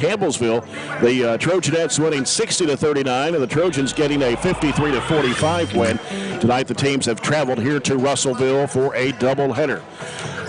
Campbellsville. The Trojanettes winning 60-39, and the Trojans getting a 53-45 win. Tonight, the teams have traveled here to Russellville for a doubleheader.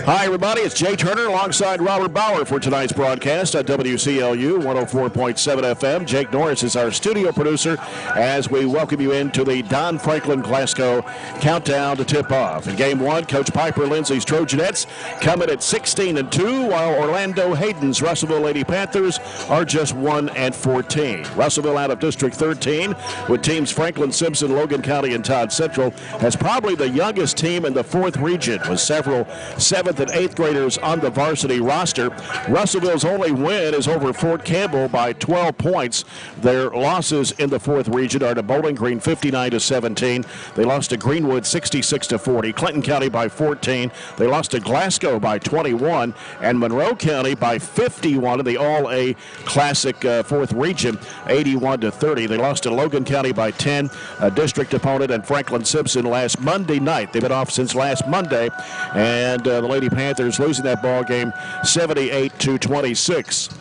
Hi, everybody. It's Jay Turner alongside Robert Bauer for tonight's broadcast at WCLU 104.7 FM. Jake Norris is our studio producer as we welcome you into the Don Franklin Glasgow countdown to tip-off. In Game 1, Coach Piper Lindsay's Trojanettes come in at 16-2, while Orlando Hayden's Russellville Lady Panthers are just 1-14. Russellville out of District 13 with teams Franklin, Simpson, Logan County, and Todd Central has probably the youngest team in the 4th region with several 7th and 8th graders on the varsity roster. Russellville's only win is over Fort Campbell by 12 points. Their losses in the 4th region are to Bowling Green 59-17. They lost to Greenwood 66-40. Clinton County by 14. They lost to Glasgow by 21. And Monroe County by 51 in the All-A Classic 4th region, 81-30. They lost to Logan County by 10, a district opponent, and Franklin Simpson last Monday night. They've been off since last Monday, and the Lady Panthers losing that ball game 78-26.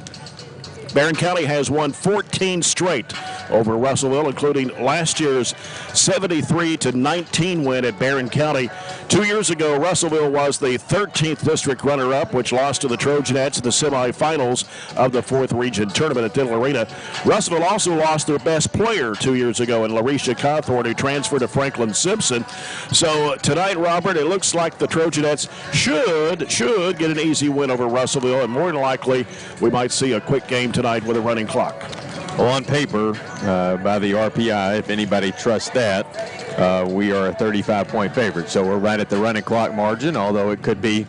Barren County has won 14 straight over Russellville, including last year's 73-19 win at Barren County. 2 years ago, Russellville was the 13th district runner-up, which lost to the Trojanettes in the semifinals of the 4th region tournament at Diddle Arena. Russellville also lost their best player 2 years ago in Larisha Cawthorne, who transferred to Franklin Simpson. So tonight, Robert, it looks like the Trojanettes should get an easy win over Russellville, and more than likely, we might see a quick game tonight with a running clock. Well, on paper, by the RPI, if anybody trusts that, we are a 35-point favorite. So we're right at the running clock margin, although it could be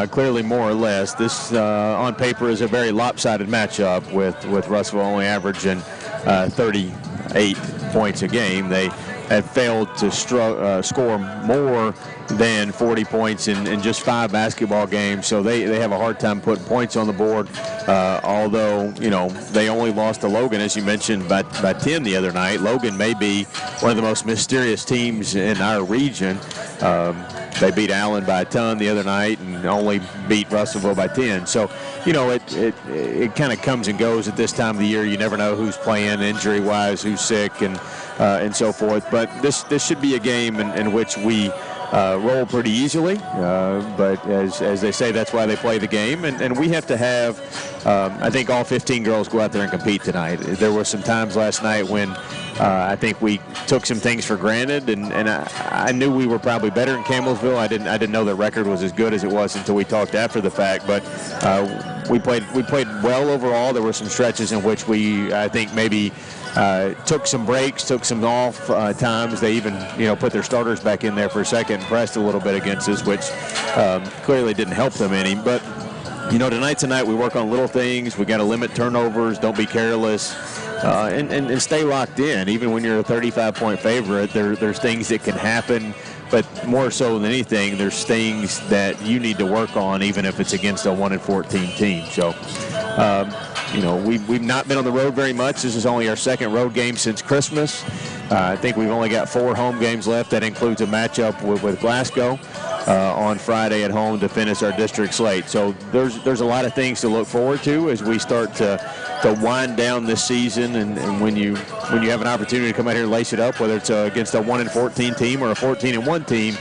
clearly more or less. This, on paper, is a very lopsided matchup with Russellville only averaging 38 points a game. They have failed to score more than 40 points in just 5 basketball games, so they have a hard time putting points on the board, although, you know, they only lost to Logan, as you mentioned, by 10 the other night. Logan may be one of the most mysterious teams in our region. They beat Allen by a ton the other night and only beat Russellville by 10. So, you know, it kind of comes and goes at this time of the year. You never know who's playing injury-wise, who's sick, and so forth. But this should be a game in which we roll pretty easily, but as they say, that's why they play the game, and we have to have, I think all 15 girls go out there and compete tonight. There were some times last night when I think we took some things for granted, and I knew we were probably better in Campbellsville. I didn't know the record was as good as it was until we talked after the fact, but we played well overall. There were some stretches in which we, I think, maybe took some breaks, took some off times. They even, put their starters back in there for a second and pressed a little bit against us, which clearly didn't help them any. But, tonight's a night we work on little things. We got to limit turnovers, don't be careless, and stay locked in. Even when you're a 35-point favorite, there's things that can happen. But more so than anything, there's things that you need to work on, even if it's against a 1-14 team. So, we've not been on the road very much. This is only our second road game since Christmas. I think we've only got 4 home games left. That includes a matchup with Glasgow on Friday at home to finish our district slate. So there's a lot of things to look forward to as we start to wind down this season. And when you have an opportunity to come out here and lace it up, whether it's against a 1-14 team or a 14-1 team,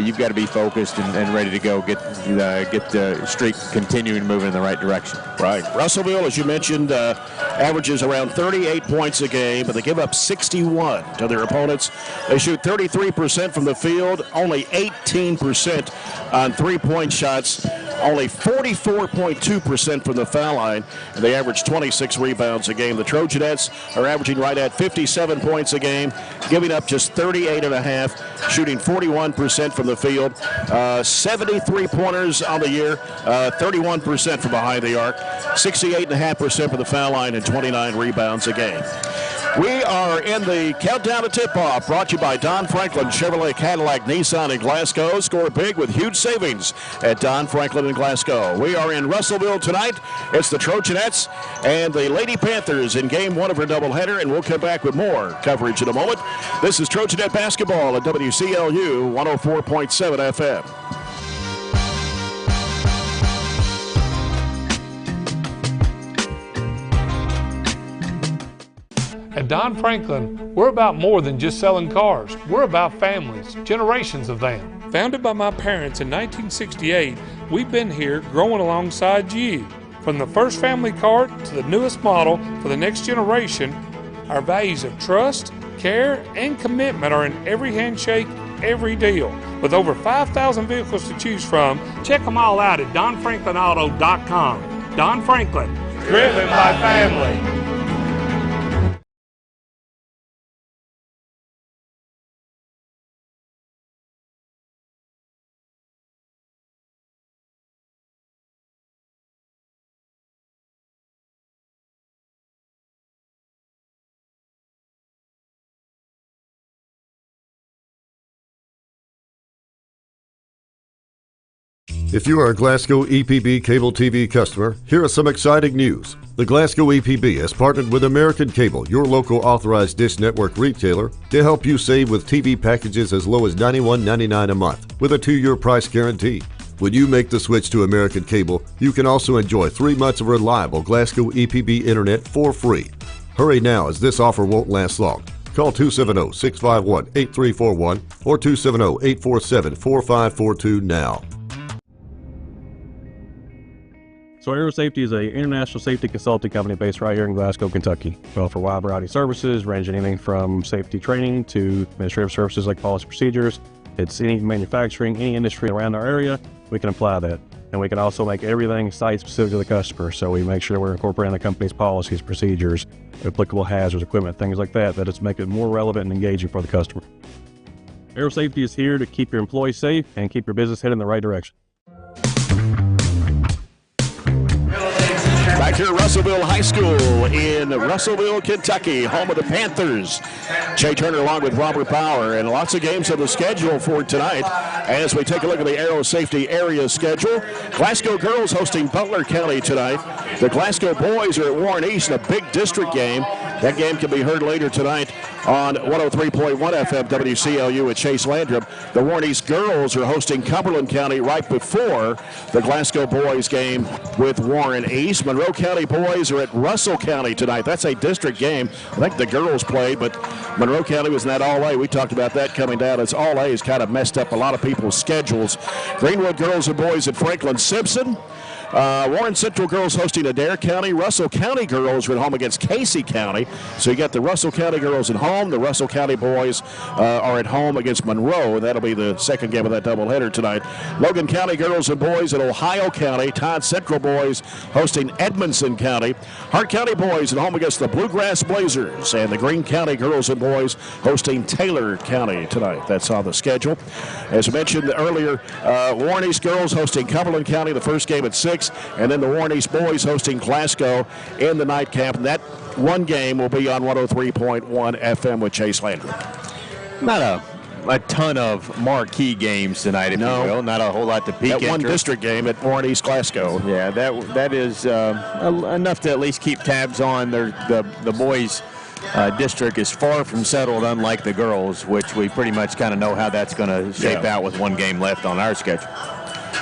you've got to be focused and ready to go, get the streak continuing moving in the right direction. Right. Russellville, as you mentioned, averages around 38 points a game, but they give up 61 to their opponents. They shoot 33% from the field, only 18% on three-point shots, only 44.2% from the foul line, and they average 26 rebounds a game. The Trojanettes are averaging right at 57 points a game, giving up just 38.5, shooting 41% from the field, 73 pointers on the year, 31% from behind the arc, 68.5% from the foul line, and 29 rebounds a game. We are in the countdown to tip-off, brought to you by Don Franklin Chevrolet Cadillac Nissan in Glasgow. Score big with huge savings at Don Franklin in Glasgow. We are in Russellville tonight. It's the Trojanettes and the Lady Panthers in Game 1 of our doubleheader, and we'll come back with more coverage in a moment. This is Trojanet basketball at WCLU 104.7 FM. At Don Franklin, we're about more than just selling cars. We're about families, generations of them. Founded by my parents in 1968, we've been here growing alongside you. From the first family car to the newest model for the next generation, our values of trust, care, and commitment are in every handshake, every deal. With over 5,000 vehicles to choose from, check them all out at DonFranklinAuto.com. Don Franklin, driven by family. If you are a Glasgow EPB cable TV customer, here is some exciting news. The Glasgow EPB has partnered with American Cable, your local authorized dish network retailer, to help you save with TV packages as low as $91.99 a month with a 2-year price guarantee. When you make the switch to American Cable, you can also enjoy 3 months of reliable Glasgow EPB internet for free. Hurry now, as this offer won't last long. Call 270-651-8341 or 270-847-4542 now. So Aero Safety is an international safety consulting company based right here in Glasgow, Kentucky. We offer a wide variety of services, ranging anything from safety training to administrative services like policy procedures. It's any manufacturing, any industry around our area, we can apply that. And we can also make everything site-specific to the customer. So we make sure we're incorporating the company's policies, procedures, applicable hazards, equipment, things like that, that it's make it more relevant and engaging for the customer. Aero Safety is here to keep your employees safe and keep your business headed in the right direction. Back here at Russellville High School in Russellville, Kentucky, home of the Panthers. Jay Turner along with Robert Bauer, and lots of games on the schedule for tonight as we take a look at the Aero Safety area schedule. Glasgow girls hosting Butler County tonight. The Glasgow boys are at Warren East in a big district game. That game can be heard later tonight on 103.1 FM WCLU at Chase Landrum. The Warren East girls are hosting Cumberland County right before the Glasgow boys game with Warren East. Monroe County boys are at Russell County tonight. That's a district game. I think the girls played, but Monroe County was in that All-A. We talked about that coming down. It's All-A has kind of messed up a lot of people's schedules. Greenwood girls and boys at Franklin Simpson. Warren Central girls hosting Adair County. Russell County girls are at home against Casey County. So you got the Russell County girls at home. The Russell County boys are at home against Monroe. That'll be the second game of that doubleheader tonight. Logan County girls and boys at Ohio County. Todd Central boys hosting Edmondson County. Hart County boys at home against the Bluegrass Blazers. And the Greene County girls and boys hosting Taylor County tonight. That's on the schedule. As I mentioned earlier, Warren East girls hosting Cumberland County, the first game at 6. And then the Warren East boys hosting Glasgow in the nightcap. And that one game will be on 103.1 FM with Chase Landry. Not a ton of marquee games tonight, if you will. Not a whole lot to peek at. That one district game at Warren East Glasgow. Yeah, that is enough to at least keep tabs on. The boys' district is far from settled, unlike the girls, which we pretty much kind of know how that's going to shape out with one game left on our schedule.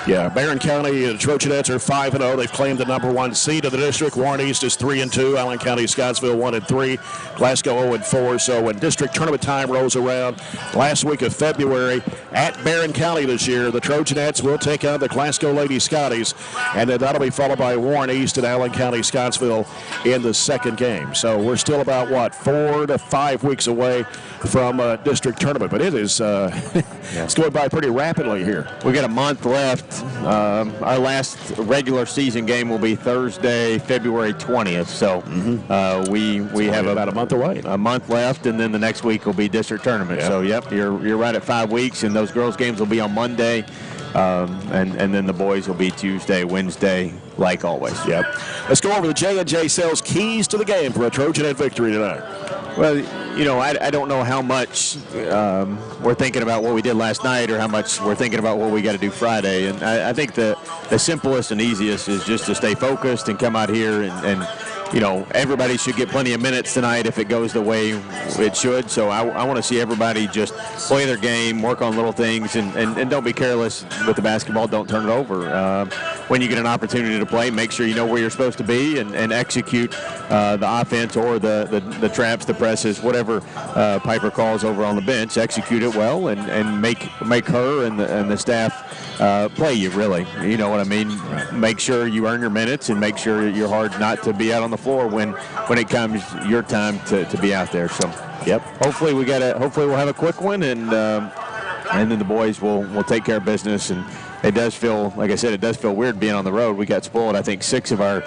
Yeah, Barren County Trojanettes are 5-0. They've claimed the number 1 seed of the district. Warren East is 3-2. Allen County, Scottsville 1-3. Glasgow 0-4. So when district tournament time rolls around last week of February at Barren County this year, the Trojanettes will take on the Glasgow Lady Scotties, and then that'll be followed by Warren East and Allen County, Scottsville in the second game. So we're still about 4 to 5 weeks away from district tournament, but it is it's going by pretty rapidly here. We got a month left. Our last regular season game will be Thursday, February 20th. So we have about a month away. A month left, and then the next week will be district tournament. Yeah. So you're right at 5 weeks, and those girls games will be on Monday, and then the boys will be Tuesday, Wednesday, like always. Yep. Let's go over the J&J Sales keys to the game for a Trojanet victory tonight. Well, I don't know how much we're thinking about what we did last night or how much we're thinking about what we got to do Friday. And I think the simplest and easiest is just to stay focused and come out here and everybody should get plenty of minutes tonight if it goes the way it should. So I want to see everybody just play their game, work on little things, and don't be careless with the basketball. Don't turn it over. When you get an opportunity to play, make sure you know where you're supposed to be and execute the offense or the traps, the presses, whatever Piper calls over on the bench. Execute it well and make her and the staff play you, really. You know what I mean? Make sure you earn your minutes and make sure you're hard not to be out on the floor when it comes your time to be out there. So, yep. Hopefully we'll have a quick one and then the boys will take care of business. And it does feel, like I said, weird being on the road. We got spoiled. I think 6 of our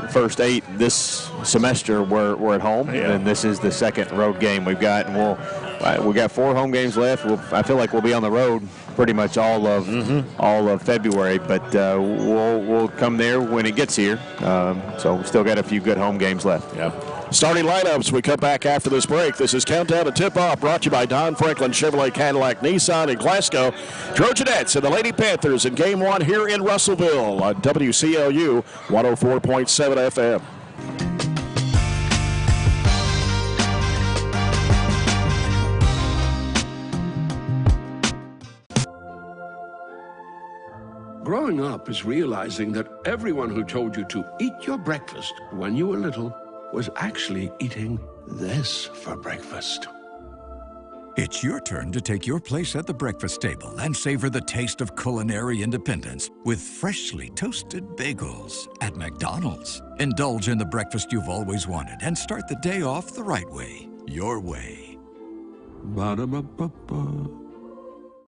first 8 this semester were at home, and this is the second road game we've got. And we got 4 home games left. I feel like we'll be on the road pretty much all of February, but we'll come there when it gets here. So we still got a few good home games left. Yeah. Starting lineups, we come back after this break. This is Countdown to Tip-Off, brought to you by Don Franklin Chevrolet Cadillac Nissan in Glasgow. Trojanettes and the Lady Panthers in Game 1 here in Russellville on WCLU 104.7 FM. Growing up is realizing that everyone who told you to eat your breakfast when you were little was actually eating this for breakfast. It's your turn to take your place at the breakfast table and savor the taste of culinary independence with freshly toasted bagels at McDonald's. Indulge in the breakfast you've always wanted and start the day off the right way, your way. Ba-da-ba-ba-ba.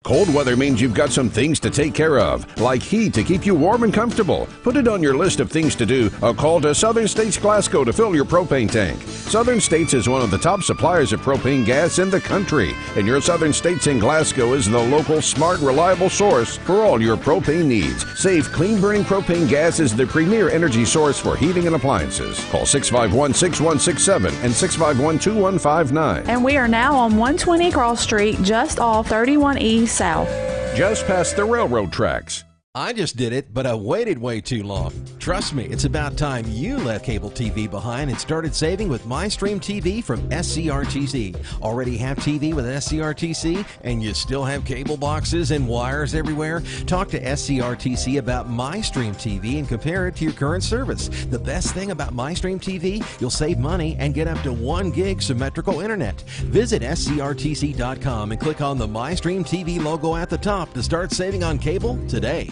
Cold weather means you've got some things to take care of, like heat to keep you warm and comfortable. Put it on your list of things to do. A call to Southern States Glasgow to fill your propane tank. Southern States is one of the top suppliers of propane gas in the country, and your Southern States in Glasgow is the local, smart, reliable source for all your propane needs. Safe, clean-burning propane gas is the premier energy source for heating and appliances. Call 651-6167 and 651-2159. And we are now on 120 Cross Street, just off 31E South. Just past the railroad tracks. I just did it, but I waited way too long. Trust me, it's about time you left cable TV behind and started saving with MyStream TV from SCRTC. Already have TV with SCRTC and you still have cable boxes and wires everywhere? Talk to SCRTC about MyStream TV and compare it to your current service. The best thing about MyStream TV, you'll save money and get up to 1 gig symmetrical internet. Visit scrtc.com and click on the MyStream TV logo at the top to start saving on cable today.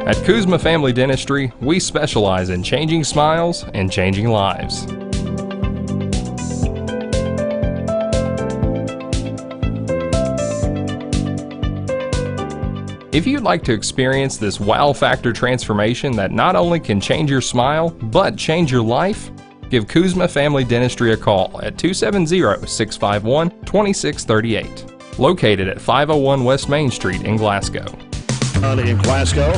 At Kuzma Family Dentistry, we specialize in changing smiles and changing lives. If you'd like to experience this wow factor transformation that not only can change your smile, but change your life, give Kuzma Family Dentistry a call at 270-651-2638. Located at 501 West Main Street in Glasgow. In Glasgow.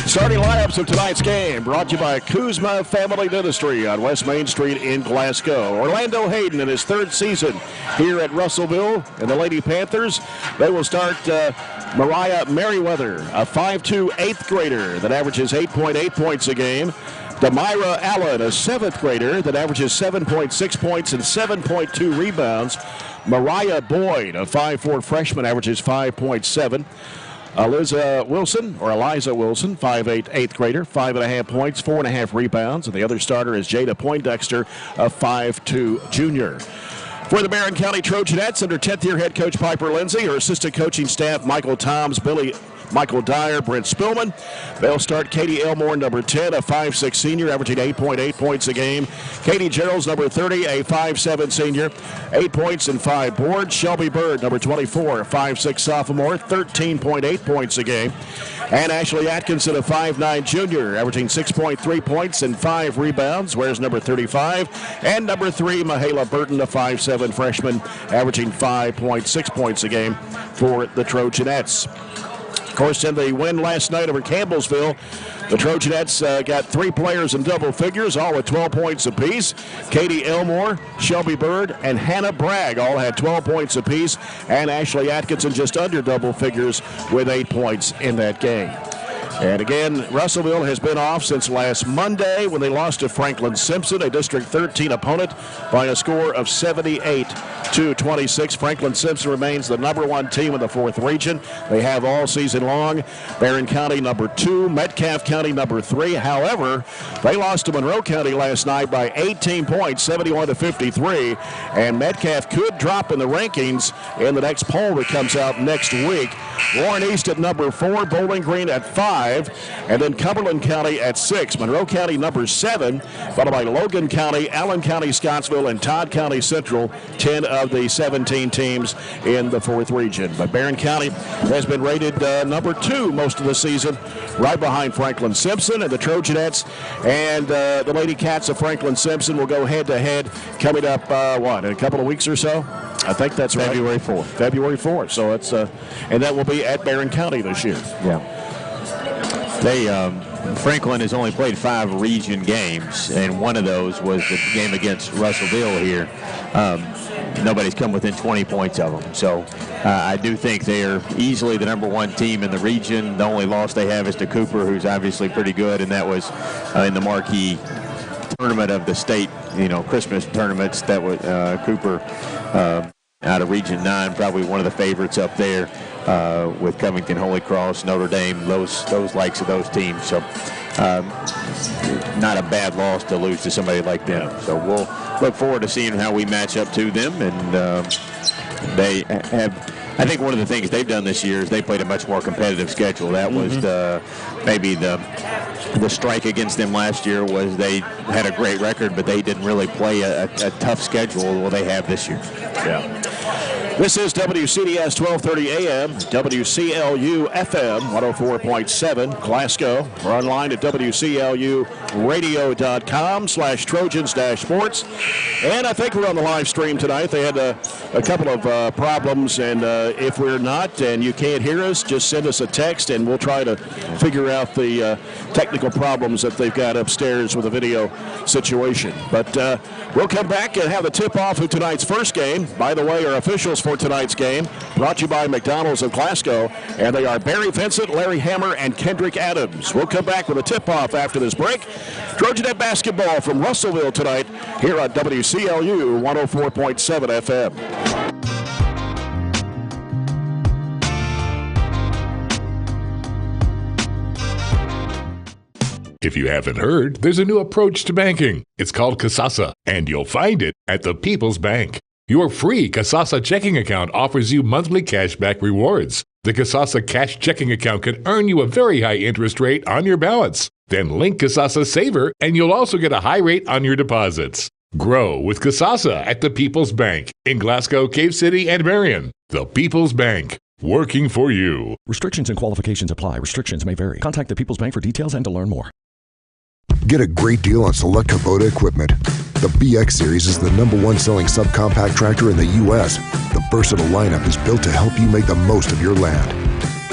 Starting lineups of tonight's game brought to you by Kuzma Family Dentistry on West Main Street in Glasgow. Orlando Hayden in his 3rd season here at Russellville, and the Lady Panthers, they will start Mariah Merriweather, a 5'2", 8th grader that averages 8.8 points a game. Demira Allen, a 7th grader that averages 7.6 points and 7.2 rebounds. Mariah Boyd, a 5'4" freshman, averages 5.7. Eliza Wilson, 5'8", 8th grader, 5.5 points, 4.5 rebounds. And the other starter is Jada Poindexter, a 5'2" junior. For the Barren County Trojanettes, under 10th-year head coach Piper Lindsay, her assistant coaching staff, Michael Toms, Michael Dyer, Brent Spillman. They'll start Katie Elmore, number 10, a 5'6" senior, averaging 8.8 points a game. Katie Gerald's number 30, a 5'7" senior, 8 points and 5 boards. Shelby Bird, number 24, a 5'6" sophomore, 13.8 points a game. And Ashley Atkinson, a 5'9" junior, averaging 6.3 points and 5 rebounds, whereas number 35. And number 3, Mahala Burton, a 5'7" freshman, averaging 5.6 points a game for the Trojanettes. Of course, in the win last night over Campbellsville, the Trojanettes got 3 players in double figures, all with 12 points apiece. Katie Elmore, Shelby Bird, and Hannah Bragg all had 12 points apiece, and Ashley Atkinson just under double figures with 8 points in that game. And again, Russellville has been off since last Monday when they lost to Franklin Simpson, a District 13 opponent, by a score of 78-26. Franklin Simpson remains the number 1 team in the 4th region. They have all season long. Barren County number 2, Metcalfe County number 3. However, they lost to Monroe County last night by 18 points, 71-53. And Metcalfe could drop in the rankings in the next poll that comes out next week. Warren East at number 4, Bowling Green at 5, and then Cumberland County at 6. Monroe County number 7, followed by Logan County, Allen County, Scottsville, and Todd County Central, 10 of the 17 teams in the 4th region. But Barren County has been rated number 2 most of the season, right behind Franklin Simpson. And the Trojanettes and the Lady Cats of Franklin Simpson will go head-to-head coming up, in a couple of weeks or so? I think that's right. February 4th. February 4th. So it's and that will be at Barren County this year. Yeah. Franklin has only played 5 region games, and one of those was the game against Russellville here. Nobody's come within 20 points of them. So I do think they are easily the number 1 team in the region. The only loss they have is to Cooper, who's obviously pretty good, and that was in the marquee tournament of the state, Christmas tournaments. That was Cooper out of Region 9, probably one of the favorites up there with Covington, Holy Cross, Notre Dame, those likes of those teams. So not a bad loss to lose to somebody like them. So we'll look forward to seeing how we match up to them. And they have, I think one of the things they've done this year is they played a much more competitive schedule. That was maybe the strike against them last year was they had a great record, but they didn't really play a tough schedule. Well, they have this year. Yeah. This is WCDS 1230 AM, WCLU FM 104.7 Glasgow. We're online at WCLUradio.com/Trojans-Sports. And I think we're on the live stream tonight. They had a couple of problems, and if we're not and you can't hear us, just send us a text and we'll try to figure out the technical problems that they've got upstairs with the video situation. But we'll come back and have the tip-off of tonight's first game. By the way, our officials for tonight's game brought to you by McDonald's of Glasgow, and they are Barry Vincent, Larry Hammer, and Kendrick Adams. We'll come back with a tip-off after this break. Trojanet basketball from Russellville tonight here on WCLU 104.7 FM. If you haven't heard, there's a new approach to banking. It's called Kasasa, and you'll find it at the People's Bank. Your free Kasasa checking account offers you monthly cashback rewards. The Kasasa cash checking account can earn you a very high interest rate on your balance. Then link Kasasa Saver, and you'll also get a high rate on your deposits. Grow with Kasasa at the People's Bank in Glasgow, Cave City, and Marion. The People's Bank. Working for you. Restrictions and qualifications apply. Restrictions may vary. Contact the People's Bank for details and to learn more. Get a great deal on select Kubota equipment. The BX Series is the #1 selling subcompact tractor in the U.S. The versatile lineup is built to help you make the most of your land.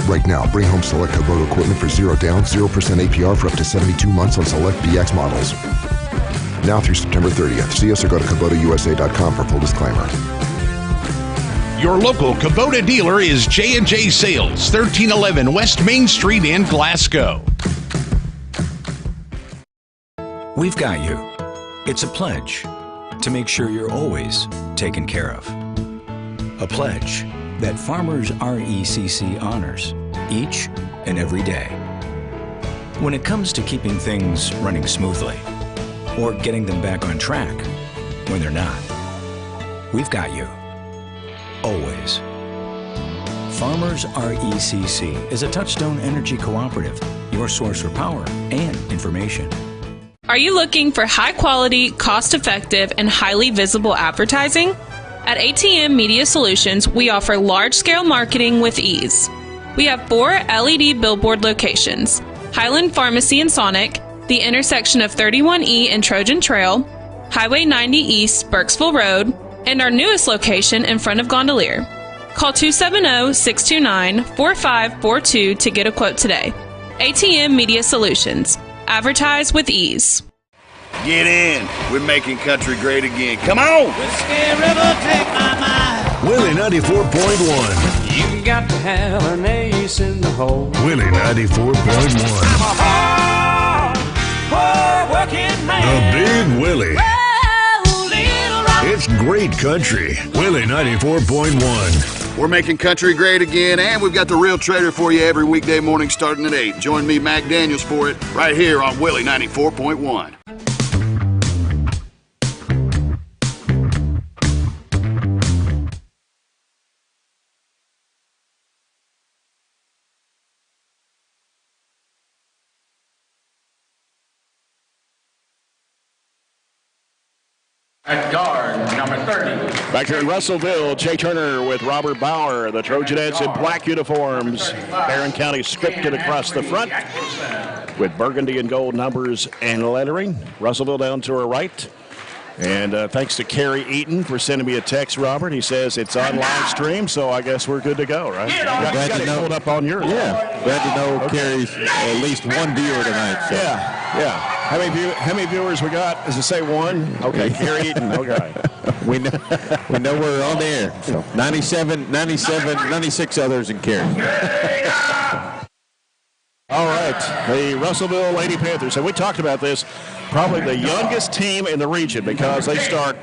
Right now, bring home select Kubota equipment for 0 down, 0% APR for up to 72 months on select BX models. Now through September 30th. See us or go to KubotaUSA.com for full disclaimer. Your local Kubota dealer is J&J Sales, 1311 West Main Street in Glasgow. We've got you. It's a pledge to make sure you're always taken care of. A pledge that Farmers RECC honors each and every day. When it comes to keeping things running smoothly or getting them back on track when they're not, we've got you. Always. Farmers RECC is a Touchstone Energy Cooperative, your source for power and information. Are you looking for high-quality, cost-effective, and highly visible advertising? At ATM Media Solutions, we offer large-scale marketing with ease. We have 4 LED billboard locations: Highland Pharmacy in Sonic, the intersection of 31E and Trojan Trail, Highway 90 East, Burksville Road, and our newest location in front of Gondolier. Call 270-629-4542 to get a quote today. ATM Media Solutions. Advertise with ease. Get in. We're making country great again. Come on. Whiskey River, take my mind. Willie 94.1. You got to have an ace in the hole. Willie 94.1. The Big Willie. It's great country. Willie 94.1. We're making country great again, and we've got the Real Trader for you every weekday morning starting at 8. Join me, Mac Daniels, for it right here on Willie 94.1. At guard, number 30. Back here in Russellville, Jay Turner with Robert Bauer. The Trojanettes in black uniforms. Barren County scripted across the front with burgundy and gold numbers and lettering. Russellville down to our right. And thanks to Kerry Eaton for sending me a text, Robert. He says it's on live stream, so I guess we're good to go, right? Glad to know. Pulled up on yours. Yeah, glad to know Kerry's at least one viewer tonight. So. Yeah. How many viewers we got? Does it say one? Okay, Kerry Eaton. Okay. we know we're on the air. So 96 others in Kerry. All right, the Russellville Lady Panthers. And we talked about this, probably the youngest team in the region because they start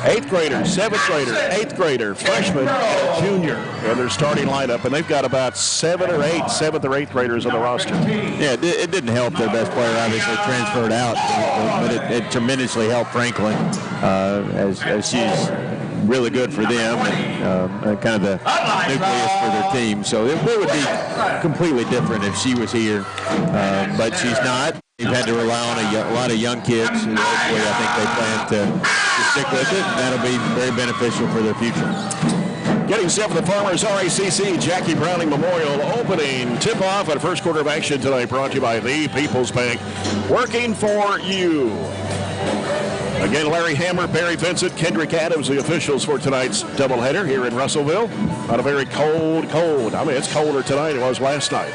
8th grader, 7th grader, 8th grader, freshman, and junior in their starting lineup. And they've got about 7th or 8th graders on the roster. Yeah, it didn't help their best player obviously transferred out, but it tremendously helped Franklin as she's really good for them and kind of the nucleus for their team. So it would be completely different if she was here, but she's not. They've had to rely on a lot of young kids, and hopefully I think they plan to stick with it, and that'll be very beneficial for their future. Getting set for the Farmers RACC Jackie Browning Memorial opening tip-off and first quarter of action tonight, brought to you by the People's Bank, working for you. Again, Larry Hammer, Barry Vincent, Kendrick Adams, the officials for tonight's doubleheader here in Russellville. On a very cold. I mean, it's colder tonight than it was last night.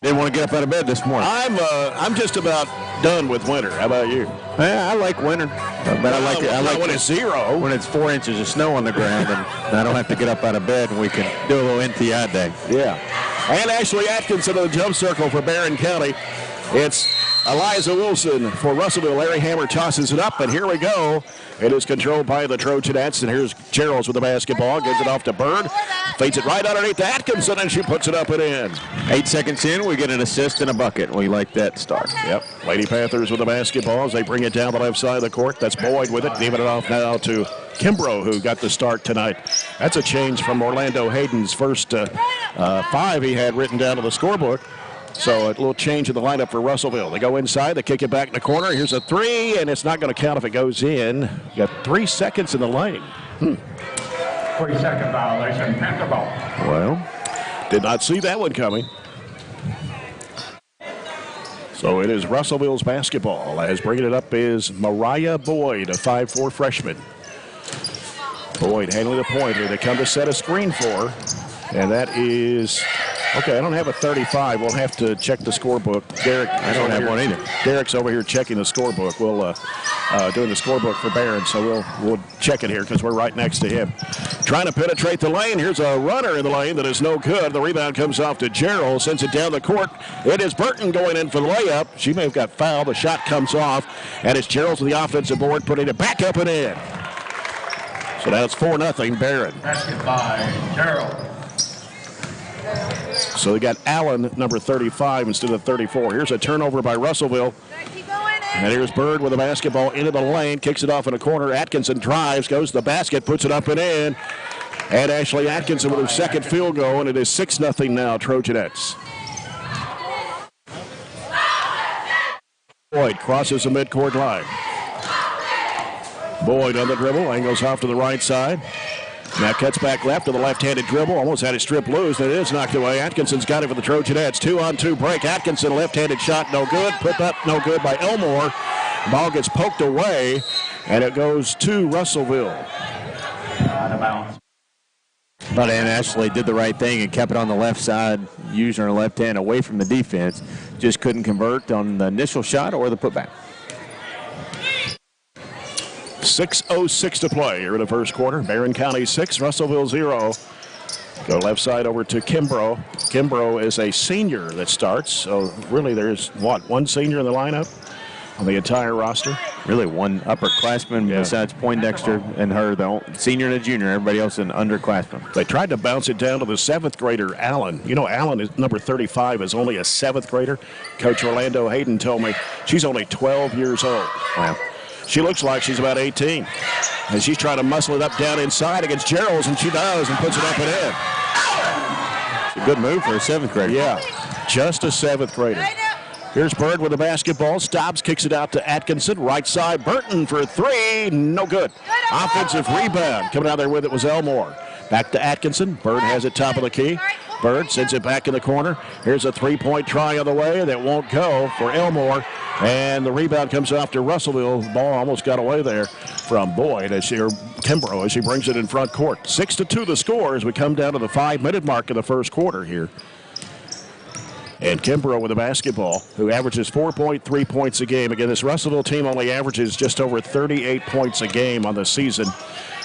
Didn't want to get up out of bed this morning. I'm just about done with winter. How about you? Yeah, I like winter, but I like when it's 0. When it's 4 inches of snow on the ground, and I don't have to get up out of bed, and we can do a little NTI day. Yeah. And Ashley Atkinson in the jump circle for Barren County. It's Eliza Wilson for Russellville. Larry Hammer tosses it up, and here we go. It is controlled by the Trojanettes, and here's Gerald's with the basketball. Gives it off to Bird. Feeds it right underneath to Atkinson, and she puts it up and in. 8 seconds in, we get an assist and a bucket. We like that start. Yep. Lady Panthers with the basketball as they bring it down the left side of the court. That's Boyd with it. Giving it off now to Kimbrough, who got the start tonight. That's a change from Orlando Hayden's first 5 he had written down on the scorebook. So a little change in the lineup for Russellville. They go inside, they kick it back in the corner. Here's a 3, and it's not going to count if it goes in. You got 3 seconds in the lane. 3-second violation, Panther ball. Well, did not see that one coming. So it is Russellville's basketball. As bringing it up is Mariah Boyd, a 5'4" freshman. Boyd handling the point here. They come to set a screen for, and that is... Okay, I don't have a 35. We'll have to check the scorebook. Derek, I don't have one either. Derek's over here checking the scorebook. We'll doing the scorebook for Barren, so we'll check it here because we're right next to him. Trying to penetrate the lane. Here's a runner in the lane that is no good. The rebound comes off to Gerald, sends it down the court. It is Burton going in for the layup. She may have got fouled. The shot comes off, and it's Gerald to the offensive board, putting it back up and in. So now it's 4-0 Barren. Basket by Gerald. So they got Allen, number 35, instead of 34. Here's a turnover by Russellville. And here's Bird with the basketball into the lane, kicks it off in a corner. Atkinson drives, goes to the basket, puts it up and in. And Ashley Atkinson with her second field goal, and it is 6-0 now, Trojanettes. Boyd crosses the midcourt line. Boyd on the dribble, angles off to the right side. Now cuts back left to the left-handed dribble. Almost had it stripped loose, and it is knocked away. Atkinson's got it for the Trojanettes. 2-on-2 break. Atkinson, left-handed shot, no good. Put up, no good by Elmore. Ball gets poked away, and it goes to Russellville. Out of bounds. But Ann Ashley did the right thing and kept it on the left side, using her left hand away from the defense. Just couldn't convert on the initial shot or the putback. 6:06 to play here in the first quarter. Barren County 6, Russellville 0. Go left side over to Kimbrough. Kimbrough is a senior that starts, so really there's, one senior in the lineup on the entire roster? Really one upperclassman besides Poindexter and her, the senior and a junior. Everybody else an underclassman. They tried to bounce it down to the 7th grader, Allen. You know, Allen is number 35, is only a 7th grader. Coach Orlando Hayden told me she's only 12 years old. Wow. She looks like she's about 18. And she's trying to muscle it up down inside against Gerald's, and she does and puts it up and in. It's a good move for a 7th grader. Yeah, just a 7th grader. Here's Bird with the basketball. Stops, kicks it out to Atkinson. Right side, Burton for 3. No good. Offensive rebound. Coming out there with it was Elmore. Back to Atkinson. Bird has it top of the key. Bird sends it back in the corner. Here's a three-point try on the way that won't go for Elmore. And the rebound comes off to Russellville. The ball almost got away there from Boyd, or Kimbrough, as she brings it in front court. 6-2 the score as we come down to the 5-minute mark of the first quarter here. And Kimbrough with the basketball, who averages 4.3 points a game. Again, this Russellville team only averages just over 38 points a game on the season.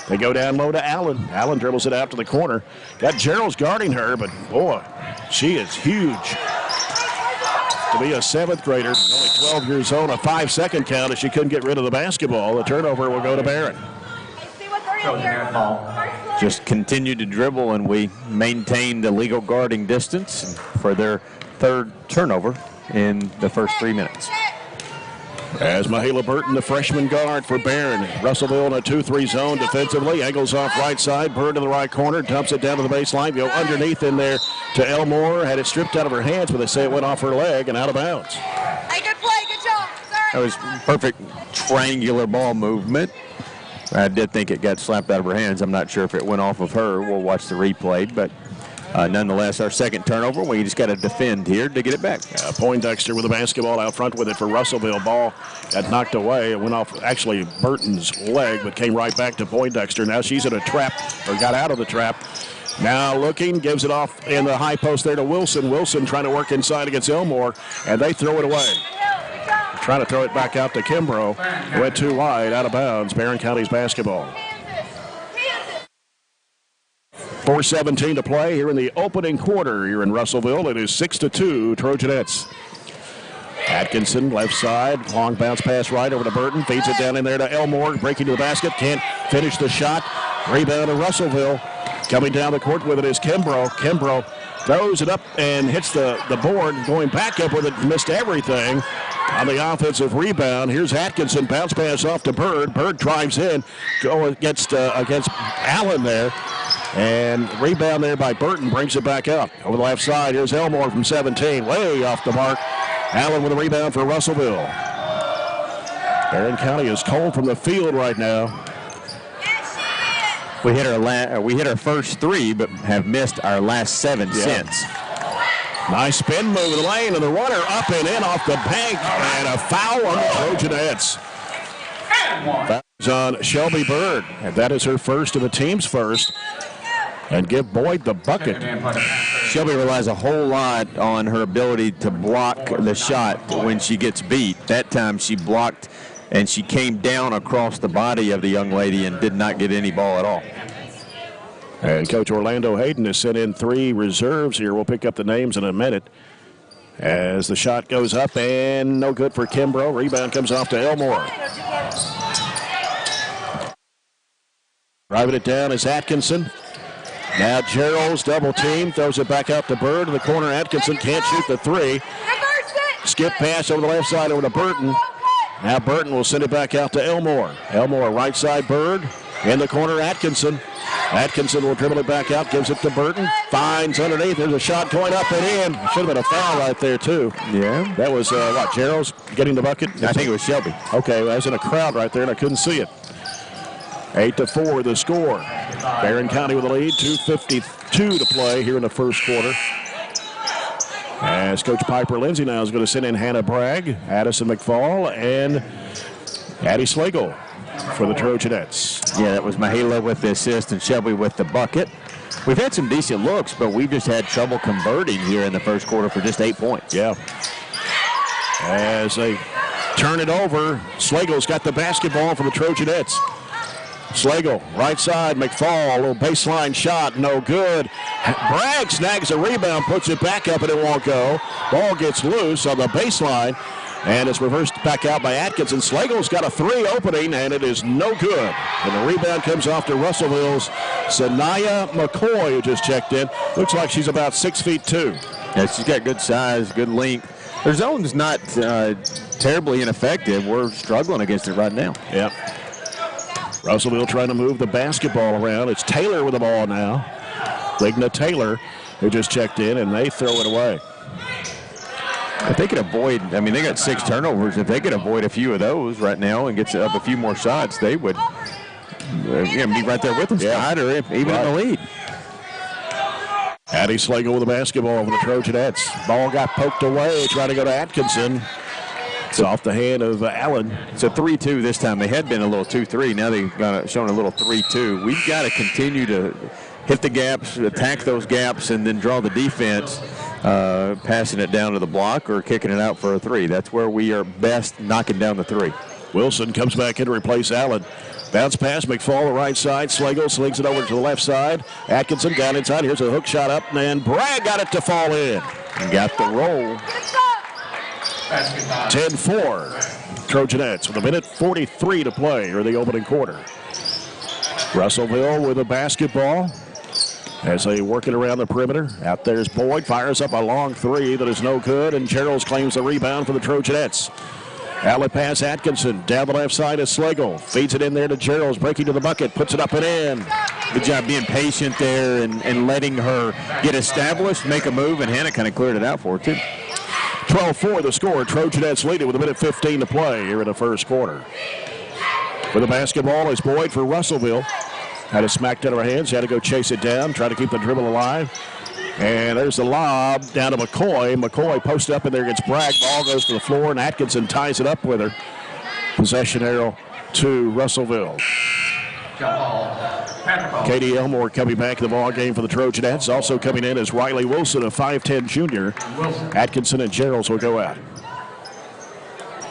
They go down low to Allen. Allen dribbles it out to the corner. Got Gerald's guarding her, but boy, she is huge. To be a 7th grader, only 12 years old, a 5-second count as she couldn't get rid of the basketball. The turnover will go to Barren. Just continue to dribble, and we maintain the legal guarding distance for their 3rd turnover in the first 3 minutes. As Mahala Burton, the freshman guard for Barren. Russellville in a 2-3 zone defensively. Angles off right side. Bird to the right corner. Dumps it down to the baseline. Go underneath in there to Elmore. Had it stripped out of her hands, but they say it went off her leg and out of bounds. Hey, good play. Good job. Sorry. That was perfect triangular ball movement. I did think it got slapped out of her hands. I'm not sure if it went off of her. We'll watch the replay, but nonetheless, our 2nd turnover. We just got to defend here to get it back. Poindexter with the basketball out front with it for Russellville. Ball got knocked away. It went off actually Burton's leg, but came right back to Poindexter. Now she's in a trap, or got out of the trap. Now looking, gives it off in the high post there to Wilson. Wilson trying to work inside against Elmore, and they throw it away. Trying to throw it back out to Kimbrough. Went too wide, out of bounds. Barren County's basketball. 4:17 to play here in the opening quarter here in Russellville. It is 6-2 Trojanettes. Atkinson, left side, long bounce pass right over to Burton. Feeds it down in there to Elmore, breaking to the basket. Can't finish the shot. Rebound to Russellville. Coming down the court with it is Kimbrough. Kimbrough throws it up and hits the board. Going back up with it, missed everything on the offensive rebound. Here's Atkinson, bounce pass off to Bird. Bird drives in, go against Allen there. And rebound there by Burton brings it back up. Over the left side, here's Elmore from 17, way off the mark. Allen with a rebound for Russellville. Barren County is cold from the field right now. We hit our first 3, but have missed our last 7 since. Nice spin move in the lane, and the runner up and in off the bank, and a foul on the Trojanettes. Foul's on Shelby Bird, and that is her first and the team's first. And give Boyd the bucket. Shelby relies a whole lot on her ability to block the shot when she gets beat. That time she blocked, and she came down across the body of the young lady and did not get any ball at all. And Coach Orlando Hayden has sent in 3 reserves here. We'll pick up the names in a minute. As the shot goes up and no good for Kimbrough. Rebound comes off to Elmore. Driving it down is Atkinson. Now Gerald's double team, throws it back out to Bird in the corner. Atkinson can't shoot the 3. Skip pass over the left side over to Burton. Now Burton will send it back out to Elmore. Elmore right side Bird. In the corner Atkinson. Atkinson will dribble it back out, gives it to Burton. Finds underneath. There's a shot going up and in. Should have been a foul right there too. Yeah. That was Gerald's getting the bucket? I think it was Shelby. Okay, well, I was in a crowd right there and I couldn't see it. 8-4 the score. Barren County with the lead. 2:52 to play here in the first quarter. As Coach Piper Lindsay now is going to send in Hannah Bragg, Addison McFall, and Addie Slagle for the Trojanettes. Yeah, that was Mahala with the assist and Shelby with the bucket. We've had some decent looks, but we've just had trouble converting here in the first quarter for just 8 points. Yeah. As they turn it over, Slagle's got the basketball for the Trojanettes. Slagle, right side, McFall, a little baseline shot, no good. Bragg snags a rebound, puts it back up, and it won't go. Ball gets loose on the baseline, and it's reversed back out by Atkinson. Slagle's got a three opening, and it is no good. And the rebound comes off to Russellville's Sanaya McCoy, who just checked in. Looks like she's about 6'2". Yeah, she's got good size, good length. Their zone's not terribly ineffective. We're struggling against it right now. Yep. Russellville trying to move the basketball around. It's Taylor with the ball now. Ligna Taylor, who just checked in, and they throw it away. If they could avoid, I mean, they got 6 turnovers. If they could avoid a few of those right now and get up a few more shots, they would be right there with us, tied or even in the lead. Addie Slagle with the basketball for the Trojanettes. Ball got poked away, trying to go to Atkinson. It's off the hand of Allen. It's a 3-2 this time. They had been a little 2-3. Now they've shown a little 3-2. We've got to continue to hit the gaps, attack those gaps, and then draw the defense, passing it down to the block or kicking it out for a three. That's where we are best, knocking down the three. Wilson comes back in to replace Allen. Bounce pass, McFall, the right side. Slagle slings it over to the left side. Atkinson down inside. Here's a hook shot up, and Bragg got it to fall in. And got the roll. 10-4. Trojanettes with 1:43 to play, or the opening quarter. Russellville with a basketball as they work it around the perimeter. Out there's Boyd, fires up a long three that is no good, and Gerald claims the rebound for the Trojanettes. Outlet pass, Atkinson. Down the left side is Slagle. Feeds it in there to Gerald's, breaking to the bucket, puts it up and in. Good job being patient there and letting her get established, make a move, and Hannah kind of cleared it out for her, too. 12-4 the score. Trojanettes lead it with 1:15 to play here in the first quarter. With the basketball is Boyd for Russellville. Had it smacked out of her hands. She had to go chase it down, try to keep the dribble alive. And there's the lob down to McCoy. McCoy posted up in there against Bragg. Ball goes to the floor, and Atkinson ties it up with her. Possession arrow to Russellville. Katie Elmore coming back in the ball game for the Trojanettes. Also coming in is Riley Wilson, a 5'10 junior. Atkinson and Geralds will go out.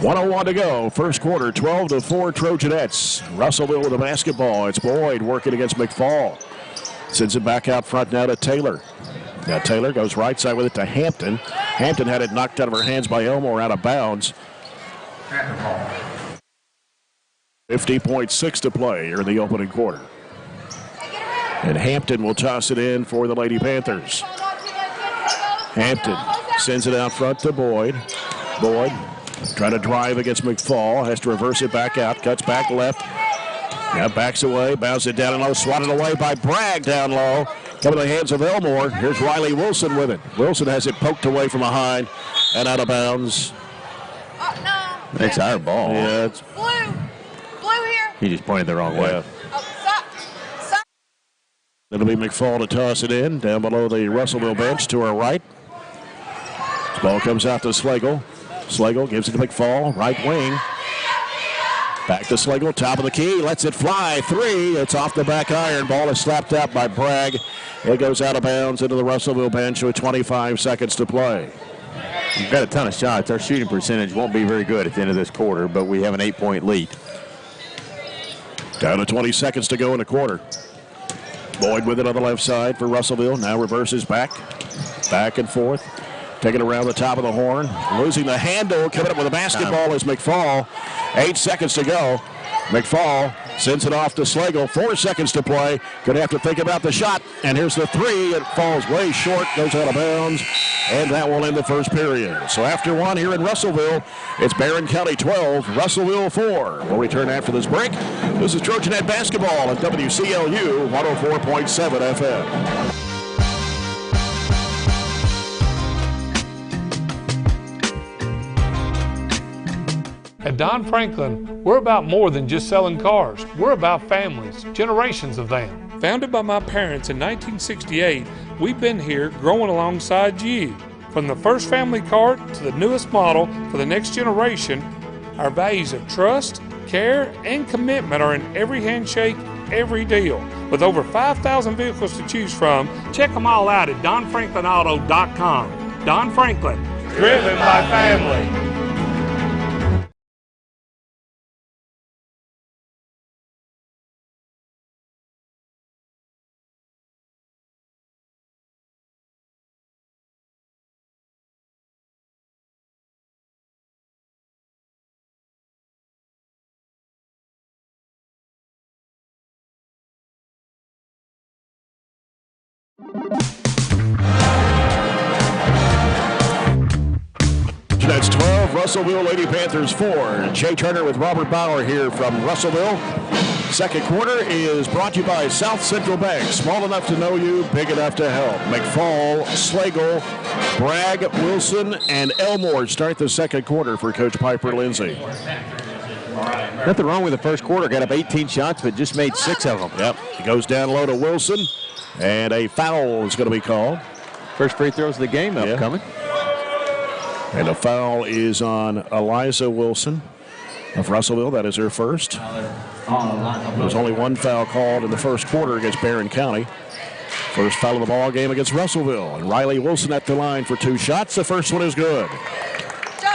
1:01 to go. First quarter, 12-4 Trojanettes. Russellville with the basketball. It's Boyd working against McFall. Sends it back out front now to Taylor. Now Taylor goes right side with it to Hampton. Hampton had it knocked out of her hands by Elmore out of bounds. 50.6 to play here in the opening quarter. And Hampton will toss it in for the Lady Panthers. Hampton sends it out front to Boyd. Boyd trying to drive against McFall. Has to reverse it back out. Cuts back left. Now backs away. Bounces it down and low. Swatted away by Bragg down low. Coming to the hands of Elmore. Here's Riley Wilson with it. Wilson has it poked away from behind and out of bounds. It's our ball. Yeah, it's Blue here. He just pointed the wrong way. It'll be McFall to toss it in down below the Russellville bench to our right. This ball comes out to Slagle. Slagle gives it to McFall, right wing. Back to Slagle, top of the key, lets it fly. Three, it's off the back iron. Ball is slapped up by Bragg. It goes out of bounds into the Russellville bench with 25 seconds to play. We've got a ton of shots. Our shooting percentage won't be very good at the end of this quarter, but we have an 8-point lead. Down to 20 seconds to go in the quarter. Boyd with it on the left side for Russellville. Now reverses back and forth. Taking it around the top of the horn. Losing the handle. Coming up with a basketball is McFall. 8 seconds to go. McFall sends it off to Slagle. 4 seconds to play. Gonna have to think about the shot. And here's the three. It falls way short. Goes out of bounds. And that will end the first period. So after one here in Russellville, it's Barren County 12, Russellville 4. We'll return after this break. This is Trojanet basketball at WCLU 104.7 FM. At Don Franklin, we're about more than just selling cars. We're about families, generations of them. Founded by my parents in 1968, we've been here growing alongside you. From the first family car to the newest model for the next generation, our values of trust, care, and commitment are in every handshake, every deal. With over 5,000 vehicles to choose from, check them all out at donfranklinauto.com. Don Franklin, driven by family. That's 12, Russellville Lady Panthers 4. Jay Turner with Robert Bauer here from Russellville. Second quarter is brought to you by South Central Bank. Small enough to know you, big enough to help. McFall, Slagle, Bragg, Wilson, and Elmore start the second quarter for Coach Piper Lindsay. Nothing wrong with the first quarter. Got up 18 shots, but just made 6 of them. Yep. He goes down low to Wilson, and a foul is going to be called. First free throws of the game upcoming. And a foul is on Eliza Wilson of Russellville. That is her first. There's only one foul called in the first quarter against Barren County. First foul of the ball game against Russellville. And Riley Wilson at the line for 2 shots. The first one is good.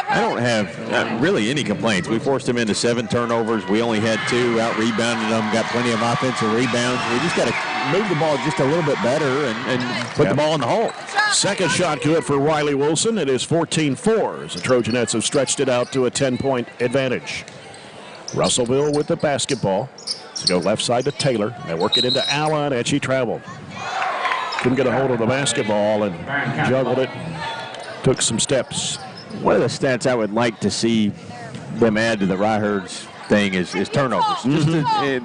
I don't have really any complaints. We forced them into 7 turnovers. We only had 2, out-rebounded them, got plenty of offensive rebounds. We just got to move the ball just a little bit better and put the ball in the hole. Second shot good for Riley Wilson. It is 14-4 as the Trojanettes have stretched it out to a 10-point advantage. Russellville with the basketball. To go left side to Taylor. They work it into Allen, and she traveled. Couldn't get a hold of the basketball and juggled it. Took some steps. One of the stats I would like to see them add to the Ryherds thing is turnovers.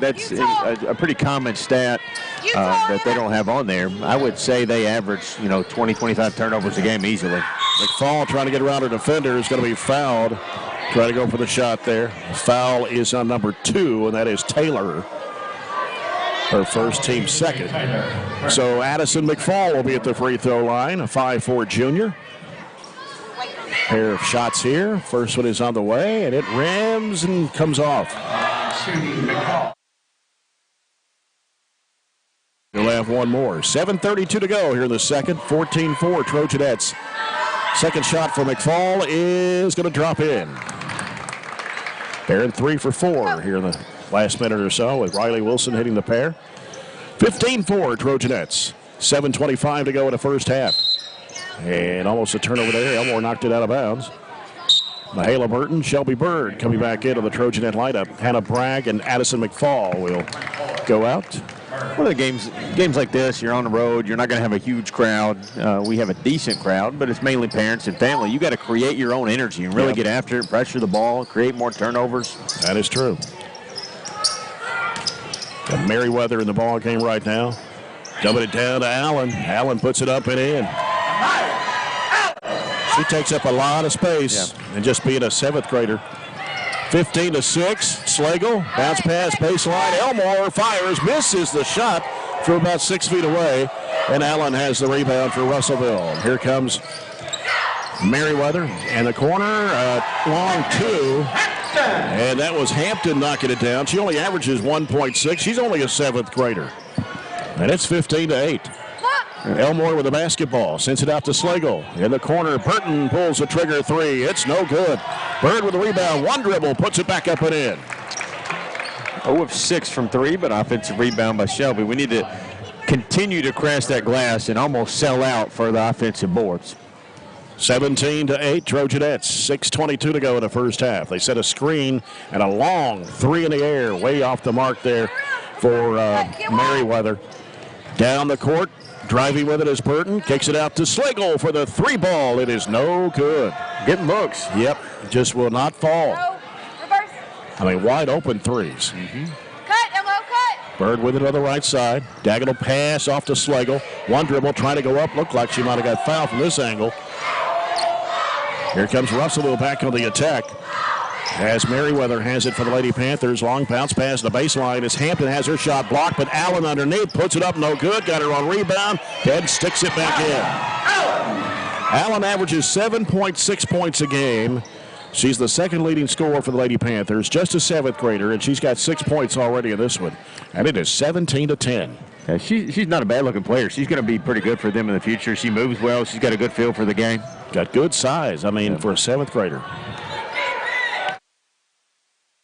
That's a pretty common stat that they don't have on there. I would say they average, 20, 25 turnovers a game easily. McFall trying to get around her defender is going to be fouled. Trying to go for the shot there. Foul is on number 2, and that is Taylor. Her first, team second. So Addison McFall will be at the free throw line, a 5'4" junior. Pair of shots here. First one is on the way, and it rims and comes off. You'll have one more. 7:32 to go here in the second. 14-4 Trojanettes. Second shot for McFall is going to drop in. Barren 3 for 4 here in the last minute or so with Riley Wilson hitting the pair. 15-4 Trojanettes. 7:25 to go in the first half. And almost a turnover there. Elmore knocked it out of bounds. Mahala Burton, Shelby Bird coming back into the Trojanet lineup. Hannah Bragg and Addison McFall will go out. One of the games like this, you're on the road, you're not going to have a huge crowd. We have a decent crowd, but it's mainly parents and family. You got to create your own energy and really get after it, pressure the ball, create more turnovers. That is true. Got Merriweather in the ball game right now. Dumping it down to Allen. Allen puts it up and in. She takes up a lot of space, and just being a 7th grader. 15-6, Slagle, bounce pass, baseline. Elmore fires, misses the shot from about 6 feet away, and Allen has the rebound for Russellville. Here comes Merriweather, and the corner, long 2, and that was Hampton knocking it down. She only averages 1.6. She's only a 7th grader, and it's 15-8. Elmore with the basketball, sends it out to Slagle. In the corner, Burton pulls the trigger 3. It's no good. Bird with the rebound, one dribble, puts it back up and in. 0 of 6 from 3, but offensive rebound by Shelby. We need to continue to crash that glass and almost sell out for the offensive boards. 17-8, Trojanettes. 6:22 to go in the first half. They set a screen and a long 3 in the air, way off the mark there for Merriweather. Down the court. Driving with it is Burton. Kicks it out to Slagle for the 3 ball. It is no good. Getting looks. Yep. Just will not fall. I mean, wide open 3s. Cut, Elmo, cut. Bird with it on the right side. Diagonal pass off to Slagle. One dribble trying to go up. Looked like she might have got fouled from this angle. Here comes Russellville back on the attack. As Merriweather has it for the Lady Panthers. Long bounce pass to the baseline as Hampton has her shot blocked, but Allen underneath puts it up, no good. Got her on rebound. Head sticks it back in. Allen averages 7.6 points a game. She's the second leading scorer for the Lady Panthers, just a 7th grader, and she's got 6 points already in this one. And it is 17-10. Yeah, she's not a bad-looking player. She's going to be pretty good for them in the future. She moves well. She's got a good feel for the game. Got good size, for a 7th grader.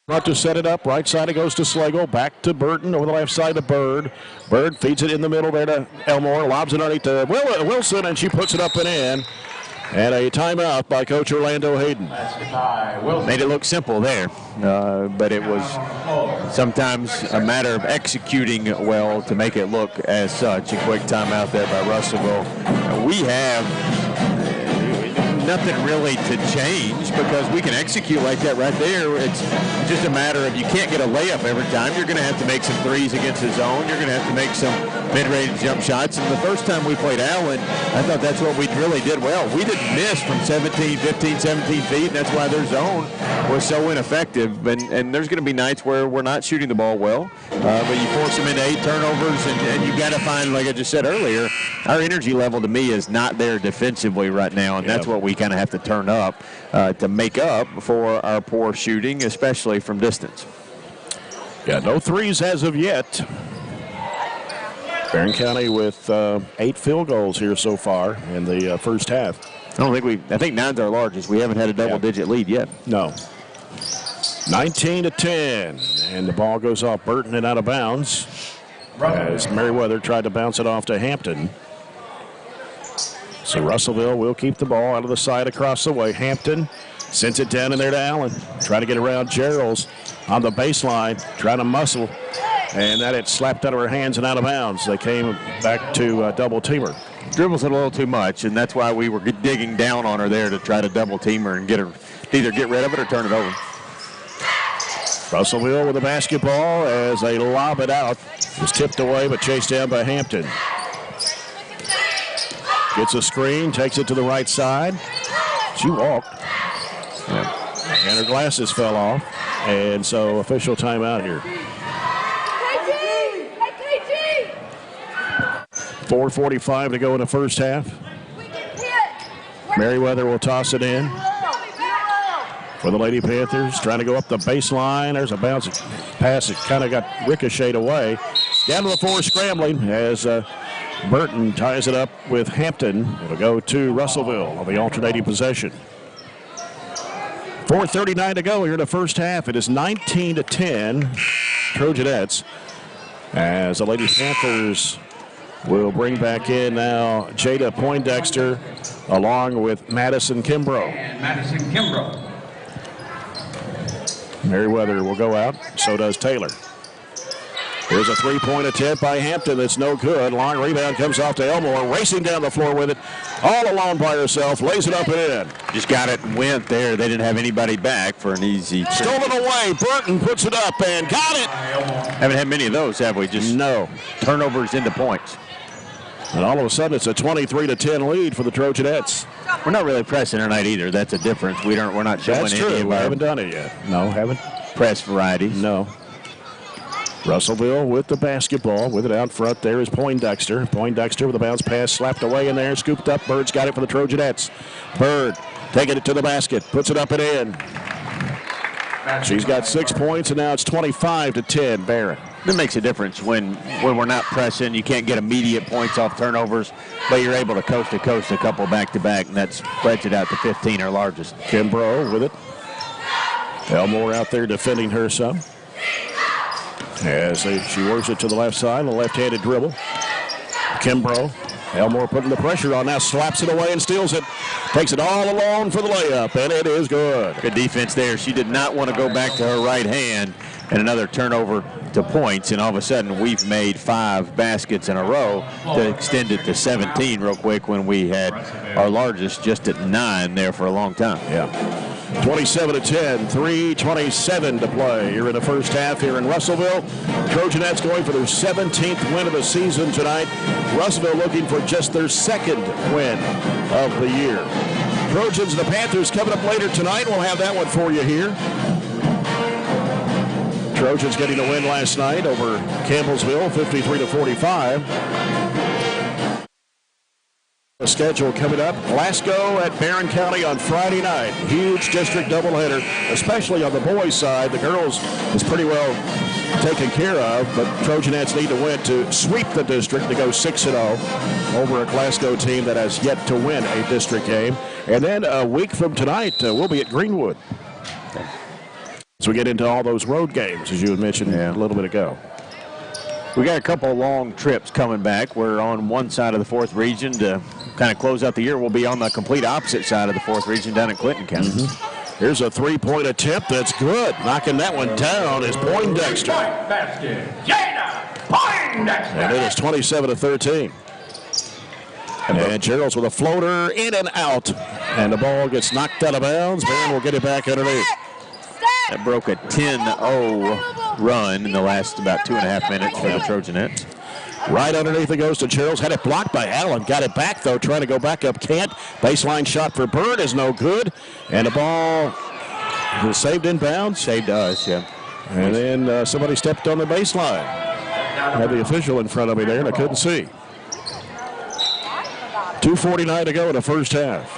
About to set it up. Right side it goes to Slagle. Back to Burton. Over the left side to Bird. Bird feeds it in the middle there to Elmore. Lobs it underneath to Wilson, and she puts it up and in. And a timeout by Coach Orlando Hayden. Made it look simple there, but it was sometimes a matter of executing well to make it look as such. A quick timeout there by Russellville. We have nothing really to change because we can execute like that right there. It's just a matter of you can't get a layup every time. You're going to have to make some threes against the zone. You're going to have to make some mid-range jump shots. And the first time we played Allen, I thought that's what we really did well. We didn't miss from 17 feet, and that's why their zone was so ineffective. And there's going to be nights where we're not shooting the ball well, but you force them into 8 turnovers, and you've got to find, like I just said earlier, our energy level to me is not there defensively right now, and that's what we kind of have to turn up to make up for our poor shooting, especially from distance. Yeah, no threes as of yet. Barren County with 8 field goals here so far in the first half. I think 9's our largest. We haven't had a double-digit lead yet. No. 19-10, and the ball goes off Burton and out of bounds as Merriweather tried to bounce it off to Hampton. So Russellville will keep the ball out of the side across the way. Hampton sends it down in there to Allen. Trying to get around Gerald's on the baseline, trying to muscle. And that it slapped out of her hands and out of bounds. They came back to double teamer. Dribbles it a little too much, and that's why we were digging down on her there to try to double team her and get her, either get rid of it or turn it over. Russellville with the basketball as they lob it out. Was tipped away but chased down by Hampton. Gets a screen, takes it to the right side. She walked. Yeah. And her glasses fell off. And so official timeout here. 4:45 to go in the first half. Merriweather will toss it in for the Lady Panthers. Trying to go up the baseline. There's a bounce pass that kind of got ricocheted away. Down to the floor scrambling as Burton ties it up with Hampton. It'll go to Russellville on the alternating possession. 4:39 to go here in the first half. It is 19-10 Trojanettes as the Lady Panthers will bring back in now Jada Poindexter along with Madison Kimbrough. And Madison Kimbrough. Merriweather will go out. So does Taylor. Here's a three-point attempt by Hampton that's no good. Long rebound comes off to Elmore, racing down the floor with it, all alone by herself, lays it up and in. Just got it and went there. They didn't have anybody back for an easy. Stolen away. Burton puts it up and got it. Haven't had many of those, have we? Just no turnovers into points. And all of a sudden, it's a 23-10 lead for the Trojanettes. We're not really pressing tonight either. That's a difference. We're not showing That's true. any of We our haven't done it yet. No, haven't. Press varieties. No. Russellville with the basketball. With it out front there is Poindexter. Poindexter with a bounce pass slapped away in there. Scooped up. Bird's got it for the Trojanettes. Bird taking it to the basket. Puts it up and in. She's got 6 points, and now it's 25-10 Barren. It makes a difference when we're not pressing. You can't get immediate points off turnovers, but you're able to coast to coast a couple back-to-back, and that spreads it out to 15, our largest. Kimbrough with it. Elmore out there defending her some. As she works it to the left side, a left-handed dribble. Kimbrough. Elmore putting the pressure on now, slaps it away and steals it. Takes it all alone for the layup, and it is good. Good defense there. She did not want to go back to her right hand, and another turnover to points, and all of a sudden we've made 5 baskets in a row to extend it to 17 real quick when we had our largest just at 9 there for a long time. Yeah. 27-10, 3:27 to play here in the first half here in Russellville. Trojanettes going for their 17th win of the season tonight. Russellville looking for just their 2nd win of the year. Trojans and the Panthers coming up later tonight. We'll have that one for you here. Trojans getting a win last night over Campbellsville, 53-45. The schedule coming up, Glasgow at Barren County on Friday night. Huge district doubleheader, especially on the boys' side. The girls is pretty well taken care of, but Trojanettes need to win to sweep the district to go 6-0 over a Glasgow team that has yet to win a district game. And then a week from tonight, we'll be at Greenwood. So we get into all those road games, as you had mentioned a little bit ago. We got a couple of long trips coming back. We're on one side of the 4th region to kind of close out the year. We'll be on the complete opposite side of the 4th region down in Clinton County. Here's a three-point attempt that's good. Knocking that one down is Poindexter. Basket. Jada Poindexter. And it is 27-13. And Gerald's with a floater in and out. And the ball gets knocked out of bounds. Barren will get it back underneath. That broke a 10-0 run in the last about 2.5 minutes for the Trojanettes. Right underneath it goes to Gerald's. Had it blocked by Allen. Got it back, though. Trying to go back up. Can't. Baseline shot for Bird is no good. And the ball is saved in bounds. Saved us, yeah. And then somebody stepped on the baseline. Had the official in front of me there, and I couldn't see. 2:49 to go in the first half.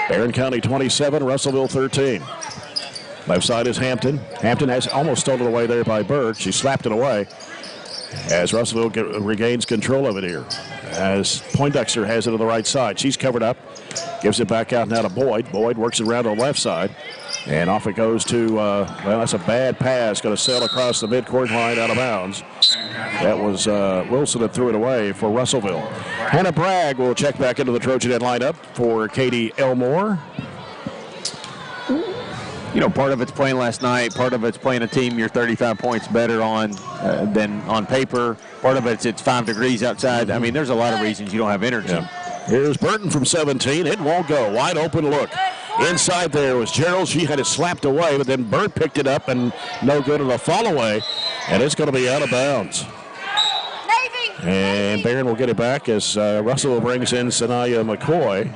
Barren County 27, Russellville 13. Left side is Hampton. Hampton has almost stolen away there by Bird. She slapped it away as Russellville regains control of it here. As Poindexter has it on the right side. She's covered up. Gives it back out now to Boyd. Boyd works it around on the left side. And off it goes to, well, that's a bad pass. Going to sail across the midcourt line out of bounds. That was Wilson that threw it away for Russellville. Hannah Bragg will check back into the Trojanet lineup for Katie Elmore. You know, part of it's playing last night. Part of it's playing a team you're 35 points better on than on paper. Part of it's 5 degrees outside. I mean, there's a lot of reasons you don't have energy. Yeah. Here's Burton from 17. It won't go. Wide open look. Inside there was Gerald. She had it slapped away, but then Bird picked it up and no good on a fall away. And it's going to be out of bounds. And Barren will get it back as Russell brings in Sanaya McCoy,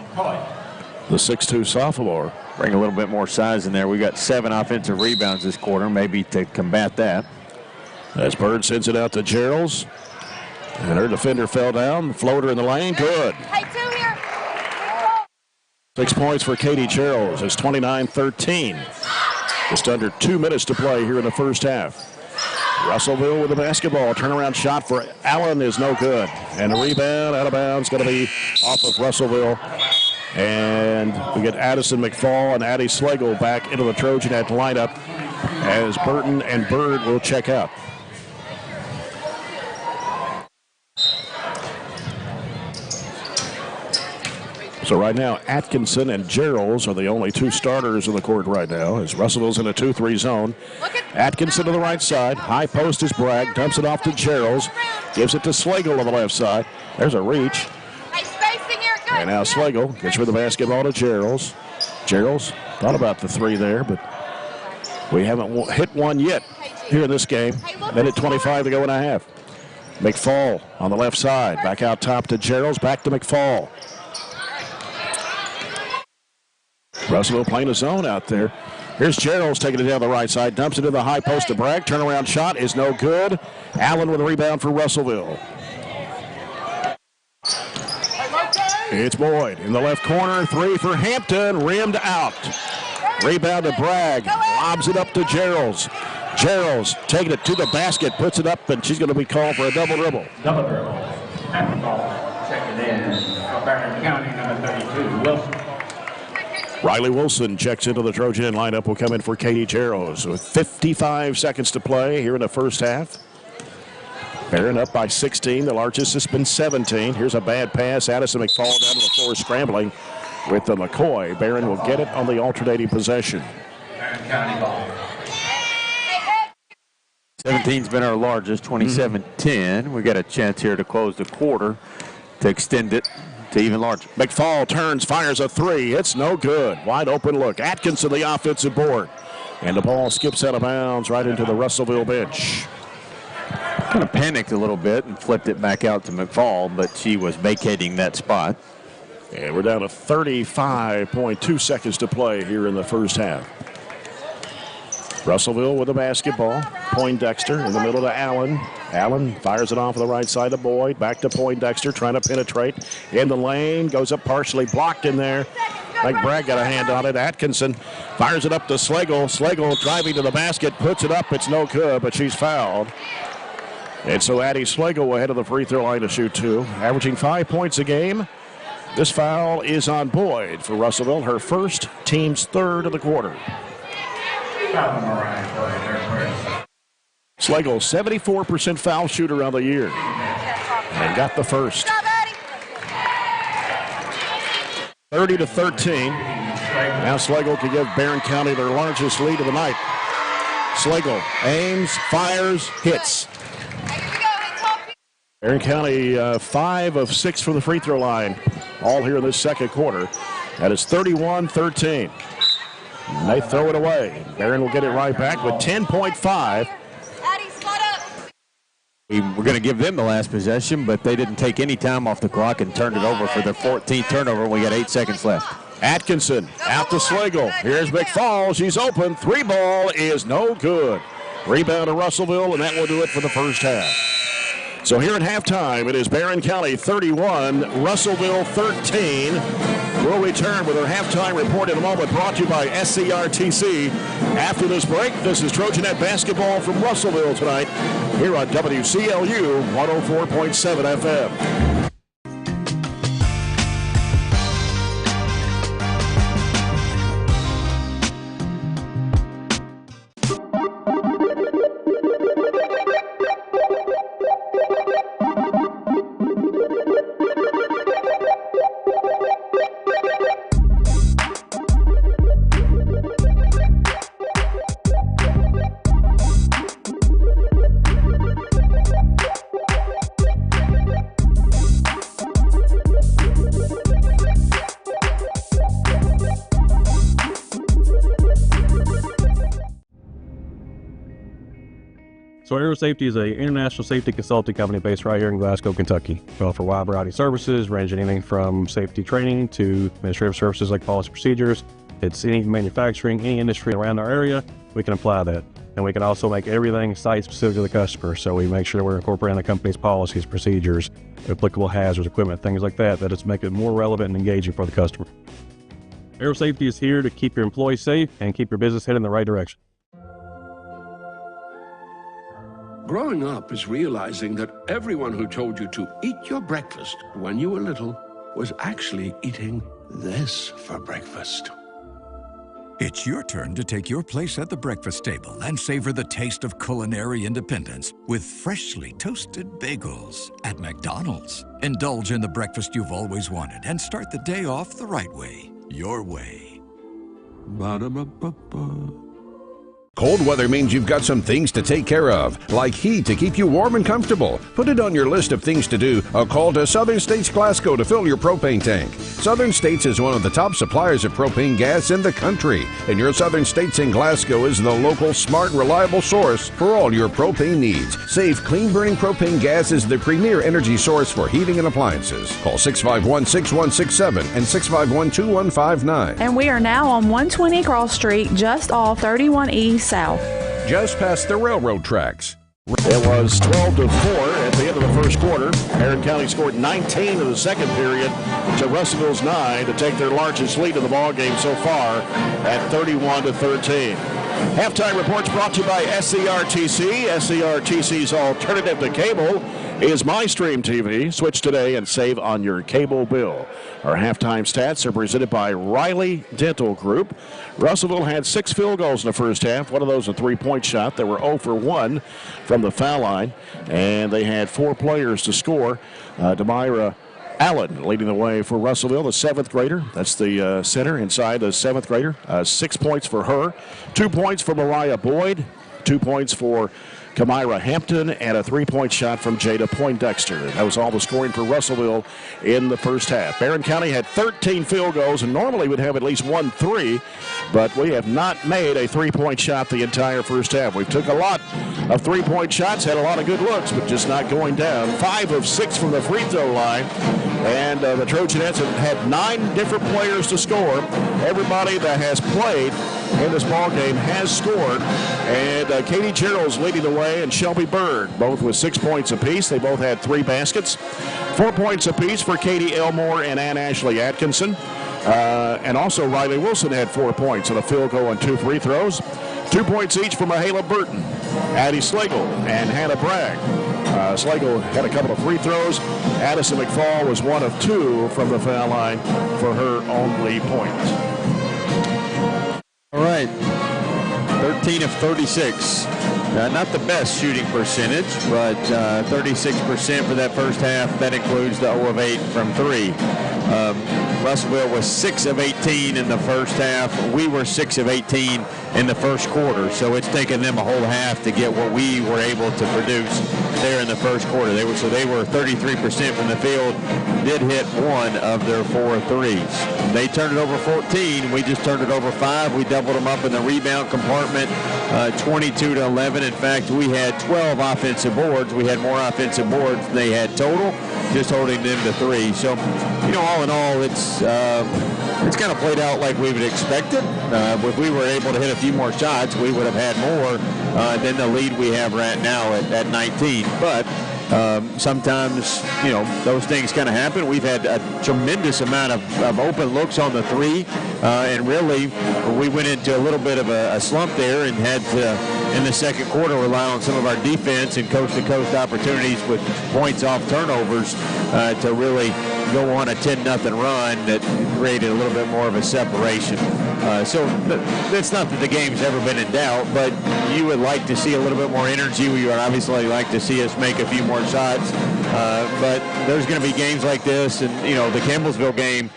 the 6'2 sophomore. Bring a little bit more size in there. We got 7 offensive rebounds this quarter, maybe to combat that. As Bird sends it out to Gerald's. And her defender fell down. Floater in the lane. Good. 6 points for Katie Gerald's. It's 29-13. Just under 2 minutes to play here in the first half. Russellville with the basketball. Turnaround shot for Allen is no good. And the rebound out of bounds going to be off of Russellville. And we get Addison McFall and Addie Slagle back into the Trojanet lineup as Burton and Bird will check out. So right now, Atkinson and Gerald's are the only 2 starters in the court right now as Russellville's in a 2-3 zone. Atkinson to the right side. High post is Bragg. Dumps it off to Gerald's. Gives it to Slagle on the left side. There's a reach. And now Slagle gets rid of the basketball to Gerald's. Gerald's thought about the 3 there, but we haven't hit one yet here in this game. Minute 25 to go and a half. McFall on the left side. Back out top to Gerald's. Back to McFall. Russellville playing a zone out there. Here's Gerald's taking it down the right side. Dumps it to the high post to Bragg. Turnaround shot is no good. Allen with a rebound for Russellville. It's Boyd in the left corner. 3 for Hampton. Rimmed out. Rebound to Bragg. Lobs it up to Gerald's. Gerald's taking it to the basket. Puts it up, and she's going to be called for a double dribble. Double dribble. And the ball. Check it in for Barren County, number 32, Wilson. Riley Wilson checks into the Trojan lineup. Will come in for Katie Gerald's with 55 seconds to play here in the first half. Barren up by 16. The largest has been 17. Here's a bad pass. Addison McFall down to the floor scrambling with the McCoy. Barren will get it on the alternating possession. 17's been our largest, 27-10. We got a chance here to close the quarter to extend it to even larger. McFall turns, fires a 3. It's no good. Wide open look. Atkinson, the offensive board. And the ball skips out of bounds right into the Russellville bench. Kind of panicked a little bit and flipped it back out to McFall, but she was vacating that spot. And we're down to 35.2 seconds to play here in the first half. Russellville with the basketball. Poindexter in the middle to Allen. Allen fires it off the right side to Boyd. Back to Poindexter trying to penetrate in the lane. Goes up partially blocked in there. Like Bragg got a hand on it. Atkinson fires it up to Slagle. Slagle driving to the basket. Puts it up. It's no good, but she's fouled. And so Addie Slagle will head to the free throw line to shoot 2. Averaging 5 points a game. This foul is on Boyd for Russellville. Her first, team's 3rd of the quarter. Slagle, 74% foul shooter on the year. And got the first. 30-13. Now Slagle can give Barren County their largest lead of the night. Slagle aims, fires, hits. Barren County 5 of 6 from the free throw line, all here in this second quarter. That is 31-13. They throw it away. Barren will get it right back with 10.5. We were going to give them the last possession, but they didn't take any time off the clock and turned it over for their 14th turnover. We got 8 seconds left. Atkinson out to Slagle. Here's McFall. She's open. 3 ball is no good. Rebound to Russellville, and that will do it for the first half. So here at halftime, it is Barren County 31, Russellville 13. We'll return with our halftime report in a moment, brought to you by SCRTC. After this break, this is Trojanet basketball from Russellville tonight here on WCLU 104.7 FM. So Aero Safety is an international safety consulting company based right here in Glasgow, Kentucky. We offer a wide variety of services, ranging anything from safety training to administrative services like policy procedures. It's any manufacturing, any industry around our area, we can apply that. And we can also make everything site-specific to the customer. So we make sure that we're incorporating the company's policies, procedures, applicable hazards, equipment, things like that, it's make it more relevant and engaging for the customer. Aero Safety is here to keep your employees safe and keep your business headed in the right direction. Growing up is realizing that everyone who told you to eat your breakfast when you were little was actually eating this for breakfast. It's your turn to take your place at the breakfast table and savor the taste of culinary independence with freshly toasted bagels at McDonald's. Indulge in the breakfast you've always wanted and start the day off the right way, your way. Ba-da-ba-ba-ba. Cold weather means you've got some things to take care of, like heat to keep you warm and comfortable. Put it on your list of things to do. A call to Southern States Glasgow to fill your propane tank. Southern States is one of the top suppliers of propane gas in the country, and your Southern States in Glasgow is the local, smart, reliable source for all your propane needs. Safe, clean-burning propane gas is the premier energy source for heating and appliances. Call 651-6167 and 651-2159. And we are now on 120 Cross Street, just off 31E South. Just past the railroad tracks. It was 12-4 at the end of the first quarter. Barren County scored 19 in the second period to Russellville's 9 to take their largest lead of the ballgame so far at 31-13. Halftime reports brought to you by SCRTC. SCRTC's alternative to cable is MyStream TV. Switch today and save on your cable bill. Our halftime stats are presented by Riley Dental Group. Russellville had 6 field goals in the first half. One of those a three-point shot. They were 0 for 1 from the foul line, and they had 4 players to score. Demira Allen leading the way for Russellville, the 7th grader. That's the center inside the 7th grader. 6 points for her. 2 points for Mariah Boyd. 2 points for Kamira Hampton, and a 3-point shot from Jada Poindexter. That was all the scoring for Russellville in the first half. Barren County had 13 field goals, and normally would have at least 1 3, but we have not made a 3-point shot the entire first half. We took a lot of 3-point shots, had a lot of good looks, but just not going down. 5 of 6 from the free throw line, and the Trojanettes have had 9 different players to score. Everybody that has played in this ball game has scored, and Katie Gerald's leading the way, and Shelby Bird, both with 6 points apiece. They both had 3 baskets. 4 points apiece for Katie Elmore and Ann Ashley Atkinson. And also Riley Wilson had 4 points and a field goal and 2 free throws. 2 points each for Mahala Burton, Addie Slagle, and Hannah Bragg. Slagle had a couple of free throws. Addison McFall was 1 of 2 from the foul line for her only point. All right, 13 of 36. not the best shooting percentage, but 36% for that first half. That includes the 0 of 8 from 3. Russellville was 6 of 18 in the first half. We were 6 of 18 in the first quarter, so it's taken them a whole half to get what we were able to produce there in the first quarter. They were 33% from the field, did hit 1 of their 4 threes. They turned it over 14. We just turned it over 5. We doubled them up in the rebound compartment, 22 to 11. In fact, we had 12 offensive boards. We had more offensive boards than they had total, just holding them to 3. So, all in all, it's kind of played out like we would expected. If we were able to hit a few more shots, we would have had more than the lead we have right now at 19. But sometimes, those things kind of happen. We've had a tremendous amount of open looks on the 3, and really we went into a little bit of a slump there and had to, in the second quarter, rely on some of our defense and coast-to-coast opportunities with points off turnovers to really go on a 10-0 run that created a little bit more of a separation. So it's not that the game's ever been in doubt, but you would like to see a little bit more energy. We would obviously like to see us make a few more shots. But there's going to be games like this, and, the Campbellsville game,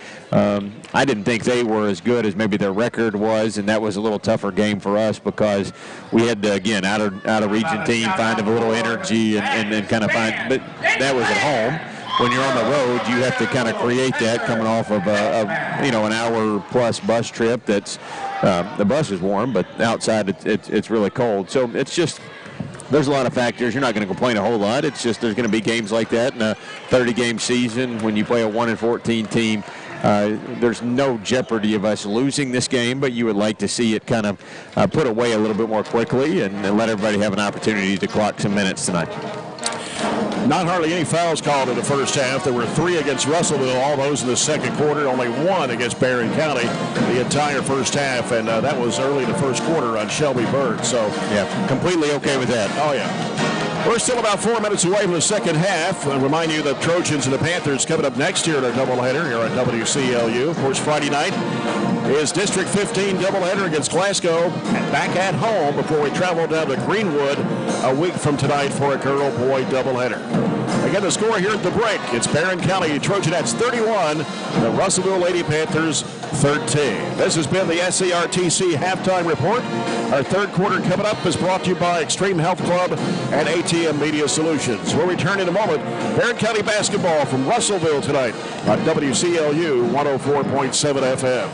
I didn't think they were as good as maybe their record was, and that was a little tougher game for us because we had to, again, out of region team, find a little energy and then kind of find, but that was at home. When you're on the road, you have to kind of create that coming off of an hour-plus bus trip. That's the bus is warm, but outside it's really cold. So it's just there's a lot of factors. You're not going to complain a whole lot. It's just there's going to be games like that in a 30-game season when you play a 1-14 team. There's no jeopardy of us losing this game, but you would like to see it kind of put away a little bit more quickly and let everybody have an opportunity to clock some minutes tonight. Not hardly any fouls called in the first half. There were 3 against Russellville, all those in the second quarter, only 1 against Barren County the entire first half, and that was early in the first quarter on Shelby Bird. So, yeah, completely okay with that. Oh, yeah. We're still about 4 minutes away from the second half. I'll remind you the Trojans and the Panthers coming up next year in our doubleheader here at WCLU. Of course, Friday night is District 15 doubleheader against Glasgow, back at home before we travel down to Greenwood a week from tonight for a girl-boy doubleheader. Again, the score here at the break, it's Barren County Trojanettes 31, the Russellville Lady Panthers 13. This has been the SCRTC Halftime Report. Our third quarter coming up is brought to you by Extreme Health Club and ATM Media Solutions. We'll return in a moment. Barren County basketball from Russellville tonight on WCLU 104.7 FM.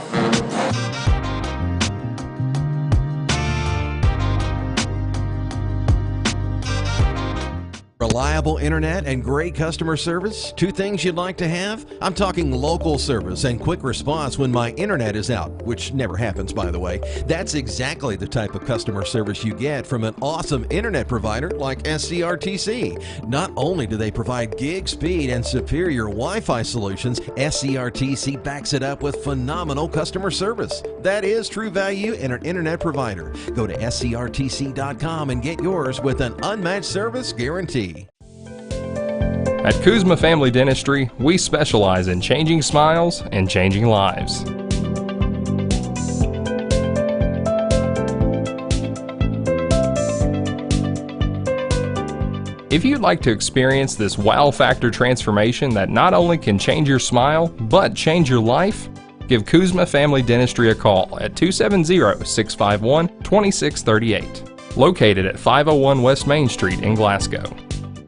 Reliable internet and great customer service, 2 things you'd like to have? I'm talking local service and quick response when my internet is out, which never happens, by the way. That's exactly the type of customer service you get from an awesome internet provider like SCRTC. Not only do they provide gig speed and superior Wi-Fi solutions, SCRTC backs it up with phenomenal customer service. That is true value in an internet provider. Go to scrtc.com and get yours with an unmatched service guarantee. At Kuzma Family Dentistry, we specialize in changing smiles and changing lives. If you'd like to experience this wow factor transformation that not only can change your smile, but change your life, give Kuzma Family Dentistry a call at 270-651-2638, located at 501 West Main Street in Glasgow.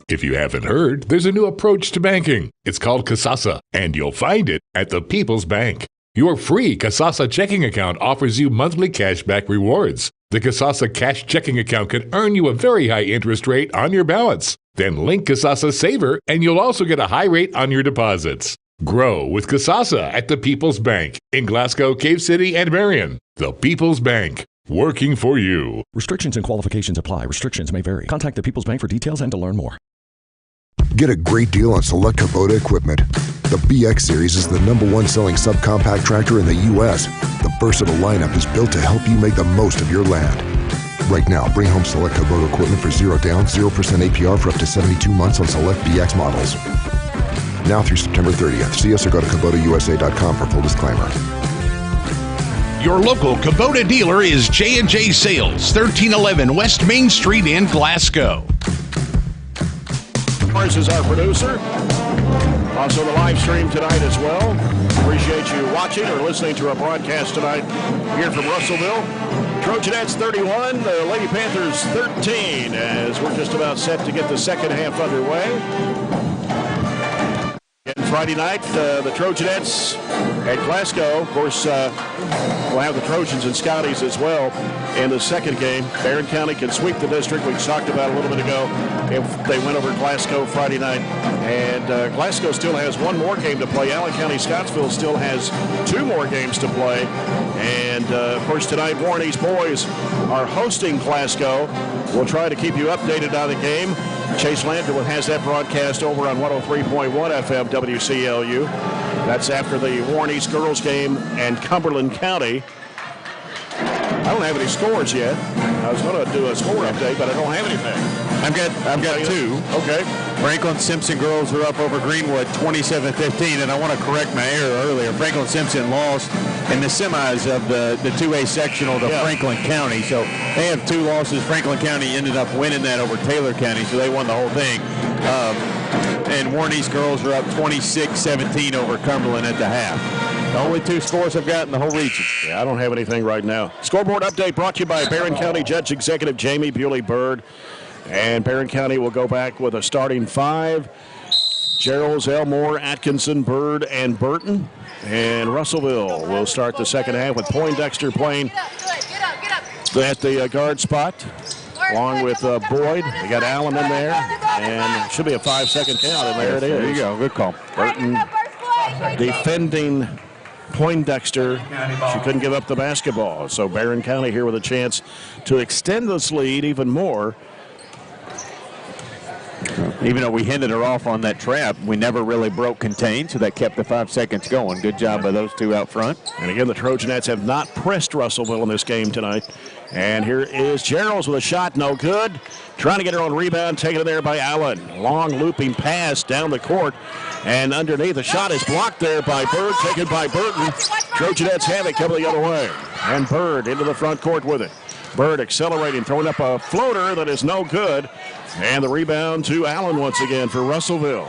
If you haven't heard, there's a new approach to banking. It's called Kasasa, and you'll find it at the People's Bank. Your free Kasasa checking account offers you monthly cashback rewards. The Kasasa cash checking account can earn you a very high interest rate on your balance. Then link Kasasa Saver, and you'll also get a high rate on your deposits. Grow with Kasasa at the People's Bank in Glasgow, Cave City, and Marion. The People's Bank. Working for you. Restrictions and qualifications apply. Restrictions may vary. Contact the People's Bank for details and to learn more. Get a great deal on select Kubota equipment. The BX Series is the #1 selling subcompact tractor in the U.S. The versatile lineup is built to help you make the most of your land. Right now, bring home select Kubota equipment for 0 down, 0% APR for up to 72 months on select BX models. Now through September 30th. See us or go to KubotaUSA.com for full disclaimer. Your local Kubota dealer is J&J Sales, 1311 West Main Street in Glasgow. Morris is our producer. Also the live stream tonight as well. Appreciate you watching or listening to our broadcast tonight here from Russellville. Trojanettes 31, the Lady Panthers 13, as we're just about set to get the second half underway. And Friday night, the Trojanettes at Glasgow. Of course, we'll have the Trojans and Scouties as well in the second game. Barren County can sweep the district. We talked about a little bit ago if they went over Glasgow Friday night. And Glasgow still has one more game to play. Allen County Scottsville still has two more games to play. And, of course, tonight, Warren East boys are hosting Glasgow. We'll try to keep you updated on the game. Chase Lander has that broadcast over on 103.1 FM WCLU. That's after the Warren East girls game and Cumberland County. I don't have any scores yet. I was going to do a score update, but I don't have anything. I've got two. Okay. Franklin Simpson girls are up over Greenwood 27-15, and I want to correct my error earlier. Franklin Simpson lost in the semis of the 2A sectional to Franklin County, so they have two losses. Franklin County ended up winning that over Taylor County, so they won the whole thing. And Warren East girls are up 26-17 over Cumberland at the half. The only two scores I've got in the whole region. Yeah, I don't have anything right now. Scoreboard update brought to you by Barren County Judge Executive Jamie Bewley-Byrd. And Barren County will go back with a starting five. Gerald's, Elmore, Atkinson, Byrd, and Burton. And Russellville will start the second half with Poindexter playing at the guard spot, along with Boyd. They got Allen in there, and it should be a 5-second count, and there it is. There you go. Good call. Burton defending Poindexter. She couldn't give up the basketball. So Barren County here with a chance to extend this lead even more. Even though we handed her off on that trap, we never really broke contain, so that kept the 5 seconds going. Good job by those two out front. And again, the Trojanettes have not pressed Russellville in this game tonight. And here is Gerald's with a shot, no good. Trying to get her on rebound, taken it there by Allen. Long looping pass down the court. And underneath, the shot is blocked there by Byrd, taken by Burton. Trojanettes have it coming the other way. And Byrd into the front court with it. Byrd accelerating, throwing up a floater that is no good. And the rebound to Allen once again for Russellville.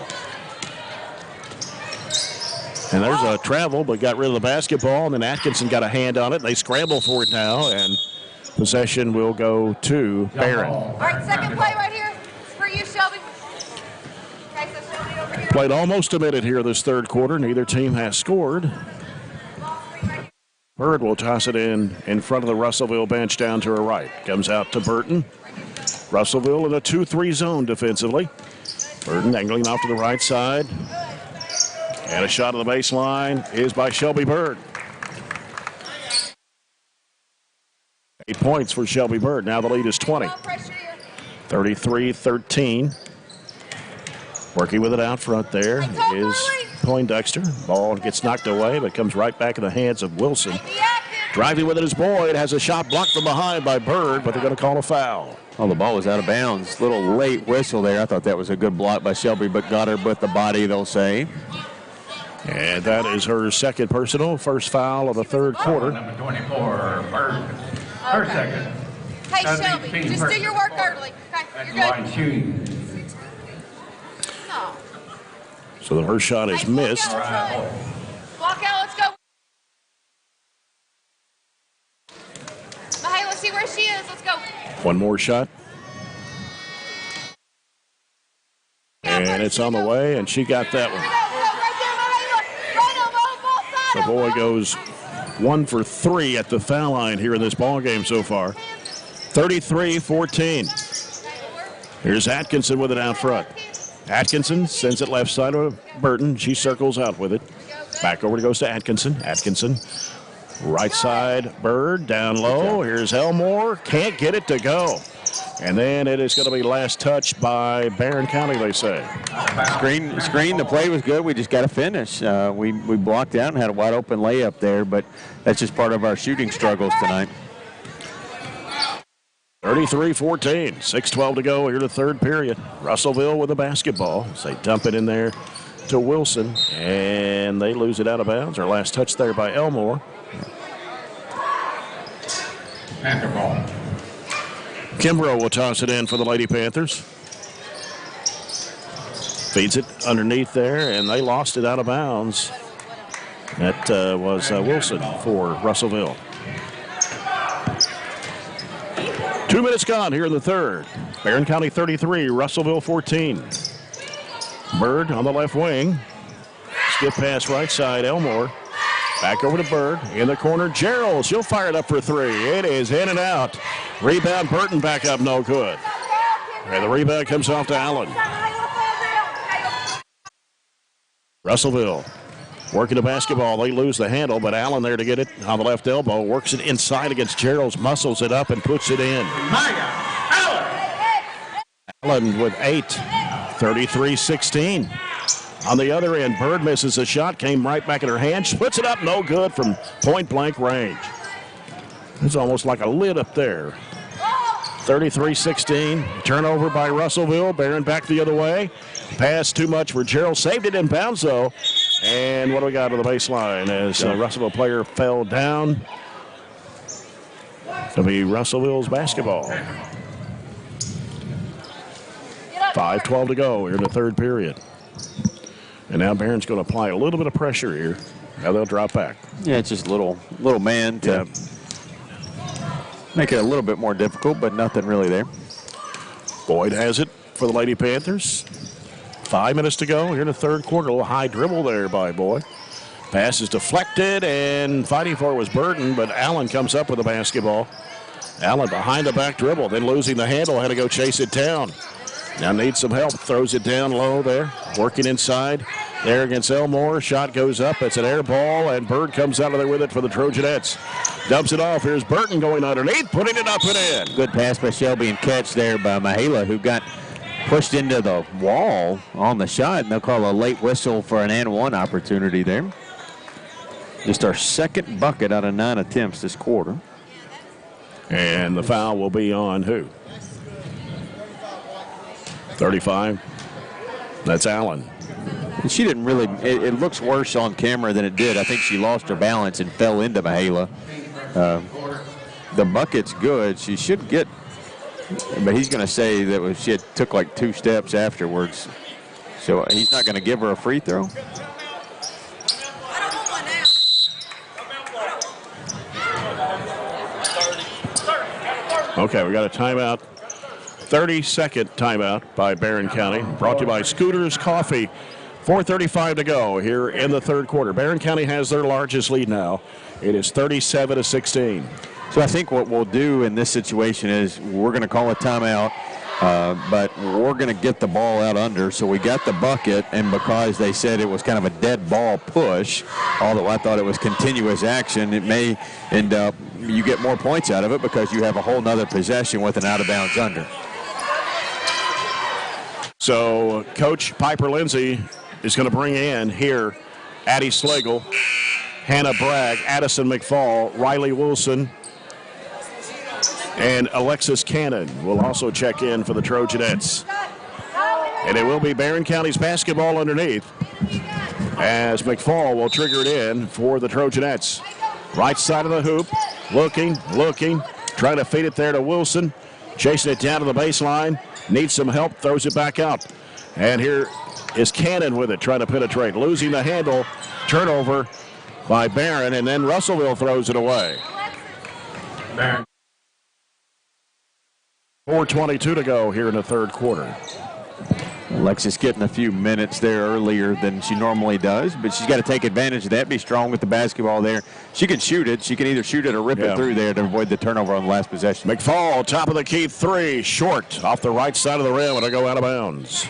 And there's a travel, but got rid of the basketball, and then Atkinson got a hand on it. They scramble for it now, and possession will go to Barren. All right, second play right here for you, Shelby. Okay, so Shelby over here. Played almost a minute here this third quarter. Neither team has scored. Byrd will toss it in front of the Russellville bench down to her right. Comes out to Burton. Russellville in a 2-3 zone defensively. Burton angling off to the right side. And a shot of the baseline is by Shelby Byrd. 8 points for Shelby Byrd. Now the lead is 20. 33-13. Working with it out front there is Poindexter. Ball gets knocked away, but comes right back in the hands of Wilson. Driving with it is Boyd. Has a shot blocked from behind by Byrd, but they're going to call a foul. Oh, the ball was out of bounds. Little late whistle there. I thought that was a good block by Shelby, but got her with the body, they'll say. And that is her second personal, first foul of the third quarter. Number 24, Byrd. Her second. Hey, Shelby, just do your work early. Okay, you're good. Shooting. No. So her shot is missed. Walk out, let's go. Hey, let's see where she is. Let's go. One more shot. And it's on the way, and she got that one. The boy goes 1 for 3 at the foul line here in this ball game so far. 33-14. Here's Atkinson with it out front. Atkinson sends it left side of Burton. She circles out with it. Back over it goes to Atkinson. Atkinson, right side, Byrd, down low. Here's Elmore. Can't get it to go. And then it is going to be last touch by Barren County, they say. Screen, the play was good. We just got to finish. We blocked out and had a wide open layup there, but that's just part of our shooting struggles tonight. 33-14, 6:12 to go here in the third period. Russellville with the basketball. So they dump it in there to Wilson, and they lose it out of bounds. Our last touch there by Elmore. Panther ball. Kimbrough will toss it in for the Lady Panthers. Feeds it underneath there, and they lost it out of bounds. That was Wilson for Russellville. 2 minutes gone here in the third. Barren County 33, Russellville 14. Bird on the left wing. Skip pass right side, Elmore. Back over to Bird. In the corner, Gerald. She'll fire it up for three. It is in and out. Rebound, Burton back up, no good. And the rebound comes off to Allen. Russellville working the basketball. They lose the handle, but Allen there to get it on the left elbow. Works it inside against Gerald's, muscles it up and puts it in. Allen with 8, 33-16. On the other end, Bird misses a shot, came right back in her hand. She puts it up, no good from point-blank range. It's almost like a lid up there. 33-16. Turnover by Russellville. Barren back the other way. Pass too much for Gerald. Saved it in bounds, though. And what do we got on the baseline as a Russellville player fell down? It'll be Russellville's basketball. 5:12 to go here in the third period. And now Barron's going to apply a little bit of pressure here. Now they'll drop back. Yeah, it's just a little man to make it a little bit more difficult, but nothing really there. Boyd has it for the Lady Panthers. 5 minutes to go here in the third quarter. A little high dribble there by Boyd. Pass is deflected, and fighting for it was Burton, but Allen comes up with the basketball. Allen behind the back dribble, then losing the handle, had to go chase it down. Now needs some help, throws it down low there, working inside there against Elmore. Shot goes up, it's an air ball, and Bird comes out of there with it for the Trojanettes. Dumps it off, here's Burton going underneath, putting it up and in. Good pass by Shelby and catch there by Mihala, who got pushed into the wall on the shot, and they'll call a late whistle for an and one opportunity there. Just our second bucket out of 9 attempts this quarter. And the foul will be on who? 35. That's Allen. And she didn't really, it looks worse on camera than it did. I think she lost her balance and fell into Mihala. The bucket's good. She should get, but he's going to say that she took like 2 steps afterwards. So he's not going to give her a free throw. Okay, we got a timeout. 30-second timeout by Barren County. Brought to you by Scooters Coffee. 4:35 to go here in the third quarter. Barren County has their largest lead now. It is 37-16. So I think what we'll do in this situation is we're going to call a timeout, but we're going to get the ball out under. So we got the bucket, and because they said it was kind of a dead ball push, although I thought it was continuous action, it may end up you get more points out of it because you have a whole nother possession with an out-of-bounds under. So Coach Piper Lindsay is going to bring in here Addie Slagle, Hannah Bragg, Addison McFall, Riley Wilson, and Alexis Cannon will also check in for the Trojanettes. And it will be Barren County's basketball underneath as McFall will trigger it in for the Trojanettes. Right side of the hoop, looking, trying to feed it there to Wilson, chasing it down to the baseline. Needs some help, throws it back out. And here is Cannon with it, trying to penetrate. Losing the handle, turnover by Barren, and then Russellville throws it away. 4:22 to go here in the third quarter. Alexis getting a few minutes there earlier than she normally does, but she's got to take advantage of that, be strong with the basketball there. She can shoot it. She can either shoot it or rip it through there to avoid the turnover on the last possession. McFall, top of the key, 3, short, off the right side of the rim, and it'll go out of bounds.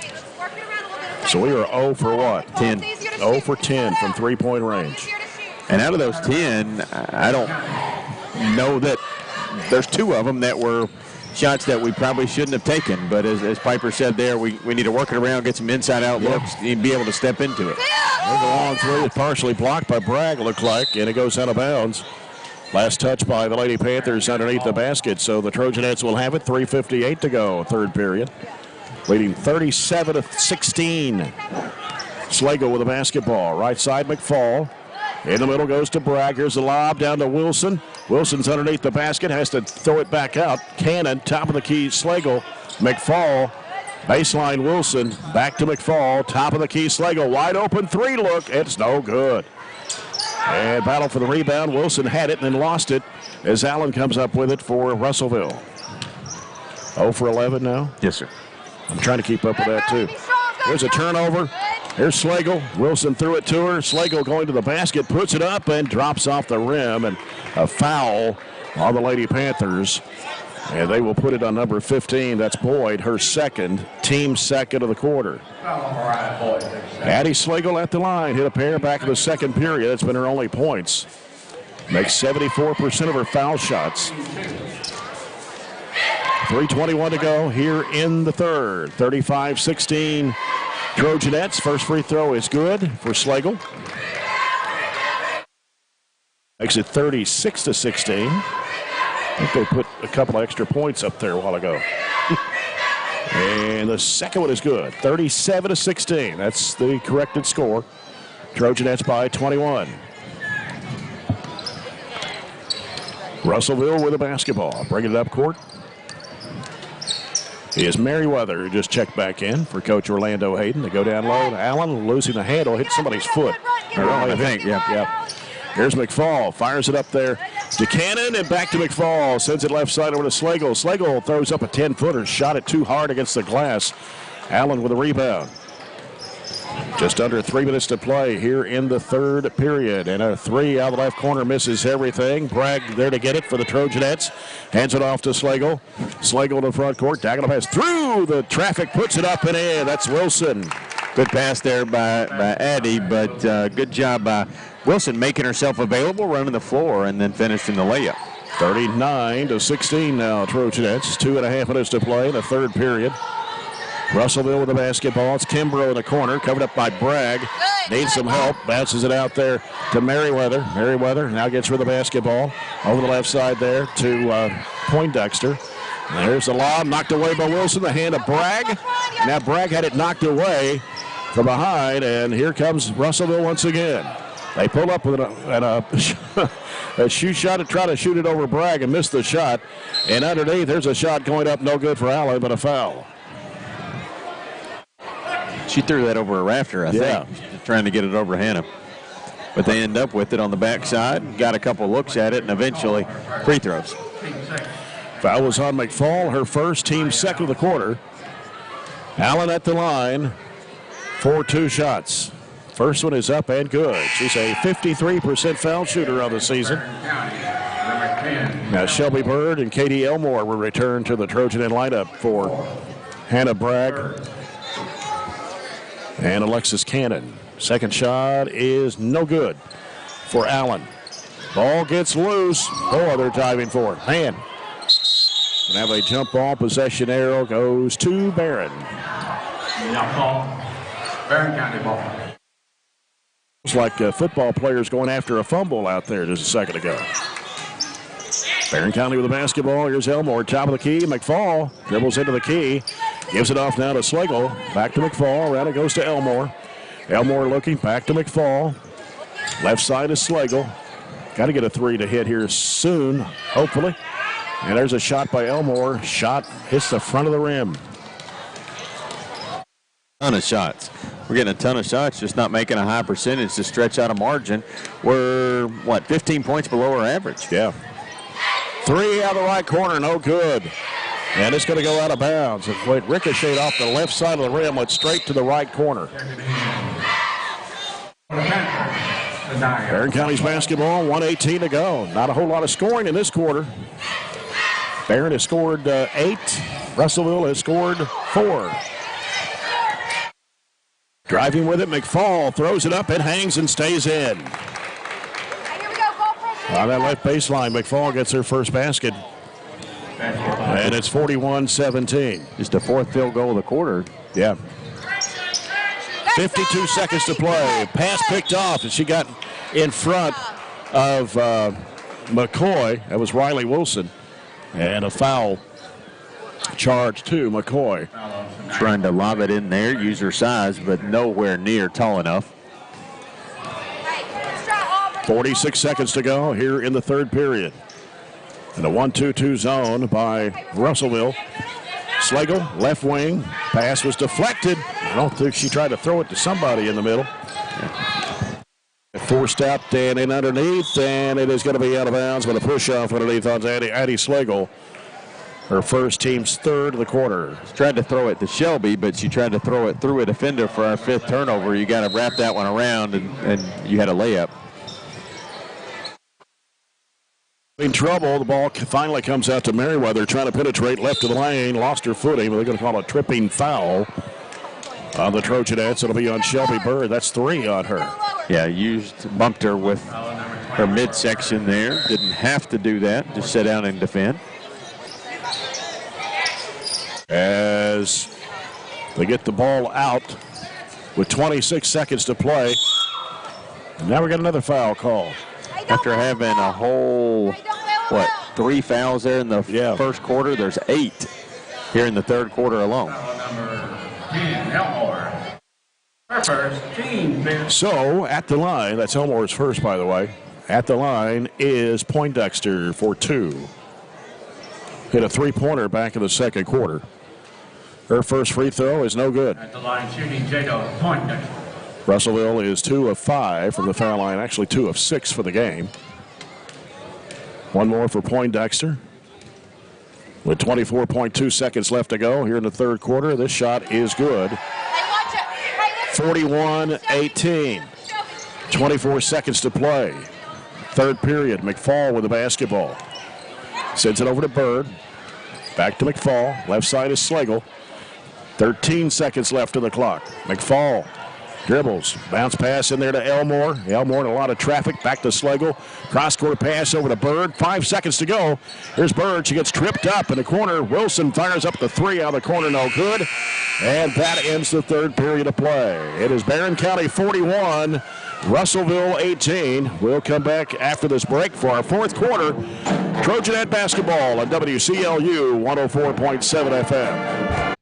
So we are 0 for what? 10. 0 for 10 from three-point range. And out of those 10, I don't know that there's 2 of them that were shots that we probably shouldn't have taken, but as Piper said there, we need to work it around, get some inside-out looks, and be able to step into it. There's a long three, partially blocked by Bragg, looked like, and it goes out of bounds. Last touch by the Lady Panthers underneath the basket, so the Trojanettes will have it. 3:58 to go, third period. Leading 37-16. Slagle with the basketball. Right side, McFall. In the middle goes to Bragg. Here's the lob down to Wilson. Wilson's underneath the basket, has to throw it back out. Cannon, top of the key, Slagle. McFall, baseline Wilson, back to McFall, top of the key, Slagle. Wide open three look, it's no good. And battle for the rebound. Wilson had it and then lost it as Allen comes up with it for Russellville. 0 for 11 now? Yes, sir. I'm trying to keep up with that, too. There's a turnover. Here's Slagle. Wilson threw it to her. Slagle going to the basket, puts it up, and drops off the rim. And a foul on the Lady Panthers. And they will put it on number 15. That's Boyd, her second, team second of the quarter. Addie Slagle at the line. Hit a pair back in the second period. That's been her only points. Makes 74% of her foul shots. 3:21 to go here in the third. 35-16 Trojanettes. First free throw is good for Slagle. Makes it 36-16. I think they put a couple extra points up there a while ago. And the second one is good. 37-16. That's the corrected score. Trojanettes by 21. Russellville with a basketball. Bring it up court. Is Merriweather, who just checked back in for Coach Orlando Hayden. They go down low. Allen losing the handle, hit somebody's foot. I think, yeah. Here's McFall, fires it up there to Cannon, and back to McFall. Sends it left side over to Slagle. Slagle throws up a 10-footer, shot it too hard against the glass. Allen with a rebound. Just under 3 minutes to play here in the third period. And a three out of the left corner misses everything. Bragg there to get it for the Trojanettes. Hands it off to Slagle. Slagle to the front court. Diagonal pass through the traffic. Puts it up and in. That's Wilson. Good pass there by Addie, but good job by Wilson making herself available, running the floor, and then finishing the layup. 39-16 now, Trojanettes. 2.5 minutes to play in the third period. Russellville with the basketball. It's Kimbrough in the corner, covered up by Bragg. Needs some help. Bounces it out there to Merriweather. Merriweather now gets rid of the basketball. Over the left side there to Poindexter. There's the lob, knocked away by Wilson. The hand of Bragg. Now Bragg had it knocked away from behind, and here comes Russellville once again. They pull up with a shoot shot to try to shoot it over Bragg and miss the shot. And underneath, there's a shot going up, no good for Allen, but a foul. She threw that over a rafter, I think, trying to get it over Hannah. But they end up with it on the backside, got a couple looks at it, and eventually free throws. Foul was on McFall, her first, team second of the quarter. Allen at the line for 2 shots. First one is up and good. She's a 53% foul shooter on the season. Now Shelby Bird and Katie Elmore will return to the Trojan lineup for Hannah Bragg and Alexis Cannon. Second shot is no good for Allen. Ball gets loose. Oh, they're diving for it. Man. And have a jump ball. Possession arrow goes to Barren. Barren County ball. It's like football players going after a fumble out there just a second ago. Barren County with the basketball. Here's Elmore, top of the key. McFall dribbles into the key. Gives it off now to Slagle. Back to McFall. Around it goes to Elmore. Elmore looking back to McFall. Left side is Slagle. Got to get a three to hit here soon, hopefully. And there's a shot by Elmore. Shot hits the front of the rim. Ton of shots. We're getting a ton of shots, just not making a high percentage to stretch out a margin. We're, 15 points below our average? Yeah. Three out of the right corner, no good. And it's going to go out of bounds. It went ricocheted off the left side of the rim, went straight to the right corner. Barren County's basketball, 1:18 to go. Not a whole lot of scoring in this quarter. Barren has scored 8. Russellville has scored 4. Driving with it, McFall throws it up, it hangs and stays in. On that left baseline, McFall gets her first basket. And it's 41-17. Just a 4th field goal of the quarter. Yeah. 52 seconds to play. Pass picked off, and she got in front of McCoy. That was Riley Wilson. And a foul charge to McCoy. Trying to lob it in there, use her size, but nowhere near tall enough. 46 seconds to go here in the third period. And a 1-2-2 zone by Russellville. Slagle, left wing. Pass was deflected. I don't think she tried to throw it to somebody in the middle. Forced out and in underneath, and it is going to be out of bounds with a push-off underneath on Addie Slagle. Her first, team's third of the quarter. She tried to throw it to Shelby, but she tried to throw it through a defender for our fifth turnover. You got to wrap that one around, and you had a layup. In trouble, the ball finally comes out to Merriweather, trying to penetrate left of the lane, lost her footing, but they're going to call a tripping foul on the Trojanettes. It'll be on Shelby Bird. That's 3 on her. Yeah, bumped her with her midsection there. Didn't have to do that, just sit down and defend. As they get the ball out with 26 seconds to play. And now we got another foul call. After having a whole, 3 fouls there in the first quarter, there's 8 here in the third quarter alone. So at the line, that's Elmore's first, by the way. At the line is Poindexter for 2. Hit a 3-pointer back in the second quarter. Her first free throw is no good. At the line shooting, Jado Poindexter. Russellville is 2 of 5 from the foul line, actually 2 of 6 for the game. One more for Poindexter. With 24.2 seconds left to go here in the third quarter, this shot is good. 41-18. 24 seconds to play. Third period, McFall with the basketball. Sends it over to Bird. Back to McFall. Left side is Slagle. 13 seconds left on the clock. McFall dribbles. Bounce pass in there to Elmore. Elmore in a lot of traffic. Back to Slagle. Cross-court pass over to Bird. 5 seconds to go. Here's Bird. She gets tripped up in the corner. Wilson fires up the 3 out of the corner. No good. And that ends the third period of play. It is Barren County 41, Russellville 18. We'll come back after this break for our fourth quarter. Trojanette basketball on WCLU 104.7 FM.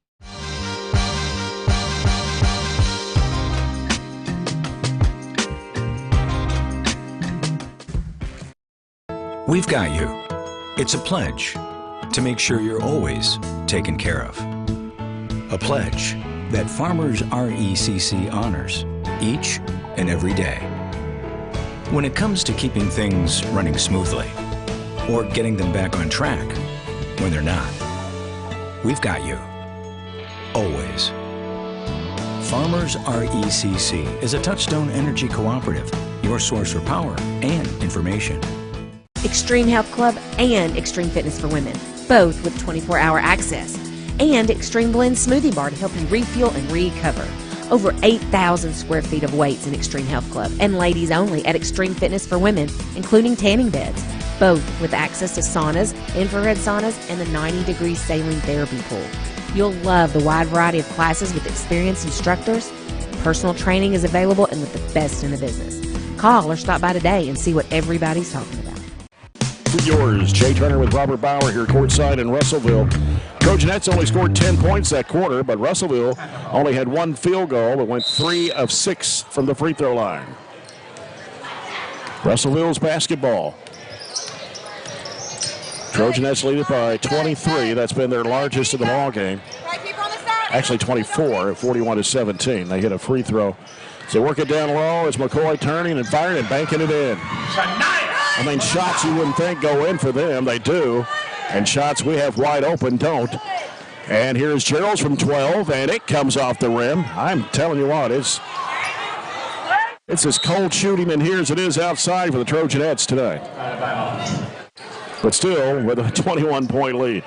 We've got you. It's a pledge to make sure you're always taken care of. A pledge that Farmers RECC honors each and every day. When it comes to keeping things running smoothly or getting them back on track when they're not, we've got you. Always. Farmers RECC is a Touchstone Energy Cooperative, your source for power and information. Extreme Health Club and Extreme Fitness for Women, both with 24-hour access. And Extreme Blend Smoothie Bar to help you refuel and recover. Over 8,000 square feet of weights in Extreme Health Club and ladies only at Extreme Fitness for Women, including tanning beds, both with access to saunas, infrared saunas, and a 90-degree saline therapy pool. You'll love the wide variety of classes with experienced instructors. Personal training is available and with the best in the business. Call or stop by today and see what everybody's talking about. Yours, Jay Turner with Robert Bauer here courtside in Russellville. Trojanettes only scored 10 points that quarter, but Russellville only had 1 field goal, but went 3 of 6 from the free throw line. Russellville's basketball. Trojanettes lead it by 23. That's been their largest in the ball game. Actually 24 at 41-17. They hit a free throw. So work it down low as McCoy turning and firing and banking it in. I mean, shots you wouldn't think go in for them. They do. And shots we have wide open don't. And here's Gerald's from 12, and it comes off the rim. I'm telling you what, it's as cold shooting in here as it is outside for the Trojanettes today. But still, with a 21-point lead.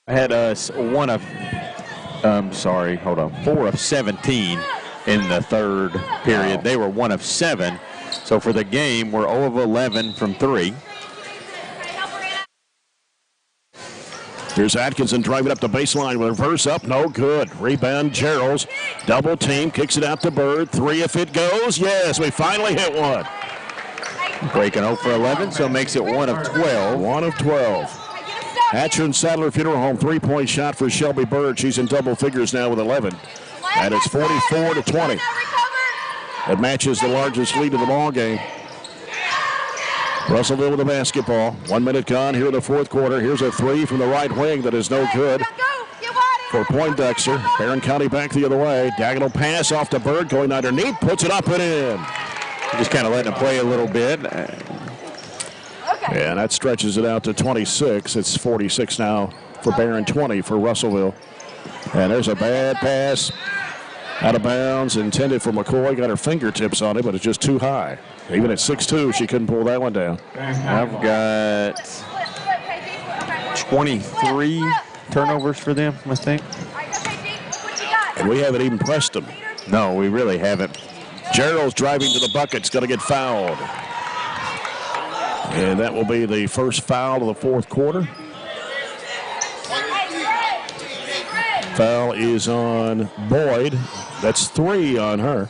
I had 4 of 17 in the third period. They were 1 of 7. So for the game, we're 0 of 11 from 3. Here's Atkinson driving up the baseline with a reverse up. No good. Rebound, Gerald's. Double team, kicks it out to Bird. 3 if it goes. Yes, we finally hit one. Breaking 0 for 11, so makes it 1 of 12. 1 of 12. Hatcher and Sadler Funeral Home, 3-point shot for Shelby Bird. She's in double figures now with 11. And it's 44-20. It matches the largest lead of the ball game. Russellville with the basketball. 1 minute gone here in the fourth quarter. Here's a three from the right wing that is no good for Poindexter. Barren County back the other way. Diagonal pass off to Bird, going underneath, puts it up and in. Just kind of letting him play a little bit. And that stretches it out to 26. It's 46 now for Barren, 20 for Russellville. And there's a bad pass out of bounds, intended for McCoy. Got her fingertips on it, but it's just too high. Even at 6'2", she couldn't pull that one down. I've got 23 turnovers for them, I think. And we haven't even pressed them. No, we really haven't. Gerald's driving to the bucket's going to get fouled. And that will be the first foul of the fourth quarter. Foul is on Boyd. That's 3 on her.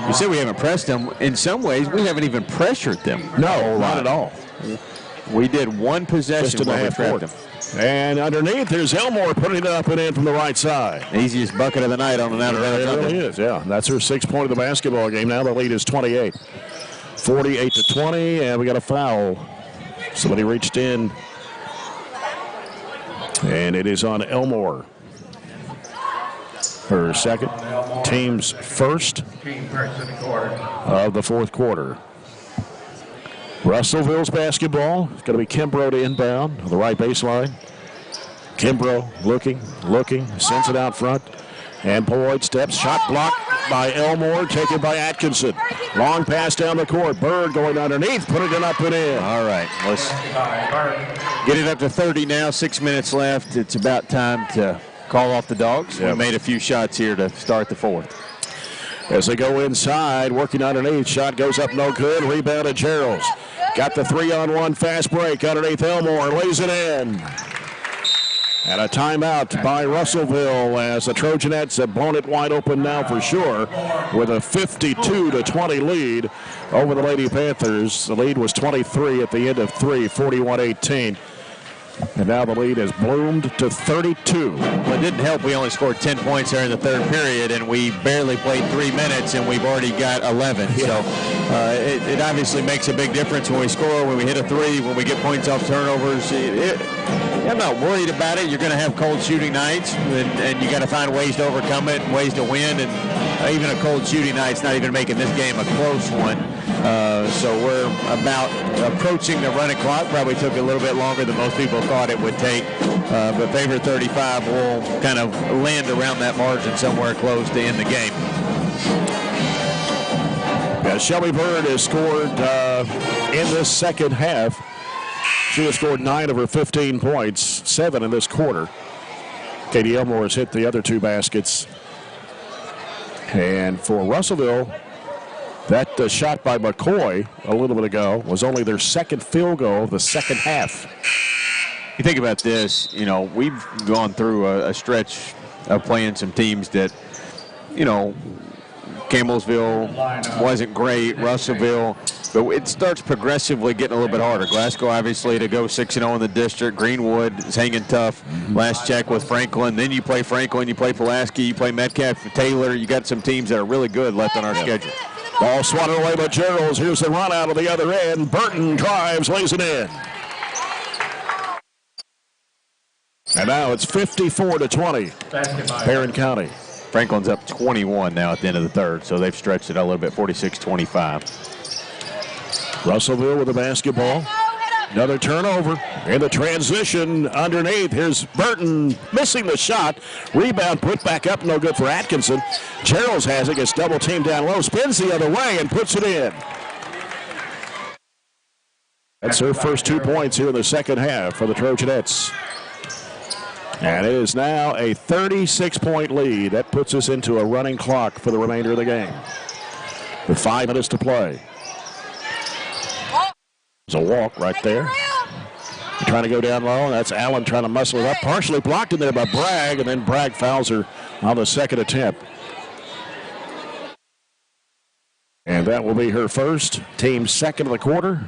You said we haven't pressed them. In some ways, we haven't even pressured them. No, not at all. We did one possession when we trapped them. And underneath, there's Elmore putting it up and in from the right side. Easiest bucket of the night on an out-of-bounds. It really is, yeah. That's her 6th point of the basketball game. Now the lead is 28. 48-20, and we got a foul. Somebody reached in. And it is on Elmore. Her second, team's first of the fourth quarter. Russellville's basketball. It's going to be Kimbrough to inbound on the right baseline. Kimbrough looking, sends it out front. And Boyd steps, shot blocked by Elmore, taken by Atkinson. Long pass down the court. Bird going underneath, putting it up and in. All right, let's get it up to 30 now. 6 minutes left. It's about time to call off the Dogs. Yep. We made a few shots here to start the fourth. As they go inside, working underneath. Shot goes up, no good. Rebound to Gerald's. Got the 3-on-1 fast break underneath Elmore. Lays it in. And a timeout by Russellville as the Trojanettes have blown it wide open now for sure with a 52-20 lead over the Lady Panthers. The lead was 23 at the end of 3, 41-18. And now the lead has bloomed to 32. Well, it didn't help. We only scored 10 points there in the third period, and we barely played 3 minutes, and we've already got 11. Yeah. So it obviously makes a big difference when we score, when we hit a three, when we get points off turnovers. I'm not worried about it. You're going to have cold shooting nights, and you got to find ways to overcome it, ways to win. And even a cold shooting night's not even making this game a close one. So we're about approaching the running clock. Probably took a little bit longer than most people thought it would take. But favorite 35 will kind of land around that margin somewhere close to end the game. Yeah, Shelby Bird has scored in this second half. She has scored 9 of her 15 points, 7 in this quarter. Katie Elmore has hit the other 2 baskets. And for Russellville, that shot by McCoy a little bit ago was only their second field goal of the second half. You think about this, we've gone through a stretch of playing some teams that, Campbellsville wasn't great, Russellville, but it starts progressively getting a little bit harder. Glasgow, obviously, to go 6-0 in the district. Greenwood is hanging tough. Last check with Franklin. Then you play Franklin, you play Pulaski, you play Metcalf, Taylor. You got some teams that are really good left on our schedule. Ball swatted away by Gerald's. Here's the run out of the other end. Burton drives, lays it in. And now it's 54-20. Barren County. Franklin's up 21 now at the end of the third, so they've stretched it a little bit, 46-25. Russellville with the basketball. Another turnover in the transition underneath. Here's Burton missing the shot. Rebound put back up, no good for Atkinson. Gerald's has it, gets double teamed down low, spins the other way and puts it in. That's her first 2 points here in the second half for the Trojanettes. And it is now a 36-point lead. That puts us into a running clock for the remainder of the game. With 5 minutes to play. There's a walk right there. Trying to go down low. That's Allen trying to muscle it up. Partially blocked in there by Bragg, and then Bragg fouls her on the second attempt. And that will be her first, team second of the quarter.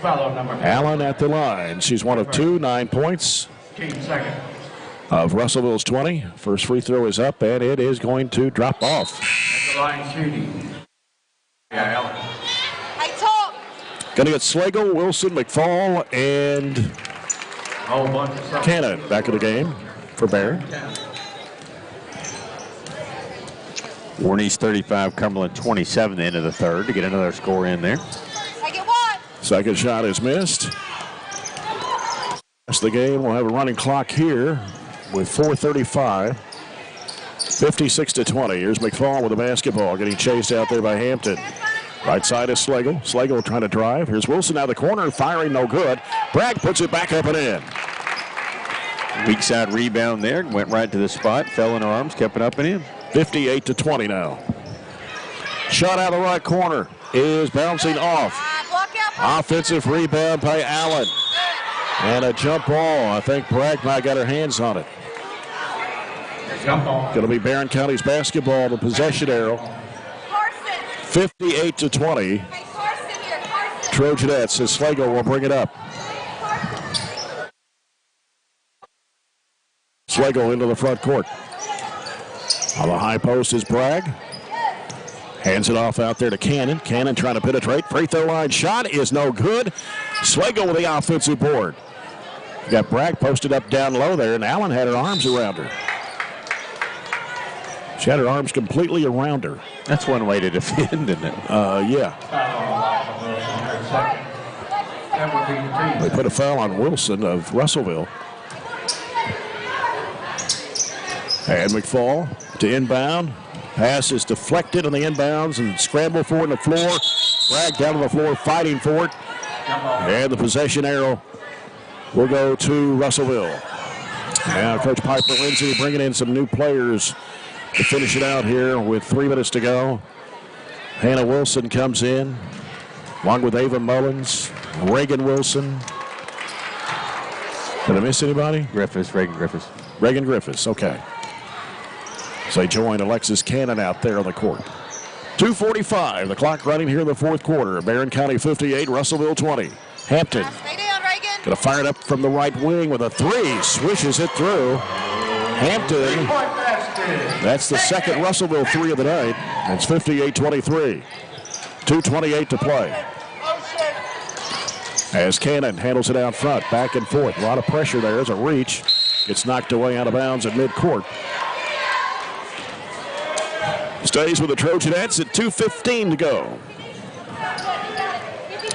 Allen at the line. She's one of 2, 9 points. Team second. Of Russellville's 20. First free throw is up, and it is going to drop off. At the line shooting, Hey, talk. Going to get Slagle, Wilson, McFall, and Cannon back in the game for Barren. Warney's 35, Cumberland 27 the end of the third to get another score in there. Second one. Second shot is missed. Rest of the game, we'll have a running clock here with 4:35. 56-20. Here's McFall with the basketball, getting chased out there by Hampton. Right side is Slagle. Slagle trying to drive. Here's Wilson out of the corner, firing no good. Bragg puts it back up and in. Weak side rebound there, went right to the spot, fell in her arms, kept it up and in. 58-20 now. Shot out of the right corner is bouncing off. Offensive rebound by Allen. And a jump ball. I think Bragg might got her hands on it. Going to be Barren County's basketball, the possession arrow. 58-20. Trojanettes as Slagle will bring it up. Slagle into the front court. On the high post is Bragg. Hands it off out there to Cannon. Cannon trying to penetrate. Free throw line shot is no good. Slagle with the offensive board. You got Bragg posted up down low there, and Allen had her arms around her. She had her arms completely around her. That's one way to defend, isn't it? Yeah. They put a foul on Wilson of Russellville. And McFall to inbound. Pass is deflected on the inbounds and scramble for it on the floor. Bragg down on the floor fighting for it. And the possession arrow will go to Russellville. Now Coach Piper Lindsay bringing in some new players to finish it out here with 3 minutes to go. Hannah Wilson comes in, along with Ava Mullins, Reagan Wilson. Did I miss anybody? Reagan Griffiths. Reagan Griffiths, okay. So they join Alexis Cannon out there on the court. 2:45, the clock running here in the fourth quarter. Barren County 58, Russellville 20. Hampton going to fire it up from the right wing with a 3. Swishes it through. Hampton, that's the second Russellville 3 of the night. It's 58-23. 2:28 to play. As Cannon handles it out front, back and forth. A lot of pressure there as a reach. Gets knocked away out of bounds at midcourt. Stays with the Trojanettes at 2:15 to go.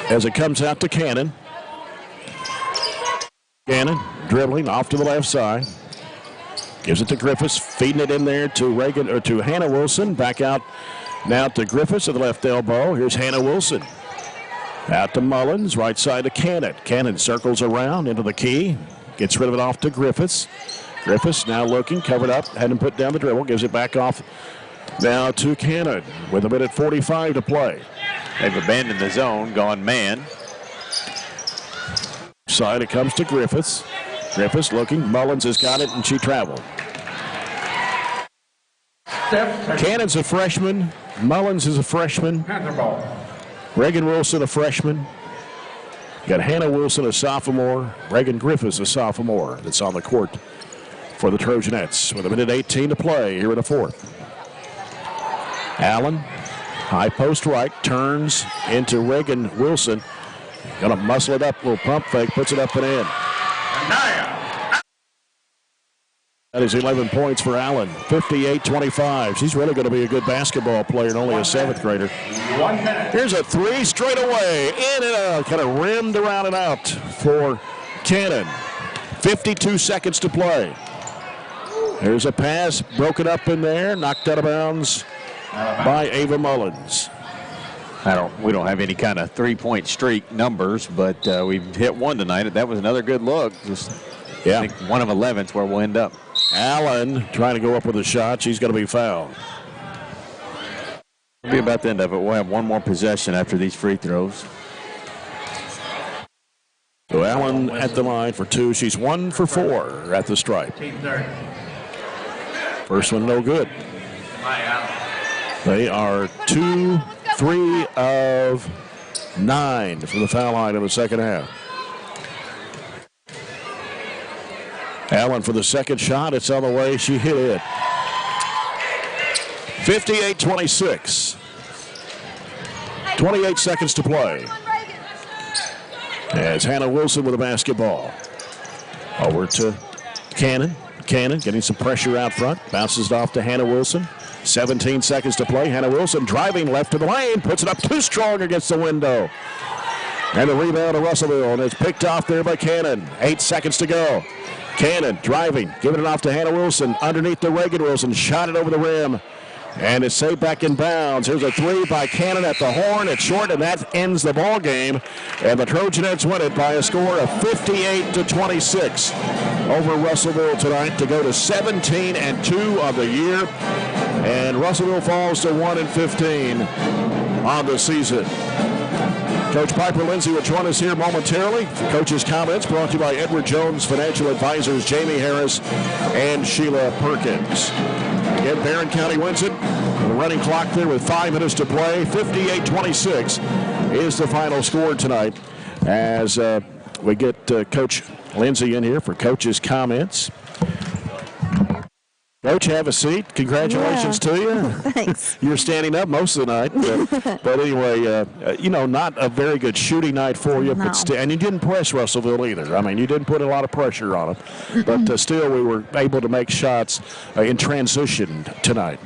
As it comes out to Cannon. Cannon dribbling off to the left side. Gives it to Griffiths, feeding it in there to Reagan or to Hannah Wilson. Back out now to Griffiths at the left elbow. Here's Hannah Wilson. Out to Mullins, right side to Cannon. Cannon circles around into the key. Gets rid of it off to Griffiths. Griffiths now looking, covered up, hadn't put down the dribble. Gives it back off now to Cannon with a minute 45 to play. They've abandoned the zone, gone man. Side it comes to Griffiths. Griffiths looking, Mullins has got it, and she traveled. Cannon's a freshman. Mullins is a freshman. Reagan Wilson a freshman. You got Hannah Wilson a sophomore. Reagan Griffiths a sophomore that's on the court for the Trojanettes with a minute 18 to play here in the fourth. Allen, high post right, turns into Reagan Wilson. Gonna muscle it up, little pump fake, puts it up and in. That is 11 points for Allen, 58-25. She's really going to be a good basketball player and only a 7th grader. Here's a 3 straight away, in and out, kind of rimmed around and out for Cannon. 52 seconds to play. There's a pass broken up in there, knocked out of bounds by Ava Mullins. We don't have any kind of 3-point streak numbers, but we've hit one tonight. That was another good look. I think 1 of 11 is where we'll end up. Allen trying to go up with a shot. She's going to be fouled. It'll be about the end of it. We'll have one more possession after these free throws. So Allen at the line for 2. She's 1 for 4 at the stripe. First one no good. They are 2-3 of 9 from the foul line in the second half. Allen for the second shot. It's on the way. She hit it. 58-26. 28 seconds to play. As Hannah Wilson with the basketball. Over to Cannon. Cannon getting some pressure out front. Bounces it off to Hannah Wilson. 17 seconds to play. Hannah Wilson driving left to the lane. Puts it up too strong against the window. And the rebound to Russellville. And it's picked off there by Cannon. 8 seconds to go. Cannon driving. Giving it off to Hannah Wilson. Underneath to Reagan Wilson. Shot it over the rim. And it's saved back in bounds. Here's a three by Cannon at the horn. It's short, and that ends the ball game. And the Trojanettes win it by a score of 58-26 over Russellville tonight to go to 17-2 on the year. And Russellville falls to 1-15 on the season. Coach Piper Lindsay will join us here momentarily. Coach's comments brought to you by Edward Jones Financial Advisors, Jamie Harris, and Sheila Perkins. Again, Barren County wins it. The running clock there with 5 minutes to play. 58-26 is the final score tonight as we get Coach Lindsay in here for Coach's comments. Coach, have a seat. Congratulations to you. Thanks. You're standing up most of the night. But anyway, not a very good shooting night for you. No. But and you didn't press Russellville either. I mean, you didn't put a lot of pressure on them. But still, we were able to make shots in transition tonight.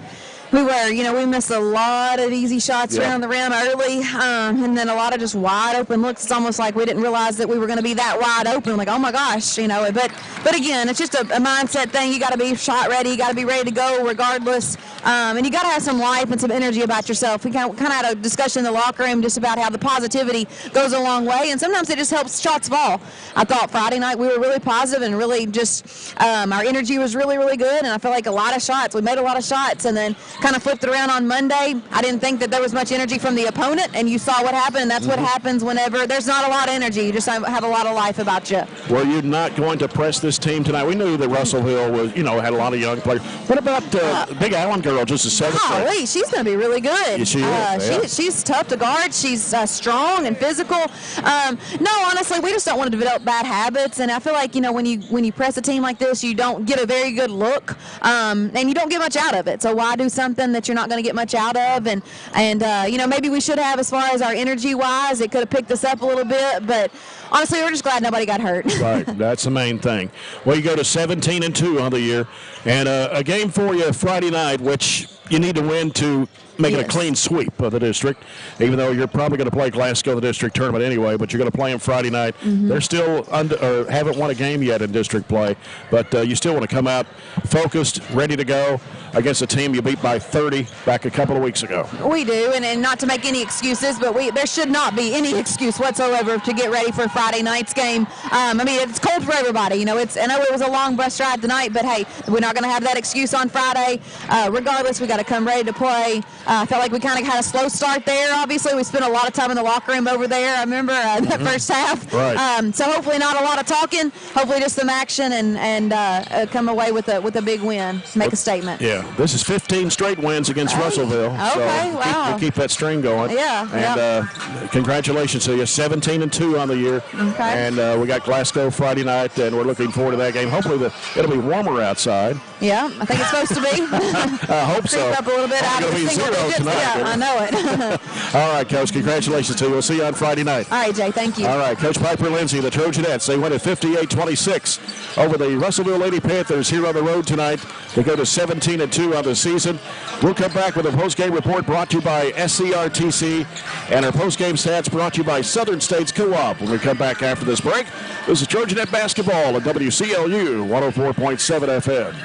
We were. We missed a lot of easy shots around the rim early, and then a lot of just wide open looks. It's almost like we didn't realize that we were going to be that wide open. Like, oh my gosh, But again, it's just a mindset thing. You got to be shot ready. You got to be ready to go regardless, and you got to have some life and some energy about yourself. We kind of had a discussion in the locker room just about how the positivity goes a long way, and sometimes it just helps shots fall. I thought Friday night we were really positive and really just our energy was really, really good, and I feel like a lot of shots. We made a lot of shots, and then kind of flipped it around on Monday. I didn't think that there was much energy from the opponent, and you saw what happened, and that's what happens whenever there's not a lot of energy. You just have a lot of life about you. Were you not going to press this team tonight? We knew that Russellville was, had a lot of young players. What about Big Allen girl, just a 7th grade? She's going to be really good. Yeah, she is. She's tough to guard. She's strong and physical. No, honestly, we just don't want to develop bad habits, and I feel like, when you press a team like this, you don't get a very good look, and you don't get much out of it. So why do something that you're not going to get much out of? And maybe we should have, as far as our energy-wise, it could have picked us up a little bit, but honestly, we're just glad nobody got hurt. Right, that's the main thing. Well, you go to 17-2 on the year, and a game for you Friday night, which you need to win to make it a clean sweep of the district, even though you're probably going to play Glasgow in the district tournament anyway, but you're going to play them Friday night. They're still haven't won a game yet in district play, but you still want to come out focused, ready to go against a team you beat by 30 back a couple of weeks ago. We do, and not to make any excuses, but there should not be any excuse whatsoever to get ready for Friday night's game. It's cold for everybody. I know it was a long bus ride tonight, but hey, we're not going to have that excuse on Friday. Regardless, we got to come ready to play. I felt like we kind of had a slow start there. Obviously, we spent a lot of time in the locker room over there. I remember that first half. Right. So hopefully not a lot of talking. Hopefully just some action and come away with a big win, make a statement. Yeah, this is 15 straight wins against Russellville. Okay, so wow. We'll keep that string going. Yeah. And congratulations to you, 17-2 on the year. Okay. And we got Glasgow Friday night, and we're looking forward to that game. Hopefully it'll be warmer outside. Yeah, I think it's supposed to be. I hope so. Creep up a little bit out of the single digits. Tonight, yeah, I know it. All right, Coach, congratulations to you. We'll see you on Friday night. All right, Jay, thank you. All right, Coach Piper Lindsay, the Trojanettes, they win at 58-26 over the Russellville Lady Panthers here on the road tonight. They go to 17-2 on the season. We'll come back with a post-game report brought to you by SCRTC and our post-game stats brought to you by Southern States Co-op. When we come back after this break, this is Trojanet basketball at WCLU 104.7 FM.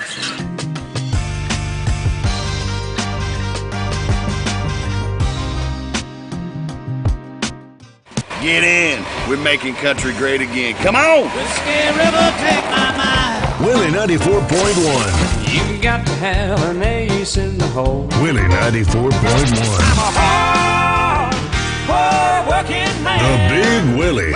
Get in. We're making country great again. Come on. Whiskey River, take my mind. Willie 94.1. You got to have an ace in the hole. Willie 94.1. I'm a hard working man. The Big Willie.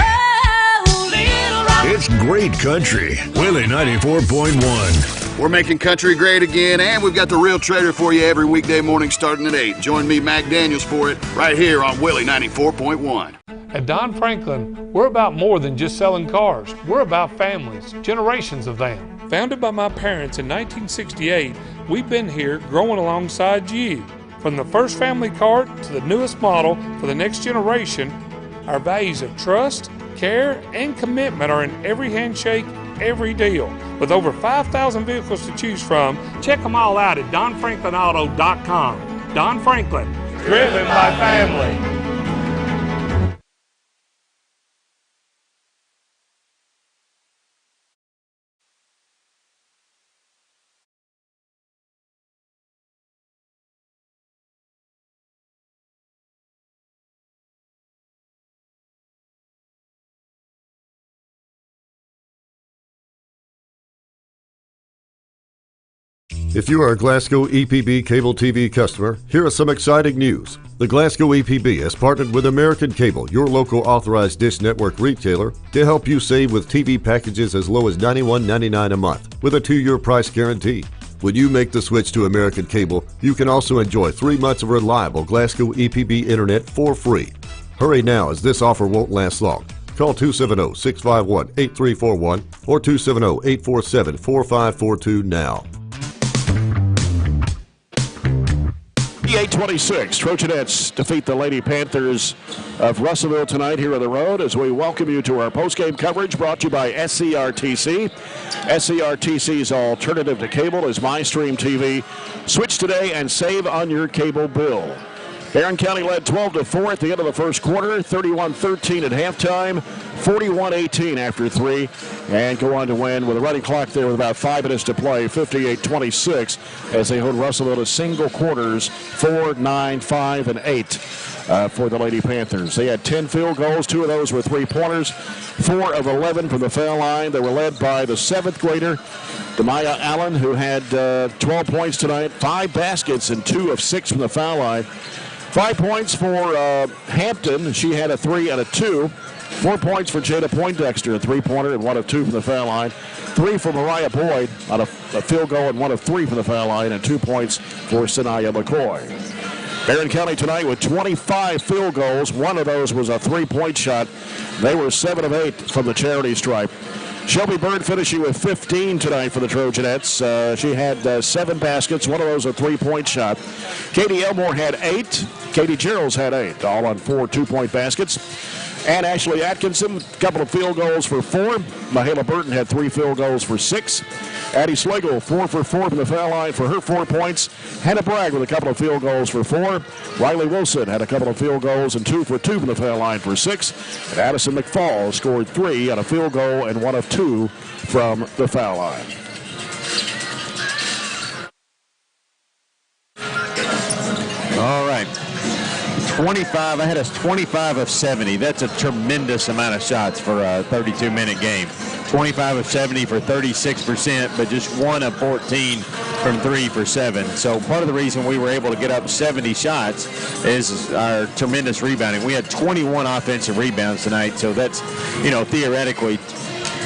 It's great country. Willie 94.1. We're making country great again, and we've got the real trader for you every weekday morning starting at 8. Join me, Mac Daniels, for it right here on Willie 94.1. At Don Franklin, we're about more than just selling cars. We're about families, generations of them. Founded by my parents in 1968, we've been here growing alongside you. From the first family cart to the newest model for the next generation, our values of trust, care, and commitment are in every handshake, every deal. With over 5,000 vehicles to choose from, check them all out at DonFranklinAuto.com. Don Franklin, driven by family. If you are a Glasgow EPB cable TV customer, here is some exciting news. The Glasgow EPB has partnered with American Cable, your local authorized dish network retailer, to help you save with TV packages as low as $91.99 a month with a 2-year price guarantee. When you make the switch to American Cable, you can also enjoy 3 months of reliable Glasgow EPB internet for free. Hurry now, as this offer won't last long. Call 270-651-8341 or 270-847-4542 now. 28-26, Trojanettes defeat the Lady Panthers of Russellville tonight here on the road as we welcome you to our postgame coverage brought to you by SCRTC. SCRTC's alternative to cable is MyStream TV. Switch today and save on your cable bill. Barren County led 12-4 at the end of the first quarter, 31-13 at halftime, 41-18 after 3, and go on to win with a running clock there with about 5 minutes to play, 58-26, as they hold Russellville to single quarters, 4, 9, 5, and 8 for the Lady Panthers. They had 10 field goals, 2 of those were 3-pointers, 4 of 11 from the foul line. They were led by the 7th grader, Demaya Allen, who had 12 points tonight, 5 baskets, and 2 of 6 from the foul line. 5 points for Hampton. She had a 3 and a 2. 4 points for Jada Poindexter, a 3-pointer and 1 of 2 from the foul line. 3 for Mariah Boyd on a field goal and 1 of 3 from the foul line, and 2 points for Sanaya McCoy. Barren County tonight with 25 field goals. 1 of those was a 3-point shot. They were 7 of 8 from the charity stripe. Shelby Bird finishing with 15 tonight for the Trojanettes. She had 7 baskets. 1 of those a 3-point shot. Katie Elmore had 8. Katie Gerald's had 8, all on 4 2-point baskets. And Ashley Atkinson, a couple of field goals for 4. Mahala Burton had 3 field goals for 6. Addie Slagle, 4 for 4 from the foul line for her 4 points. Hannah Bragg with a couple of field goals for 4. Riley Wilson had a couple of field goals and 2 for 2 from the foul line for 6. And Addison McFall scored 3 on a field goal and 1 of 2 from the foul line. All right. 25. I had us 25 of 70. That's a tremendous amount of shots for a 32-minute game. 25 of 70 for 36%, but just 1 of 14 from 3 for 7. So part of the reason we were able to get up 70 shots is our tremendous rebounding. We had 21 offensive rebounds tonight, so that's, theoretically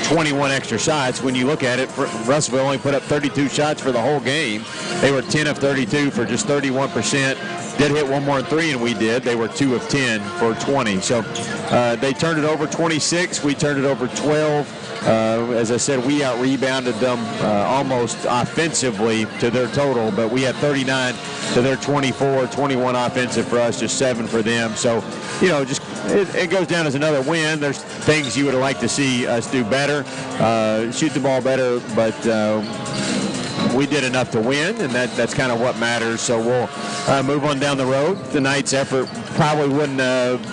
21 extra shots. When you look at it, Russellville only put up 32 shots for the whole game. They were 10 of 32 for just 31%. Did hit 1 more 3, and we did. They were 2 of 10 for 20. So they turned it over 26. We turned it over 12. As I said, we out-rebounded them almost offensively to their total, but we had 39 to their 24, 21 offensive for us, just 7 for them. So, it goes down as another win. There's things you would like to see us do better, shoot the ball better, but we did enough to win, and that's kind of what matters. So we'll move on down the road. Tonight's effort probably wouldn't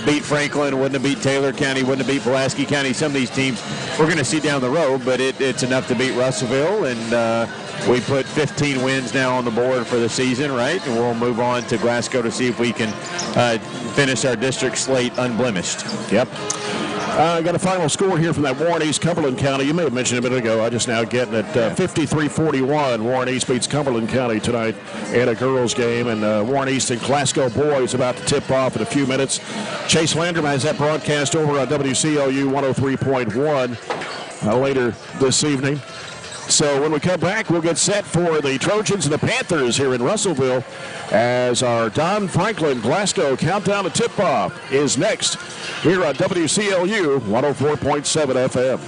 beat Franklin, wouldn't have beat Taylor County, wouldn't have beat Pulaski County. Some of these teams we're going to see down the road, but it's enough to beat Russellville, and we put 15 wins now on the board for the season, right? And we'll move on to Glasgow to see if we can finish our district slate unblemished. Yep. I got a final score here from that Warren East Cumberland County. You may have mentioned a minute ago. I just now getting it. 53-41. Warren East beats Cumberland County tonight in a girls game. And Warren East and Glasgow boys about to tip off in a few minutes. Chase Landrum has that broadcast over on WCLU 103.1 later this evening. So when we come back, we'll get set for the Trojans and the Panthers here in Russellville as our Don Franklin Glasgow countdown to tip-off is next here on WCLU 104.7 FM.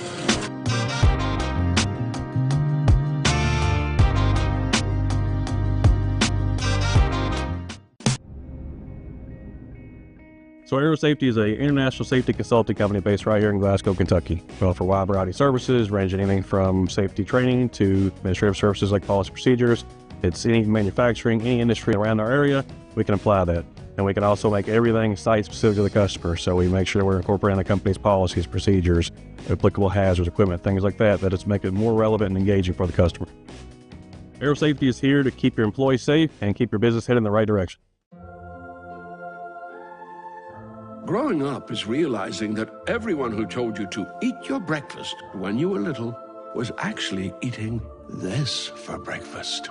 So Aero Safety is an international safety consulting company based right here in Glasgow, Kentucky. We offer a wide variety of services, ranging anything from safety training to administrative services like policy procedures. It's any manufacturing, any industry around our area, we can apply that. And we can also make everything site-specific to the customer. So we make sure we're incorporating the company's policies, procedures, applicable hazards, equipment, things like that, that it's make it more relevant and engaging for the customer. Aero Safety is here to keep your employees safe and keep your business headed in the right direction. Growing up is realizing that everyone who told you to eat your breakfast when you were little was actually eating this for breakfast.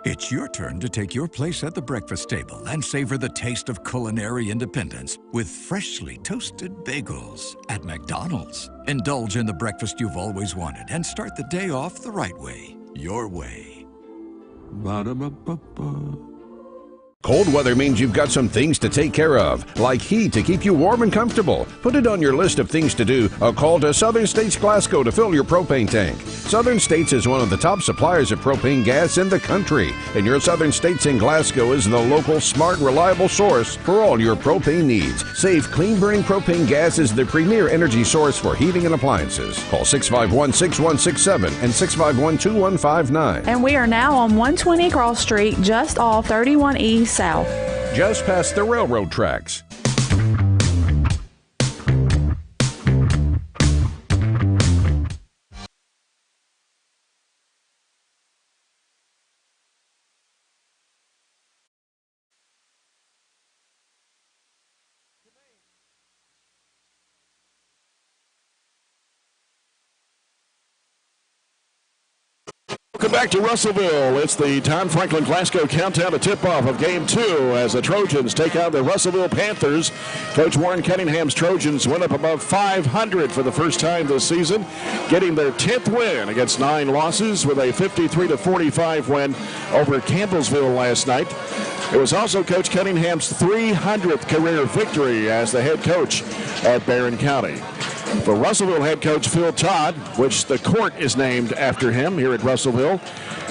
It's your turn to take your place at the breakfast table and savor the taste of culinary independence with freshly toasted bagels at McDonald's. Indulge in the breakfast you've always wanted and start the day off the right way, your way. Ba-da-ba-ba-ba. Cold weather means you've got some things to take care of, like heat to keep you warm and comfortable. Put it on your list of things to do. A call to Southern States Glasgow to fill your propane tank. Southern States is one of the top suppliers of propane gas in the country, and your Southern States in Glasgow is the local, smart, reliable source for all your propane needs. Safe, clean-burning propane gas is the premier energy source for heating and appliances. Call 651-6167 and 651-2159. And we are now on 120 Cross Street, just off 31E South. Just past the railroad tracks. Welcome back to Russellville. It's the Tom Franklin Glasgow countdown to tip-off of Game 2 as the Trojans take out the Russellville Panthers. Coach Warren Cunningham's Trojans went up above 500 for the first time this season, getting their 10th win against 9 losses with a 53-45 win over Campbellsville last night. It was also Coach Cunningham's 300th career victory as the head coach at Barren County. For Russellville head coach Phil Todd, which the court is named after him here at Russellville,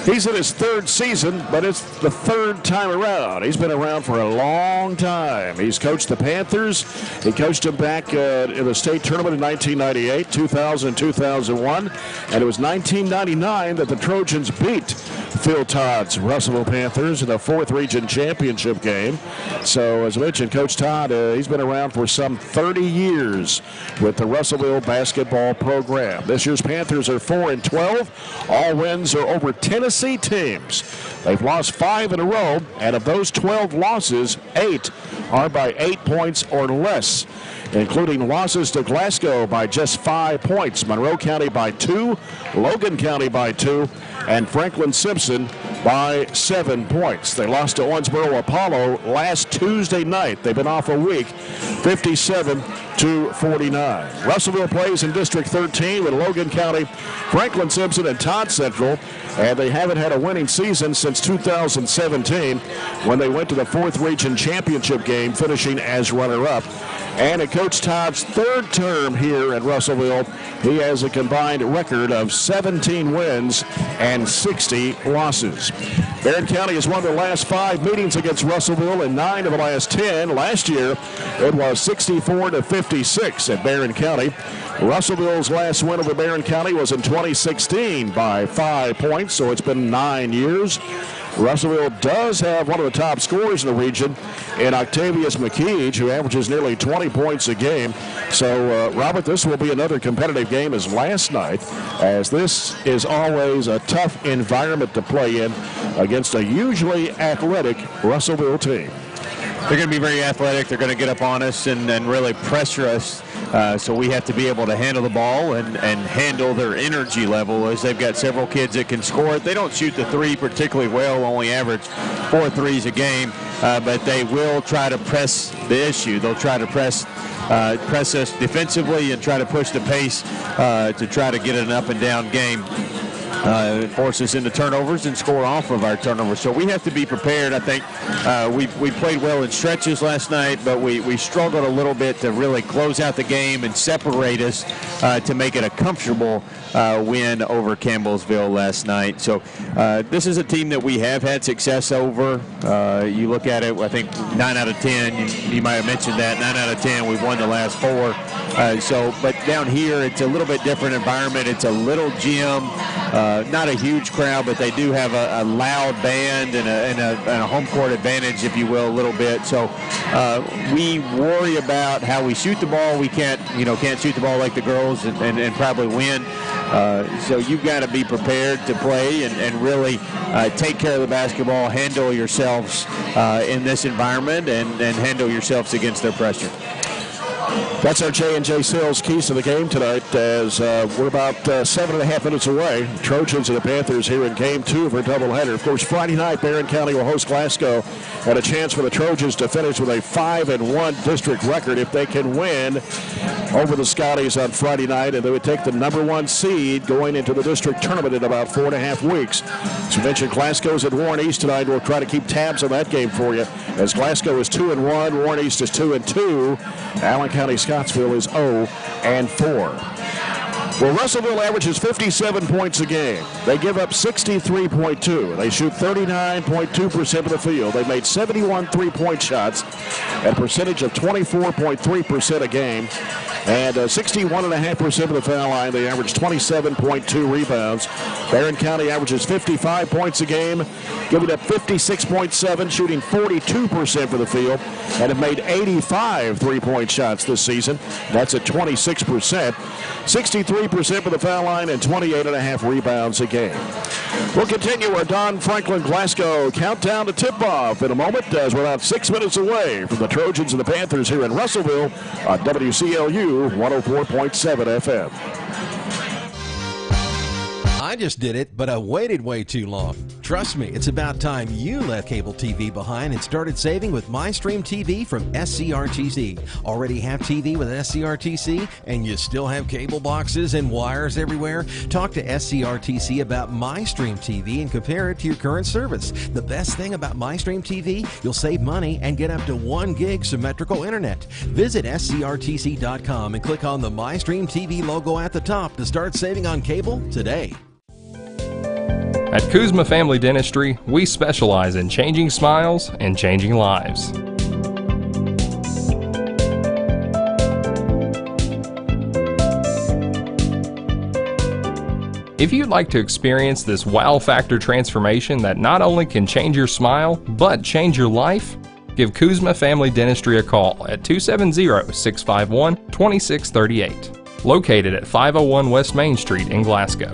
he's in his 3rd season, but it's the 3rd time around. He's been around for a long time. He's coached the Panthers. He coached them back in the state tournament in 1998, 2000, 2001, and it was 1999 that the Trojans beat Phil Todd's Russellville Panthers in the 4th region championship game. So, as I mentioned, Coach Todd, he's been around for some 30 years with the Russellville basketball program. This year's Panthers are 4-12. All wins are over Tennessee teams. They've lost 5 in a row, and of those 12 losses, 8 are by 8 points or less, including losses to Glasgow by just 5 points, Monroe County by 2, Logan County by 2, and Franklin Simpson by 7 points. They lost to Owensboro Apollo last Tuesday night. They've been off a week, 57-49. Russellville plays in District 13 with Logan County, Franklin Simpson, and Todd Central, and they haven't had a winning season since 2017 when they went to the 4th region championship game, finishing as runner-up. And in Coach Todd's 3rd term here at Russellville, he has a combined record of 17 wins and 60 losses. Barren County has won their last 5 meetings against Russellville and 9 of the last 10. Last year, it was 64-56 at Barren County. Russellville's last win over Barren County was in 2016 by 5 points, so it's been 9 years. Russellville does have one of the top scorers in the region in Octavius McKeege, who averages nearly 20 points a game. So, Robert, this will be another competitive game as last night, as this is always a tough environment to play in against a usually athletic Russellville team. They're going to be very athletic. They're going to get up on us and really pressure us. So we have to be able to handle the ball and handle their energy level, as they've got several kids that can score it. They don't shoot the 3 particularly well, only average 4 threes a game, but they will try to press the issue. They'll try to press us defensively and try to push the pace to try to get an up and down game. force us into turnovers and score off of our turnovers. So we have to be prepared. I think we played well in stretches last night, but we struggled a little bit to really close out the game and separate us to make it a comfortable win over Campbellsville last night. So this is a team that we have had success over. You look at it, I think 9 out of 10, you might have mentioned that, 9 out of 10, we've won the last 4. But down here, it's a little bit different environment. It's a little gym, not a huge crowd, but they do have a loud band and a home court advantage, if you will, a little bit. So we worry about how we shoot the ball. We can't shoot the ball like the girls and probably win. So you've got to be prepared to play and really take care of the basketball, handle yourselves in this environment, and handle yourselves against their pressure. That's our J&J Sales keys to the game tonight, as we're about 7.5 minutes away. Trojans and the Panthers here in Game 2 of our doubleheader. Of course, Friday night, Barren County will host Glasgow, and a chance for the Trojans to finish with a 5-1 district record if they can win over the Scotties on Friday night, and they would take the #1 seed going into the district tournament in about 4.5 weeks. As you mentioned, Glasgow's at Warren East tonight. We'll try to keep tabs on that game for you, as Glasgow is 2-1, Warren East is 2-2, Allen County Scottsville is 0-4. Well, Russellville averages 57 points a game. They give up 63.2. They shoot 39.2% of the field. They made 71 three-point shots at a percentage of 24.3% a game. And 61.5% of the foul line. They average 27.2 rebounds. Barren County averages 55 points a game, giving up 56.7, shooting 42% for the field, and have made 85 three-point shots this season. That's at 26%. 63% for the foul line and 28.5 rebounds a game. We'll continue our Don Franklin Glasgow countdown to tip-off in a moment, as we're about 6 minutes away from the Trojans and the Panthers here in Russellville on WCLU 104.7 FM. I just did it, but I waited way too long. Trust me, it's about time you left cable TV behind and started saving with MyStream TV from SCRTC. Already have TV with SCRTC and you still have cable boxes and wires everywhere? Talk to SCRTC about MyStream TV and compare it to your current service. The best thing about MyStream TV, you'll save money and get up to 1 gig symmetrical internet. Visit scrtc.com and click on the MyStream TV logo at the top to start saving on cable today. At Kuzma Family Dentistry, we specialize in changing smiles and changing lives. If you'd like to experience this wow factor transformation that not only can change your smile, but change your life, give Kuzma Family Dentistry a call at 270-651-2638, located at 501 West Main Street in Glasgow.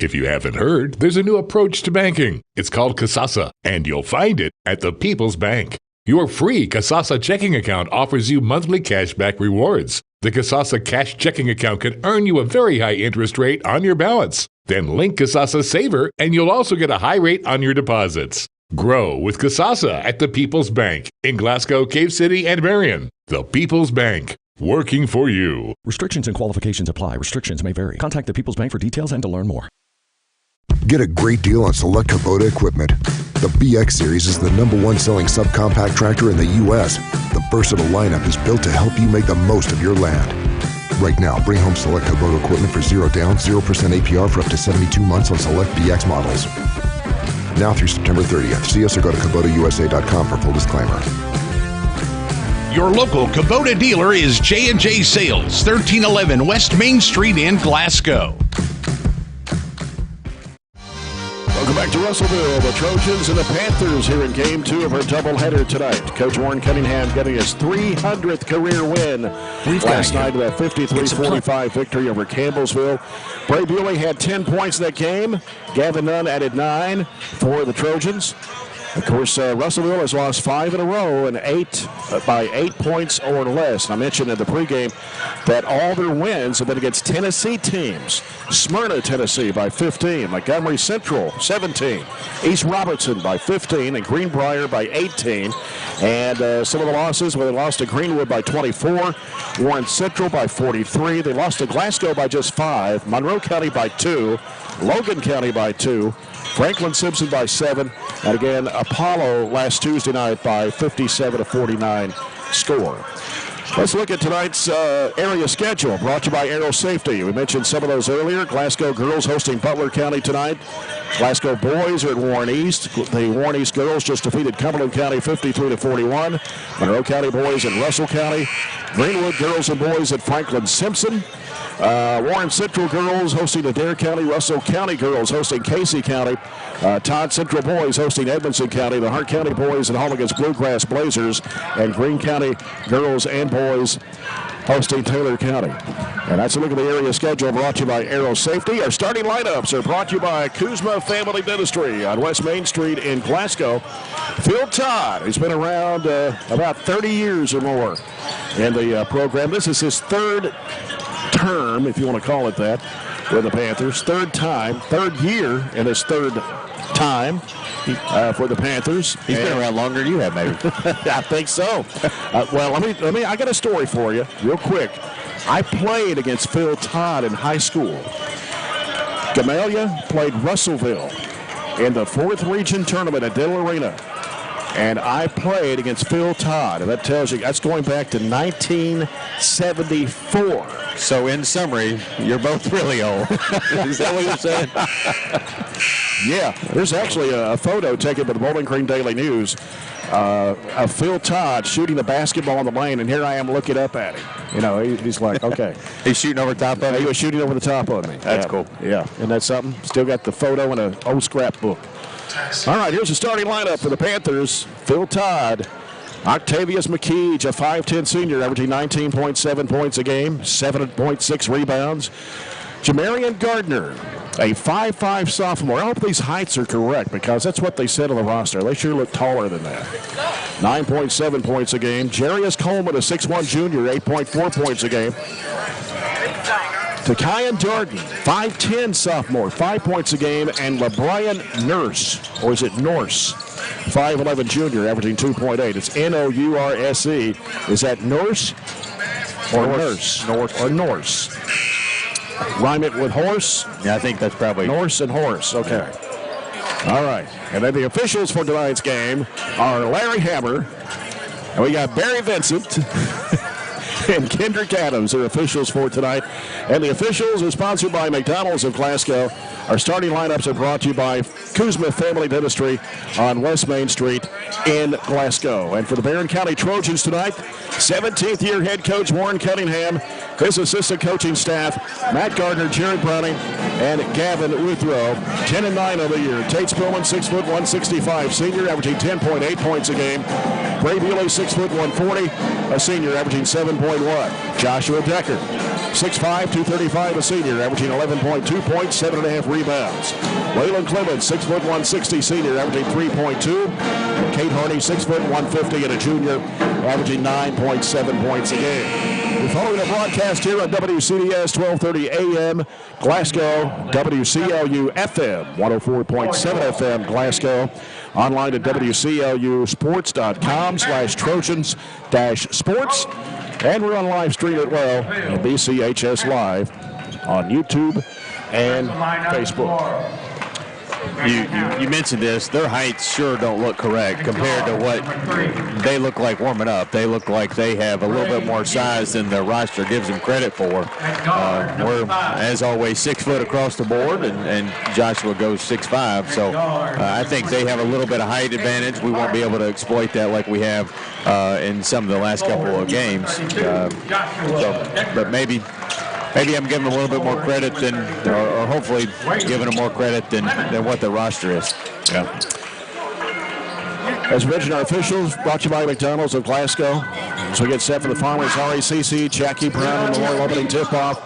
If you haven't heard, there's a new approach to banking. It's called Kasasa, and you'll find it at the People's Bank. Your free Kasasa checking account offers you monthly cashback rewards. The Kasasa Cash checking account can earn you a very high interest rate on your balance. Then link Kasasa Saver, and you'll also get a high rate on your deposits. Grow with Kasasa at the People's Bank in Glasgow, Cave City, and Barren. The People's Bank. Working for you. Restrictions and qualifications apply. Restrictions may vary. Contact the People's Bank for details and to learn more. Get a great deal on select Kubota equipment. The BX Series is the #1 selling subcompact tractor in the U.S. The versatile lineup is built to help you make the most of your land. Right now, bring home select Kubota equipment for 0 down, 0% APR for up to 72 months on select BX models. Now through September 30th. See us or go to KubotaUSA.com for full disclaimer. Your local Kubota dealer is J&J Sales, 1311 West Main Street in Glasgow. Welcome back to Russellville. The Trojans and the Panthers here in Game 2 of our doubleheader tonight. Coach Warren Cunningham getting his 300th career win last night with a 53-45 victory over Campbellsville. Bray Bewley had 10 points in that game. Gavin Nunn added 9 for the Trojans. Of course, Russellville has lost 5 in a row and 8 by 8 points or less. And I mentioned in the pregame that all their wins have been against Tennessee teams. Smyrna, Tennessee by 15, Montgomery Central 17, East Robertson by 15, and Greenbrier by 18. And some of the losses, well, they lost to Greenwood by 24, Warren Central by 43. They lost to Glasgow by just 5, Monroe County by 2, Logan County by 2, Franklin Simpson by 7, and again, Apollo last Tuesday night by 57-49 score. Let's look at tonight's area schedule, brought to you by Aero Safety. We mentioned some of those earlier. Glasgow girls hosting Butler County tonight. Glasgow boys are at Warren East. The Warren East girls just defeated Cumberland County 53-41. Monroe County boys at Russell County. Greenwood girls and boys at Franklin Simpson. Warren Central girls hosting Adair County. Russell County girls hosting Casey County. Todd Central boys hosting Edmondson County. The Hart County boys at home against Bluegrass Blazers. And Greene County girls and boys hosting Taylor County. And that's a look at the area schedule brought to you by Aero Safety. Our starting lineups are brought to you by Kuzma Family Dentistry on West Main Street in Glasgow. Phil Todd, who's been around about 30 years or more in the program. This is his third term, if you want to call it that, with the Panthers. Third year in his third time for the Panthers. He's been around longer than you have, maybe. I think so. Well, let me. I got a story for you, real quick. I played against Phil Todd in high school. Gamaliel played Russellville in the 4th Region Tournament at Diddle Arena. And I played against Phil Todd, and that tells you that's going back to 1974. So, in summary, you're both really old. Is that what you're saying? Yeah, there's actually a photo taken by the Bowling Green Daily News of Phil Todd shooting the basketball in the lane, and here I am looking up at him. You know, he's like, okay. He's shooting over the top of me? He was shooting over the top of me. That's cool. Yeah, isn't that something? Still got the photo in an old scrapbook. All right, here's the starting lineup for the Panthers. Phil Todd, Octavius McKeege, a 5'10 senior, averaging 19.7 points a game, 7.6 rebounds. Jamarian Gardner, a 5'5 sophomore. I hope these heights are correct because that's what they said on the roster. They sure look taller than that. 9.7 points a game. Jarius Coleman, a 6'1 junior, 8.4 points a game. Takayan Darden, 5'10 sophomore, 5 points a game, and LeBrian Nurse, or is it Norse, 5'11 junior, averaging 2.8. It's N-O-U-R-S-E. Is that Norse or Nurse? Norse or Norse? Rhyme it with horse? Yeah, I think that's probably Norse and horse. Okay. All right. And then the officials for tonight's game are Larry Hammer, and we got Barry Vincent. And Kendrick Adams are officials for tonight. And the officials are sponsored by McDonald's of Glasgow. Our starting lineups are brought to you by Kuzma Family Dentistry on West Main Street in Glasgow. And for the Barren County Trojans tonight, 17th year head coach Warren Cunningham, his assistant coaching staff, Matt Gardner, Jared Browning, and Gavin Withrow. 10-9 on the year. Tate Spillman, 6'1", 165 senior, averaging 10.8 points a game. Bray Bewley, 6'1", 140, a senior, averaging 7.1. Joshua Decker, 6'5", 235, a senior, averaging 11.2 points, 7.5 rebounds. Waylon Clemens, 6'1", 160, senior, averaging 3.2. And Kate Harney, 6'1", 150, and a junior, averaging 9.7 points a game. We're following a broadcast here on WCDS 1230 AM, Glasgow, WCLU FM, 104.7 FM, Glasgow. Online at WCLUsports.com/Trojans-sports. And we're on live stream as well at BCHS Live on YouTube and Facebook. You mentioned this. Their heights sure don't look correct compared to what they look like warming up. They look like they have a little bit more size than their roster gives them credit for. We're, as always, 6 foot across the board, and Joshua goes 6'5". So I think they have a little bit of height advantage. We won't be able to exploit that like we have in some of the last couple of games. But maybe I'm giving them a little bit more credit than, or hopefully giving them more credit than what the roster is. Yeah. As mentioned, our officials brought to you by McDonald's of Glasgow. So we get set for the Farmers RACC, Jackie Brown Memorial opening tip-off.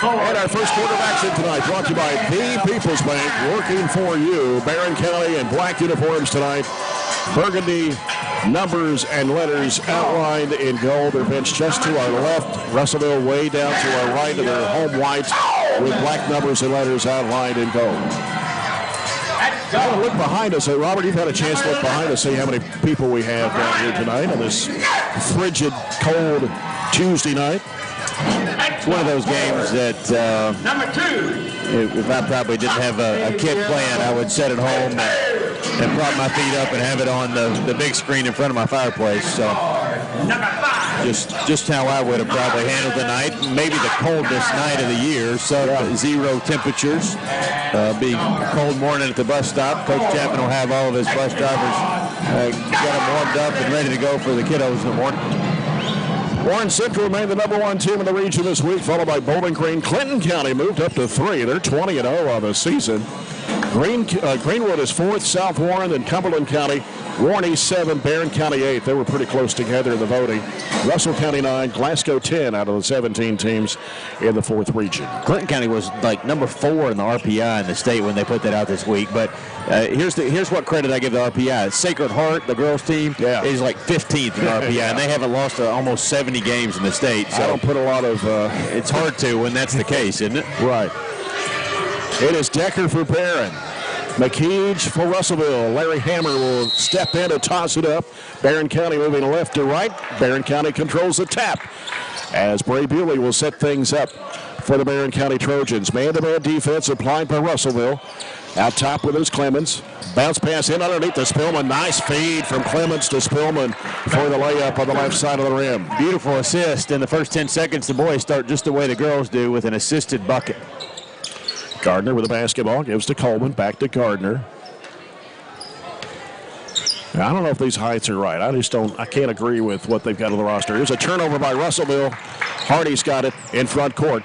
And our first quarter of action tonight brought to you by The People's Bank, working for you. Barren County in black uniforms tonight. Burgundy numbers and letters outlined in gold. They're benched just to our left. Russellville way down to our right, and their home whites with black numbers and letters outlined in gold. Look behind us. Robert, you've had a chance to look behind us, see how many people we have down here tonight on this frigid, cold Tuesday night. It's one of those games that if I probably didn't have a kid playing, I would sit at home and prop my feet up and have it on the big screen in front of my fireplace. So just how I would have probably handled the night. Maybe the coldest night of the year. So 0 temperatures. Being a cold morning at the bus stop. Coach Chapman will have all of his bus drivers get them warmed up and ready to go for the kiddos in the morning. Warren Central remained the #1 team in the region this week, followed by Bowling Green. Clinton County moved up to 3. They're 20-0 on the season. Greenwood is 4th, South Warren, and Cumberland County. Warren East 7, Barren County 8. They were pretty close together in the voting. Russell County 9, Glasgow 10 out of the 17 teams in the 4th region. Clinton County was like number 4 in the RPI in the state when they put that out this week. But here's what credit I give the RPI. Sacred Heart, the girls team, is like 15th in RPI, and they haven't lost almost 70 games in the state. So I don't put a lot of... it's hard to when that's the case, isn't it? Right. It is Decker for Barren. McKeege for Russellville. Larry Hammer will step in and toss it up. Barren County moving left to right. Barren County controls the tap as Bray Bewley will set things up for the Barren County Trojans. Man-to-man defense applied by Russellville. Out top with his Clemens. Bounce pass in underneath to Spillman. Nice feed from Clemens to Spillman for the layup on the left side of the rim. Beautiful assist. In the first 10 seconds, the boys start just the way the girls do with an assisted bucket. Gardner with the basketball, gives to Coleman, back to Gardner. Now, I don't know if these heights are right. I can't agree with what they've got on the roster. Here's a turnover by Russellville. Hardy's got it in front court.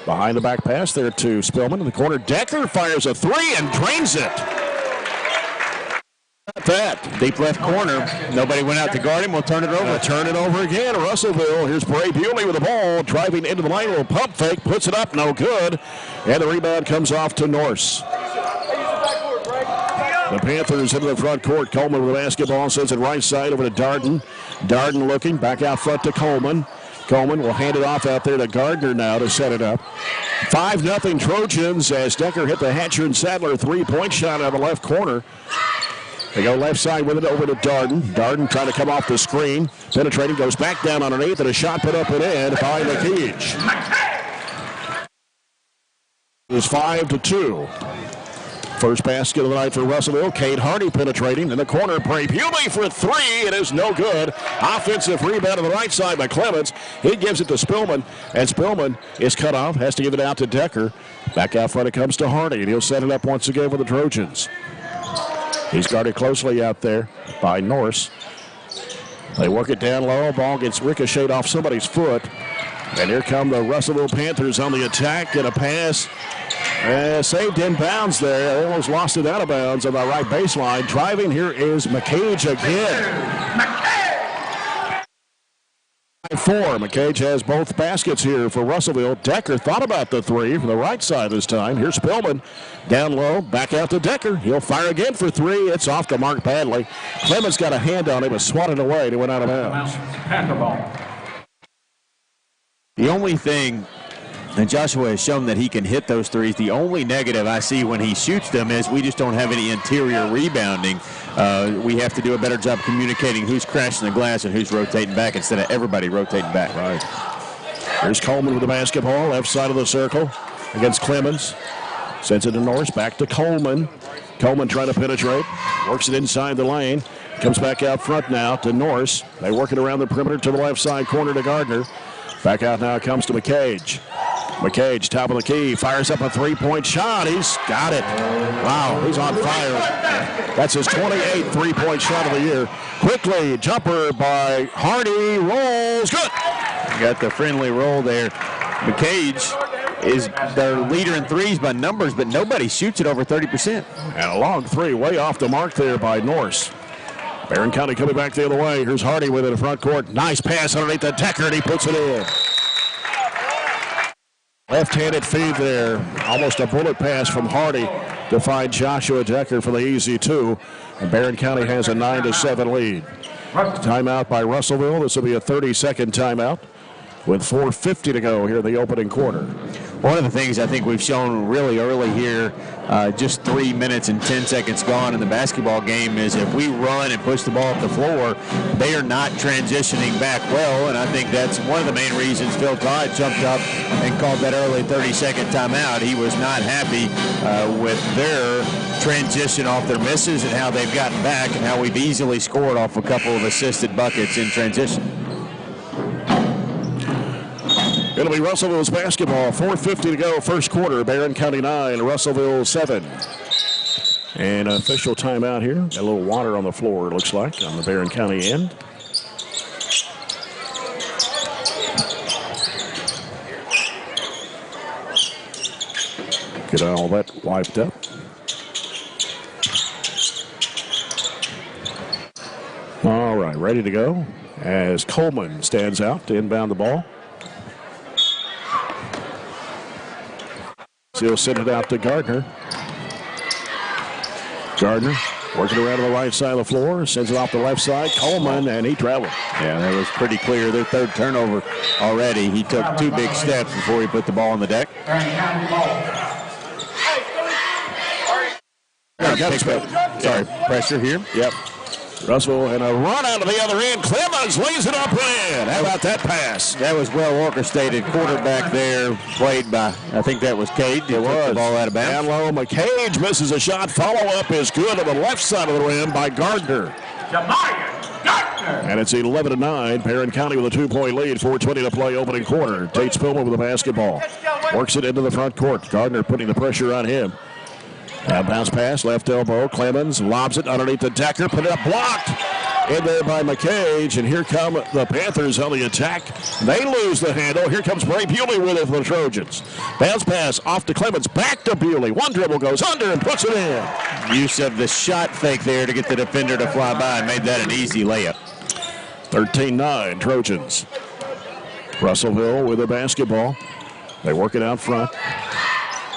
Behind the back pass there to Spillman in the corner. Decker fires a 3 and drains it. That deep left corner. Nobody went out to guard him. We'll turn it over. Turn it over again. Russellville. Here's Bray Bewley with the ball. Driving into the lane. Little pump fake. Puts it up. No good. And the rebound comes off to Norse. The Panthers into the front court. Coleman with the basketball. Sends it right side over to Darden. Darden looking. Back out front to Coleman. Coleman will hand it off out there to Gardner now to set it up. 5-0 Trojans as Decker hit the Hatcher and Sadler three-point shot out of the left corner. They go left side with it over to Darden. Darden trying to come off the screen. Penetrating, goes back down underneath, and a shot put up and in by McKeege. It was 5-2. First basket of the night for Russellville. Cade Hardy penetrating in the corner. Bray Bewley for 3. It is no good. Offensive rebound on the right side by Clemens. He gives it to Spillman, and Spillman is cut off. Has to give it out to Decker. Back out front it comes to Hardy, and he'll set it up once again for the Trojans. He's guarded closely out there by Norse. They work it down low. Ball gets ricocheted off somebody's foot. And here come the Russellville Panthers on the attack. And a pass saved in bounds there. They almost lost it out of bounds on the right baseline. Driving here is McCage again. 5-4. McCage has both baskets here for Russellville. Decker thought about the 3 from the right side this time. Here's Spillman down low. Back out to Decker. He'll fire again for 3. It's off to Mark Padley. Clemens got a hand on him and swatted away and he went out of bounds. The only thing, and Joshua has shown that he can hit those threes, the only negative I see when he shoots them is we just don't have any interior rebounding. We have to do a better job communicating who's crashing the glass and who's rotating back instead of everybody rotating back. Right. Here's Coleman with the basketball, left side of the circle against Clemens. Sends it to Norris, back to Coleman. Coleman trying to penetrate, works it inside the lane. Comes back out front now to Norris. They work it around the perimeter to the left side corner to Gardner. Back out now comes to McCage. McCage, top of the key, fires up a three-point shot. He's got it. Wow, he's on fire. That's his 28th three-point shot of the year. Quickly, jumper by Hardy, rolls, good. Got the friendly roll there. McCage is their leader in threes by numbers, but nobody shoots it over 30%. And a long 3 way off the mark there by Norse. Barren County coming back the other way. Here's Hardy with it in front court. Nice pass underneath the Decker, and he puts it in. Left-handed feed there. Almost a bullet pass from Hardy to find Joshua Decker for the easy 2. And Barren County has a 9-7 lead. Timeout by Russellville. This will be a 30-second timeout with 4:50 to go here in the opening quarter. One of the things I think we've shown really early here, just 3 minutes and 10 seconds gone in the basketball game, is if we run and push the ball up the floor, they are not transitioning back well, and I think that's one of the main reasons Phil Todd jumped up and called that early 30-second timeout. He was not happy with their transition off their misses and how they've gotten back and how we've easily scored off a couple of assisted buckets in transition. It'll be Russellville's basketball. 4:50 to go, first quarter. Barren County 9, Russellville 7. And official timeout here. Got a little water on the floor, it looks like, on the Barren County end. Get all that wiped up. All right, ready to go as Coleman stands out to inbound the ball. He'll send it out to Gardner. Gardner working around to the right side of the floor, sends it off the left side. Coleman, and he traveled. Yeah, that was pretty clear. Their third turnover already. He took 2 big steps before he put the ball on the deck. Sorry, pressure here. Yep. Russell and a run out of the other end. Clemens lays it up and in. How about that pass? That was well orchestrated. Quarterback there played by, I think that was Cade. He took the ball out of bounds. Down low, McCage misses a shot. Follow-up is good on the left side of the rim by Gardner. And it's 11-9. Barren County with a 2-point lead. 4:20 to play, opening quarter. Tate Spillman with the basketball. Works it into the front court. Gardner putting the pressure on him. Bounce pass, left elbow. Clemens lobs it underneath the Decker. Put it up, blocked. In there by McCage. And here come the Panthers on the attack. They lose the handle. Here comes Bray Bewley with it for the Trojans. Bounce pass off to Clemens. Back to Bewley. One dribble goes under and puts it in. Use of the shot fake there to get the defender to fly by and made that an easy layup. 13-9 Trojans. Russellville with the basketball. They work it out front.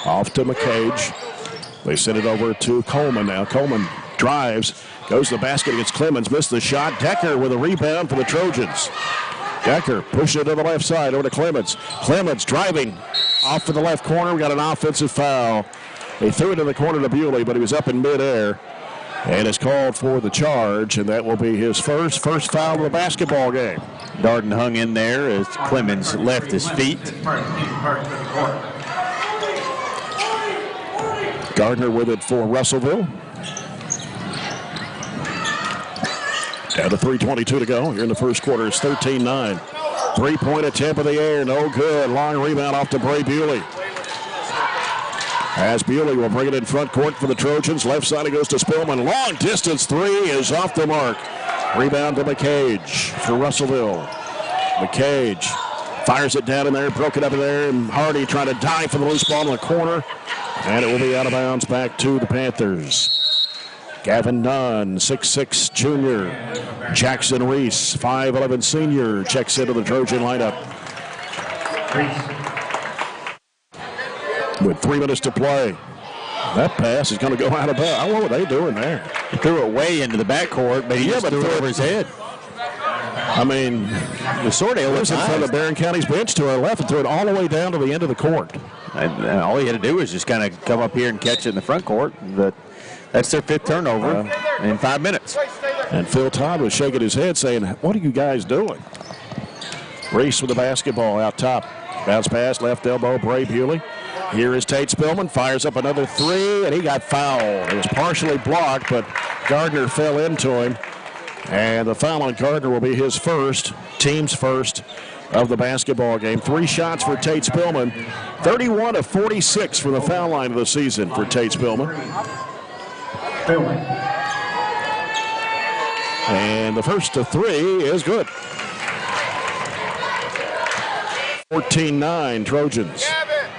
Off to McCage. They send it over to Coleman now. Coleman drives, goes to the basket against Clemens, missed the shot. Decker with a rebound for the Trojans. Decker push it to the left side over to Clemens. Clemens driving off to the left corner. We got an offensive foul. They threw it in the corner to Bewley, but he was up in midair. And is called for the charge, and that will be his first foul of the basketball game. Darden hung in there as Clemens left his feet. Gardner with it for Russellville. Down to 3:22 to go here in the first quarter. It's 13-9. 3-point attempt in the air, no good. Long rebound off to Bray Bewley. As Bewley will bring it in front court for the Trojans. Left side it goes to Spillman. Long distance three is off the mark. Rebound to McCage for Russellville. McCage fires it down in there, broke it up in there, and Hardy trying to dive for the loose ball in the corner. And it will be out of bounds back to the Panthers. Gavin Nunn, 6'6" junior. Jackson Reese, 5'11" senior, checks into the Trojan lineup. With 3 minutes to play. That pass is going to go out of bounds. What were they doing there? He threw it way into the backcourt, but he just threw it over his head. I mean, the sort of was in front of Barren County's bench to our left and threw it all the way down to the end of the court. And all he had to do was just kind of come up here and catch it in the front court. But that's their 5th turnover in 5 minutes. And Phil Todd was shaking his head saying, what are you guys doing? Reese with the basketball out top. Bounce pass, left elbow, Bray Bewley. Here is Tate Spillman, fires up another three, and he got fouled. It was partially blocked, but Gardner fell into him. And the foul on Gardner will be his first, team's first of the basketball game. 3 shots for Tate Spillman. 31 of 46 from the foul line of the season for Tate Spillman. And the first of 3 is good. 14-9 Trojans.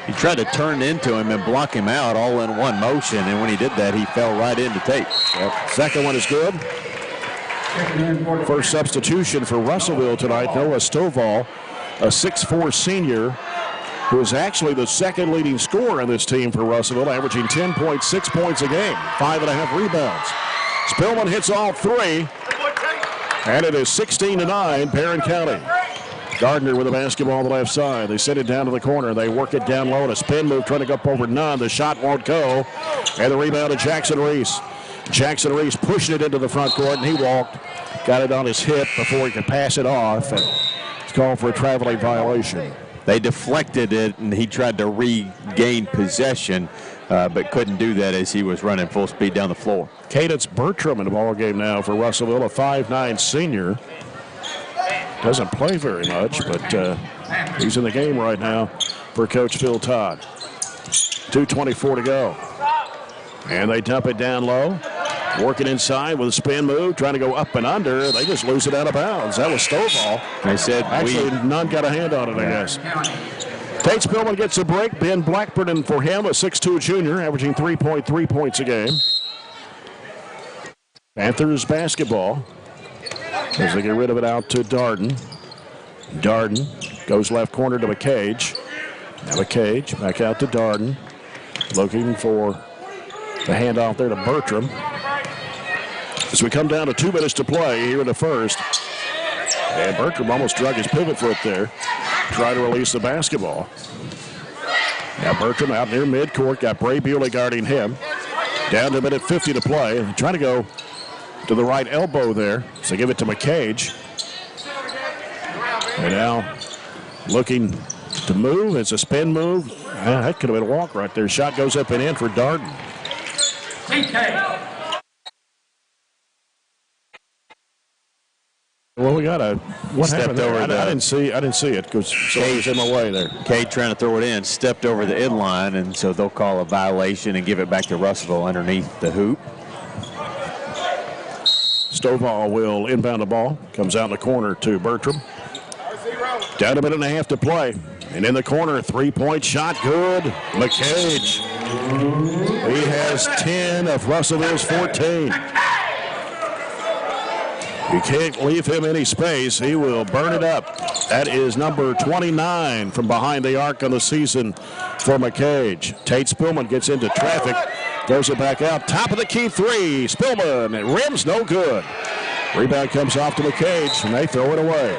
He tried to turn into him and block him out all in one motion, and when he did that, he fell right into Tate. Yep. Second one is good. First substitution for Russellville tonight, Noah Stovall, a 6'4" senior, who is actually the second leading scorer on this team for Russellville, averaging 10.6 points a game, 5.5 rebounds. Spillman hits all 3, and it is 16-9 Barren County. Gardner with the basketball on the left side. They send it down to the corner. They work it down low, and a spin move trying to go up over none. The shot won't go. And the rebound to Jackson Reese. Jackson Reese pushing it into the front court, and he walked. Got it on his hip before he could pass it off. And it's called for a traveling violation. They deflected it, and he tried to regain possession, but couldn't do that as he was running full speed down the floor. Cadence Bertram in the ball game now for Russellville, a 5'9" senior. Doesn't play very much, but he's in the game right now for Coach Phil Todd. 2:24 to go. And they dump it down low. Working inside with a spin move, trying to go up and under. They just lose it out of bounds. That was Stovall. They said actually none got a hand on it, I guess. Tate Spillman gets a break. Ben Blackburn in for him, a 6'2" junior, averaging 3.3 points a game. Panthers basketball as they get rid of it out to Darden. Darden goes left corner to McCage. Now McCage back out to Darden. Looking for the handoff there to Bertram. As we come down to 2 minutes to play here in the first. And Bertram almost drug his pivot foot there. Try to release the basketball. Now Bertram out near midcourt. Got Bray Bewley guarding him. Down to a minute 50 to play. Trying to go to the right elbow there. So give it to McCage. And now looking to move. It's a spin move. That could have been a walk right there. Shot goes up and in for Darden. Well, we got a what happened there? I didn't see it because somebody was in my way there. Cade trying to throw it in, stepped over the end line, and so they'll call a violation and give it back to Russellville underneath the hoop. Stovall will inbound the ball. Comes out in the corner to Bertram. Down a minute and a half to play. And in the corner, three-point shot, good. McCage. He has 10 of Russellville's 14. You can't leave him any space. He will burn it up. That is number 29 from behind the arc on the season for McCage. Tate Spillman gets into traffic. Throws it back out. Top of the key three. Spillman. It rims no good. Rebound comes off to McCage, and they throw it away.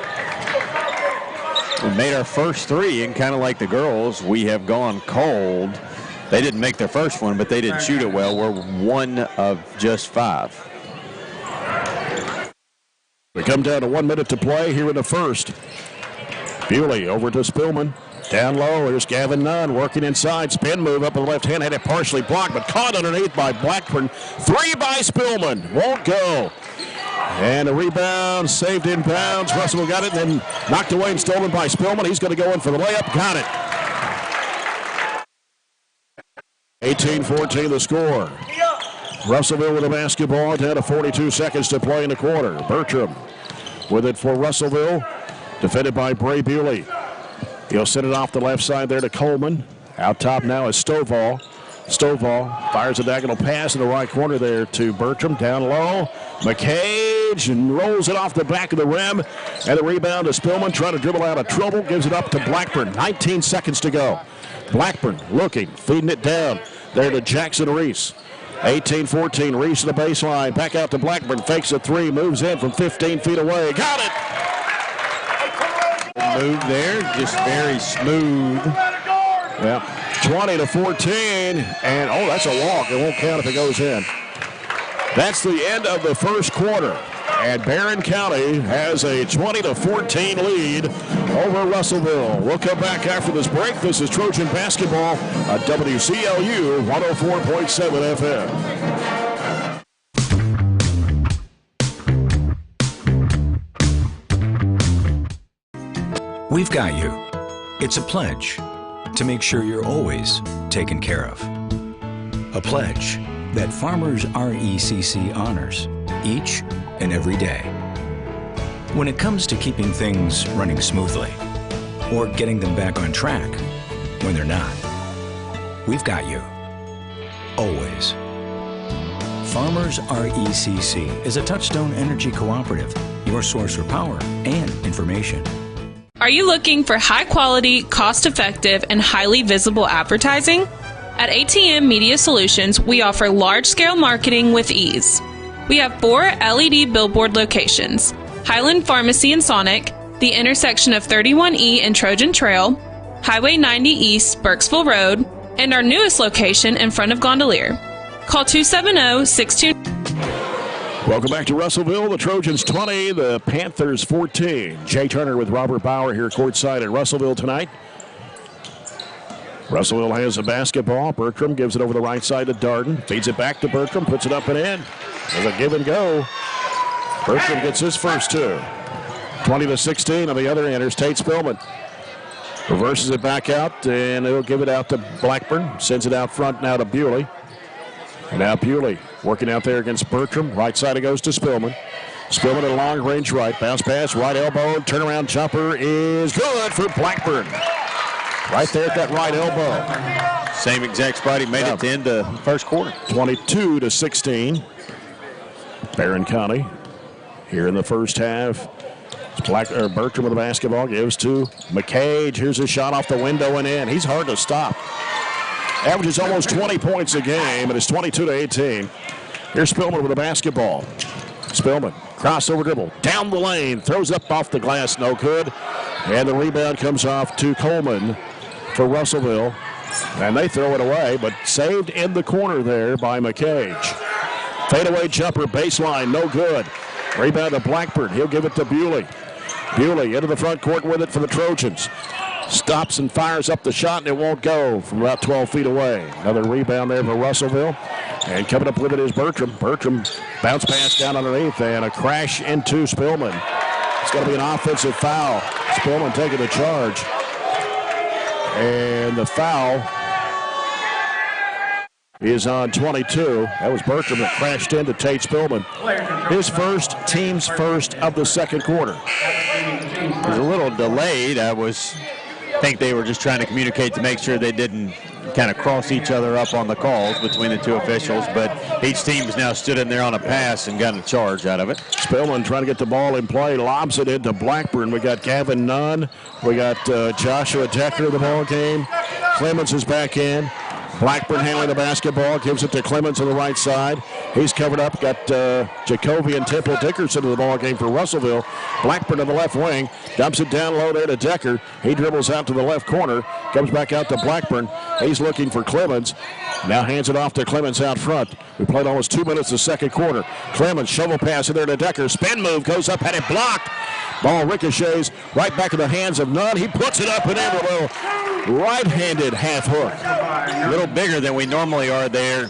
We made our first three, and kind of like the girls, we have gone cold. They didn't make their first one, but they didn't shoot it well. We're 1 of just 5. We come down to 1 minute to play here in the first. Bewley over to Spillman. Down low, here's Gavin Nunn working inside. Spin move up on the left hand, had it partially blocked, but caught underneath by Blackburn. 3 by Spillman, won't go. And a rebound, saved in bounds. Russellville got it and then knocked away and stolen by Spillman. He's going to go in for the layup, got it. 18-14 the score. Russellville with the basketball, down to 42 seconds to play in the quarter. Bertram with it for Russellville, defended by Bray Bewley. He'll send it off the left side there to Coleman. Out top now is Stovall. Stovall fires a diagonal pass in the right corner there to Bertram. Down low, McCage, and rolls it off the back of the rim. And the rebound to Spillman, trying to dribble out of trouble. Gives it up to Blackburn. 19 seconds to go. Blackburn looking, feeding it down there to Jackson Reese. 18-14, Reese to the baseline. Back out to Blackburn. Fakes a three, moves in from 15 feet away. Got it! Move there, just very smooth. Yeah, 20-14, and oh, that's a walk. It won't count if it goes in. That's the end of the first quarter, and Barren County has a 20-14 lead over Russellville. We'll come back after this break. This is Trojan basketball on WCLU 104.7 FM. We've got you. It's a pledge to make sure you're always taken care of. A pledge that Farmers RECC honors each and every day. When it comes to keeping things running smoothly or getting them back on track when they're not, we've got you. Always. Farmers RECC is a Touchstone Energy Cooperative, your source for power and information. Are you looking for high-quality, cost-effective, and highly visible advertising? At ATM Media Solutions, we offer large-scale marketing with ease. We have 4 LED billboard locations: Highland Pharmacy in Sonic, the intersection of 31E and Trojan Trail, Highway 90 East, Burkesville Road, and our newest location in front of Gondolier. Call 270-62... Welcome back to Russellville. The Trojans 20, the Panthers 14. Jay Turner with Robert Bauer here courtside at Russellville tonight. Russellville has a basketball. Bertram gives it over the right side to Darden. Feeds it back to Bertram, puts it up and in. There's a give and go. Bertram gets his first two. 20-16 on the other end. Here's Tate Spillman. Reverses it back out, and he'll give it out to Blackburn. Sends it out front now to Bewley. And now Bewley working out there against Bertram. Right side it goes to Spillman. Spillman at long range right. Bounce pass, right elbow. Turnaround jumper is good for Blackburn. Right there at that right elbow. Same exact spot he made it to end the first quarter. 22-16. Barren County here in the first half. Bertram with the basketball gives to McCage. Here's a shot off the window and in. He's hard to stop. Averages almost 20 points a game, and it's 22-18. Here's Spillman with the basketball. Spillman, crossover dribble, down the lane, throws up off the glass, no good. And the rebound comes off to Coleman for Russellville. And they throw it away, but saved in the corner there by McCage. Fadeaway jumper, baseline, no good. Rebound to Blackburn. He'll give it to Bewley. Bewley into the front court with it for the Trojans. Stops and fires up the shot, and it won't go from about 12 feet away. Another rebound there for Russellville. And coming up with it is Bertram. Bertram bounce pass down underneath, and a crash into Spillman. It's going to be an offensive foul. Spillman taking the charge. And the foul is on 22. That was Bertram that crashed into Tate Spillman. His first, team's first of the second quarter. It was a little delayed. I think they were just trying to communicate to make sure they didn't kind of cross each other up on the calls between the two officials, but each team has now stood in there on a pass and gotten a charge out of it. Spillman trying to get the ball in play, lobs it into Blackburn. We got Gavin Nunn. We got Joshua Decker in the ball game. Clemens is back in. Blackburn handling the basketball, gives it to Clemens on the right side. He's covered up, got Jacoby and Temple Dickerson in the ball game for Russellville. Blackburn on the left wing, dumps it down low there to Decker. He dribbles out to the left corner, comes back out to Blackburn. He's looking for Clemens. Now hands it off to Clemens out front. We played almost 2 minutes the second quarter. Clemens, shovel pass in there to Decker. Spin move, goes up, had it blocked. Ball ricochets right back in the hands of Nunn. He puts it up and in with a little right-handed half hook. A little bigger than we normally are there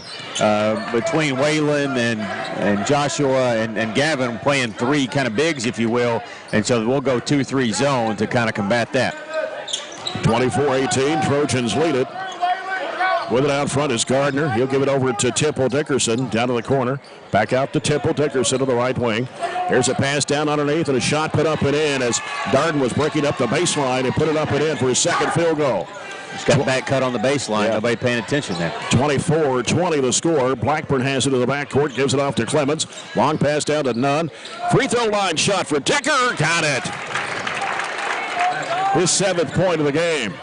between Waylon and Joshua and Gavin, playing three kind of bigs, if you will. And so we'll go 2-3 zone to kind of combat that. 24-18, Trojans lead it. With it out front is Gardner. He'll give it over to Temple Dickerson down to the corner. Back out to Temple Dickerson to the right wing. Here's a pass down underneath and a shot put up and in as Darden was breaking up the baseline and put it up and in for his second field goal. Just got back cut on the baseline. Yeah. Nobody paying attention there. 24-20 the score. Blackburn has it to the backcourt, gives it off to Clemens. Long pass down to Nunn. Free throw line shot for Decker. Got it. His 7th point of the game.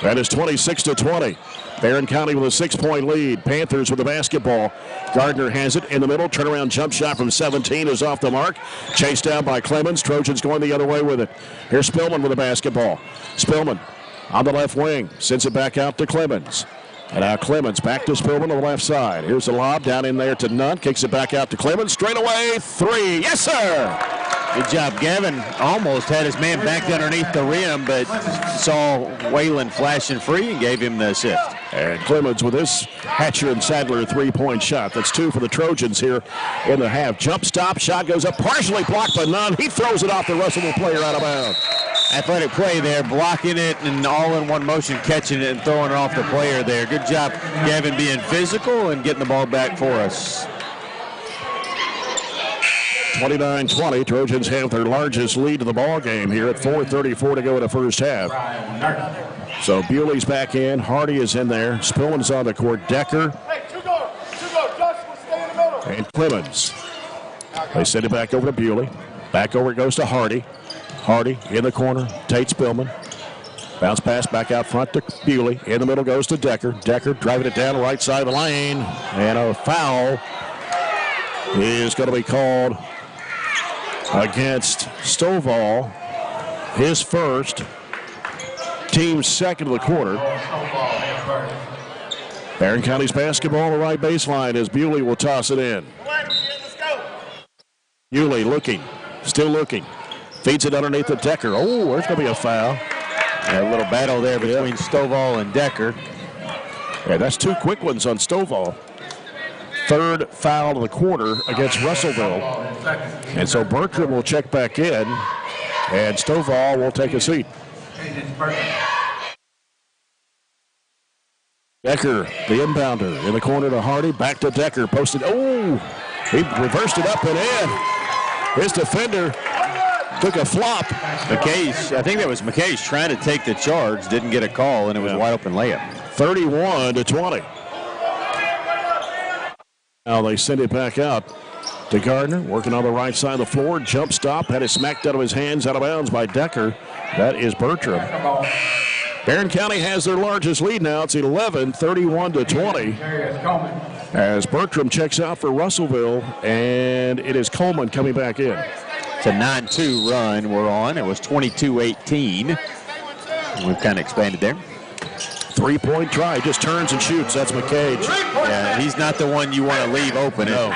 That is 26-20. Barren County with a 6-point lead. Panthers with the basketball. Gardner has it in the middle. Turnaround jump shot from 17 is off the mark. Chased down by Clemens. Trojans going the other way with it. Here's Spillman with the basketball. Spillman on the left wing. Sends it back out to Clemens. And now Clemens back to Spillman on the left side. Here's the lob down in there to Nunn. Kicks it back out to Clemens. Straight away, 3. Yes, sir! Good job. Gavin almost had his man back underneath the rim, but saw Waylon flashing free and gave him the assist. And Clemens with his Hatcher and Sadler 3-point shot. That's 2 for the Trojans here in the half. Jump stop, shot goes up, partially blocked by Nunn. He throws it off the Russellville player out of bounds. Athletic play there, blocking it and all in one motion, catching it and throwing it off the player there. Good job, Gavin, being physical and getting the ball back for us. 29-20, Trojans have their largest lead of the ball game here at 4:34 to go in the first half. So Bewley's back in, Hardy is in there, Spillman's on the court, Decker, and Clemens. They send it back over to Bewley. Back over it goes to Hardy. Hardy in the corner, Tate Spillman. Bounce pass back out front to Bewley. In the middle goes to Decker. Decker driving it down the right side of the lane. And a foul is going to be called against Stovall. his first, team's second of the quarter. Barren County's basketball on the right baseline as Bewley will toss it in. Bewley looking, still looking. Feeds it underneath the Decker. Oh, there's going to be a foul. A little battle there between Stovall and Decker. Yeah, that's two quick ones on Stovall. Third foul of the quarter against Russellville. And so Bertram will check back in, and Stovall will take a seat. Decker, the inbounder, in the corner to Hardy. Back to Decker, posted. Oh, he reversed it up and in. His defender took a flop. McKay's, I think that was McKay's trying to take the charge, didn't get a call, and it was a wide open layup. 31-20. Now they send it back out to Gardner, working on the right side of the floor. Jump stop, had it smacked out of his hands, out of bounds by Decker. That is Bertram. Barren County has their largest lead now. It's 11, 31-20. As Bertram checks out for Russellville, and it is Coleman coming back in. It's a 9-2 run we're on. It was 22-18. We've kind of expanded there. Three-point try, just turns and shoots. That's McCage. Yeah, he's not the one you want to leave open. No.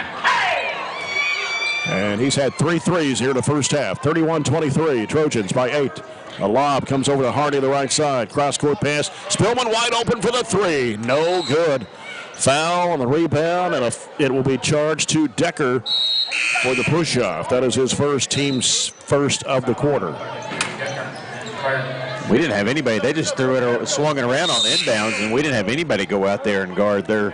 And he's had 3 threes here in the first half. 31-23, Trojans by 8. A lob comes over to Hardy on the right side. Cross-court pass. Spillman wide open for the three. No good. Foul on the rebound, and it will be charged to Decker for the push-off. That is his first, team's first of the quarter. We didn't have anybody. They just threw it, swung it around on the inbounds, and we didn't have anybody go out there and guard their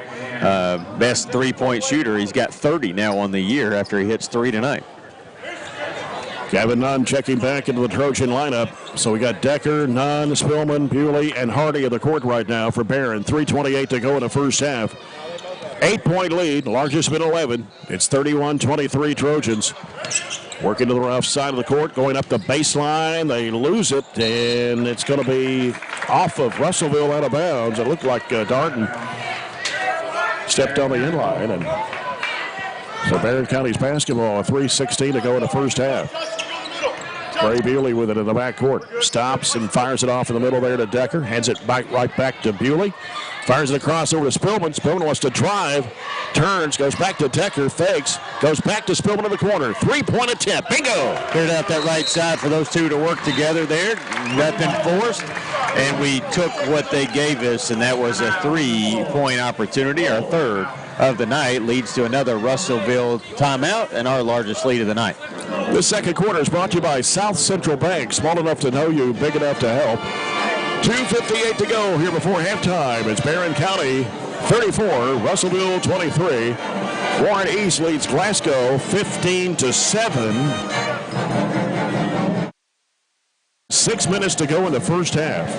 best three-point shooter. He's got 30 now on the year after he hits 3 tonight. Gavin Nunn checking back into the Trojan lineup. So we got Decker, Nunn, Spillman, Bewley, and Hardy in the court right now for Barren. 3:28 to go in the first half. 8-point lead, largest been 11. It's 31-23 Trojans. Working to the rough side of the court, going up the baseline. They lose it, and it's going to be off of Russellville out of bounds. It looked like Darden stepped on the inline. And so Barren County's basketball, 3:16 to go in the first half. Ray Bewley with it in the backcourt. Stops and fires it off in the middle there to Decker. Hands it back right back to Bewley. Fires it across over to Spillman. Spillman wants to drive. Turns, goes back to Decker, fakes, goes back to Spillman in the corner. 3-point attempt. Bingo! Cleared out that right side for those two to work together there. Nothing forced. And we took what they gave us, and that was a 3-point opportunity, our third of the night. Leads to another Russellville timeout and our largest lead of the night. This second quarter is brought to you by South Central Bank. Small enough to know you, big enough to help. 2:58 to go here before halftime. It's Barren County 34, Russellville 23. Warren East leads Glasgow 15-7. 6 minutes to go in the first half.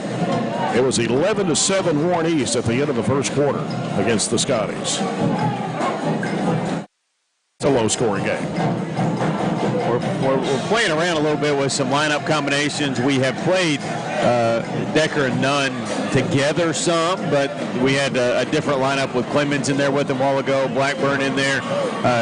It was 11-7 Warren East at the end of the first quarter against the Scotties. It's a low-scoring game. We're playing around a little bit with some lineup combinations. We have played Decker and Nunn together some, but we had a different lineup with Clemens in there with them a while ago, Blackburn in there.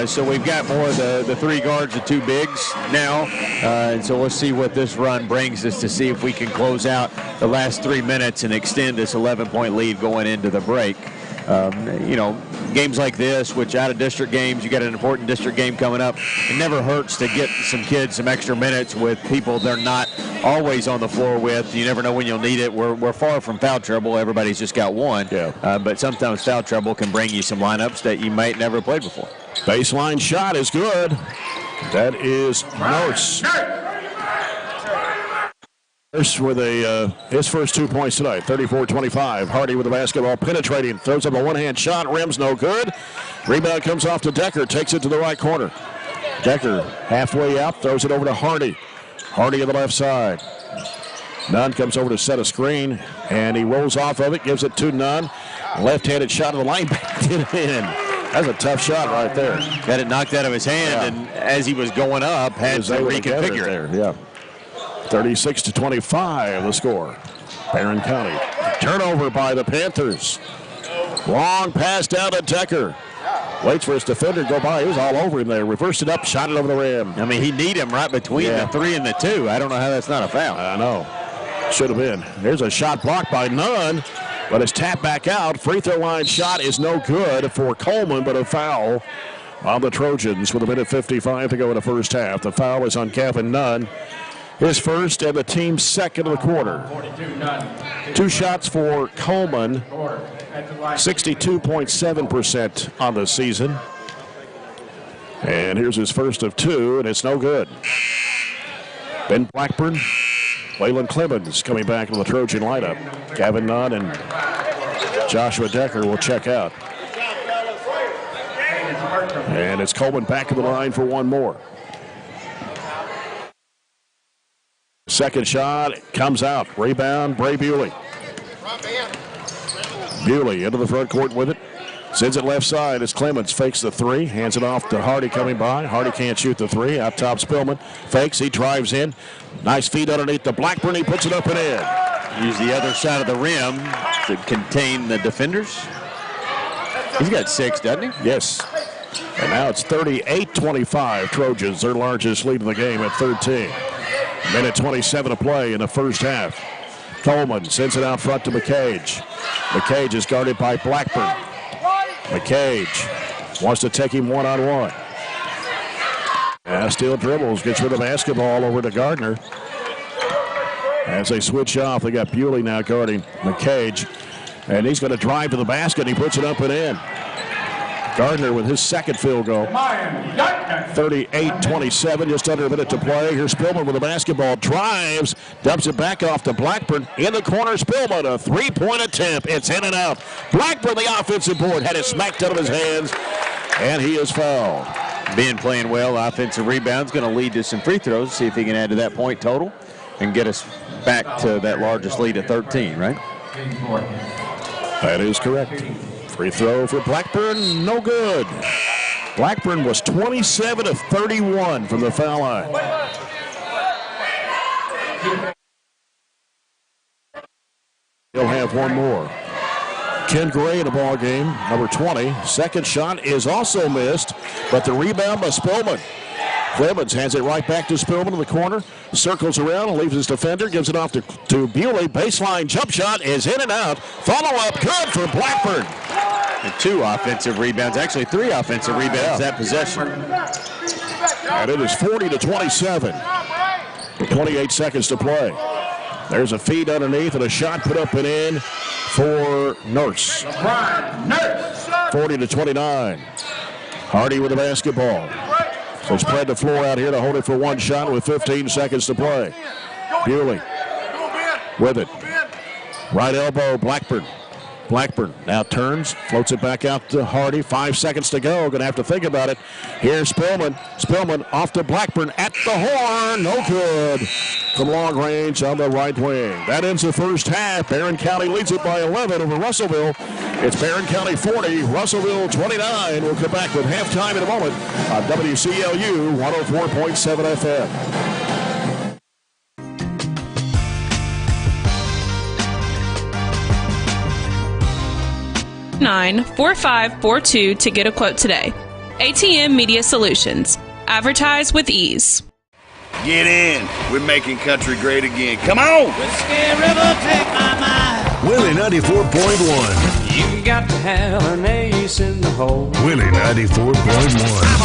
So we've got more of the 3 guards, the 2 bigs now. And so we'll see what this run brings us to see if we can close out the last 3 minutes and extend this 11-point lead going into the break. You know, games like this, which out-of-district games, you got an important district game coming up. It never hurts to get some kids some extra minutes with people they're not always on the floor with. You never know when you'll need it. We're far from foul trouble. Everybody's just got one. Yeah. But sometimes foul trouble can bring you some lineups that you might never played before. Baseline shot is good. That is Norse. With his first 2 points tonight, 34-25. Hardy with the basketball, penetrating, throws up a one-hand shot, rims no good. Rebound comes off to Decker, takes it to the right corner. Decker halfway out, throws it over to Hardy. Hardy on the left side. Nunn comes over to set a screen, and he rolls off of it, gives it to Nunn. Left-handed shot of the line, backed it in. That's a tough shot right there. Got it knocked out of his hand, and as he was going up, had to reconfigure it. Yeah. 36-25 the score. Barren County. Turnover by the Panthers. Long pass down to Decker. Waits for his defender to go by. He was all over him there. Reversed it up, shot it over the rim. I mean, he need him right between the 3 and the 2. I don't know how that's not a foul. I know. Should have been. There's a shot blocked by Nunn, but it's tapped back out. Free throw line shot is no good for Coleman, but a foul on the Trojans with 1:55 to go in the first half. The foul is on Kevin Nunn. His first and the team's second of the quarter. 2 shots for Coleman, 62.7% on the season. And here's his first of 2, and it's no good. Ben Blackburn, Waylon Clemens coming back to the Trojan lineup. Gavin Nunn and Joshua Decker will check out. And it's Coleman back to the line for one more. Second shot comes out. Rebound, Bray Bewley. Bewley into the front court with it. Sends it left side as Clemens fakes the 3. Hands it off to Hardy coming by. Hardy can't shoot the 3. Out top Spillman. Fakes. He drives in. Nice feed underneath the Blackburn. He puts it up and in. Use the other side of the rim to contain the defenders. He's got 6, doesn't he? Yes. And now it's 38-25. Trojans, their largest lead in the game at 13. Minute 27 to play in the first half. Coleman sends it out front to McCage. McCage is guarded by Blackburn. McCage wants to take him one-on-one. Steele dribbles, gets rid of the basketball over to Gardner. As they switch off, they got Bewley now guarding McCage. And he's going to drive to the basket. He puts it up and in. Gardner with his second field goal. 38-27, just under a minute to play. Here's Spillman with the basketball. Drives, dumps it back off to Blackburn. In the corner, Spillman, a 3-point attempt. It's in and out. Blackburn, the offensive board, had it smacked out of his hands, and he is fouled. Ben playing well. Offensive rebound's going to lead to some free throws. See if he can add to that point total and get us back to that largest lead at 13, right? That is correct. Free throw for Blackburn, no good. Blackburn was 27 of 31 from the foul line. He'll have one more. Ken Gray in the ball game, number 20. Second shot is also missed, but the rebound by Spillman. Clemens hands it right back to Spillman in the corner. Circles around and leaves his defender. Gives it off to Bewley. Baseline jump shot is in and out. Follow up good for Blackburn. And 2 offensive rebounds. Actually 3 offensive rebounds that possession. And it is 40-27. 28 seconds to play. There's a feed underneath and a shot put up and in for Nurse. 40-29. Hardy with the basketball. So spread the floor out here to hold it for one shot with 15 seconds to play. Bewley with it. Right elbow, Blackburn. Blackburn now turns, floats it back out to Hardy. 5 seconds to go. Going to have to think about it. Here's Spillman. Spillman off to Blackburn at the horn. No good. From long range on the right wing. That ends the first half. Barren County leads it by 11 over Russellville. It's Barren County 40, Russellville 29. We'll come back with halftime in a moment on WCLU 104.7 FM. 94542 to get a quote today. ATM Media Solutions. Advertise with ease. Get in. We're making country great again. Come on. Whiskey River, take my mind. Willie 94.1. You got to have an ace in the hole. Willie 94.1. I'm a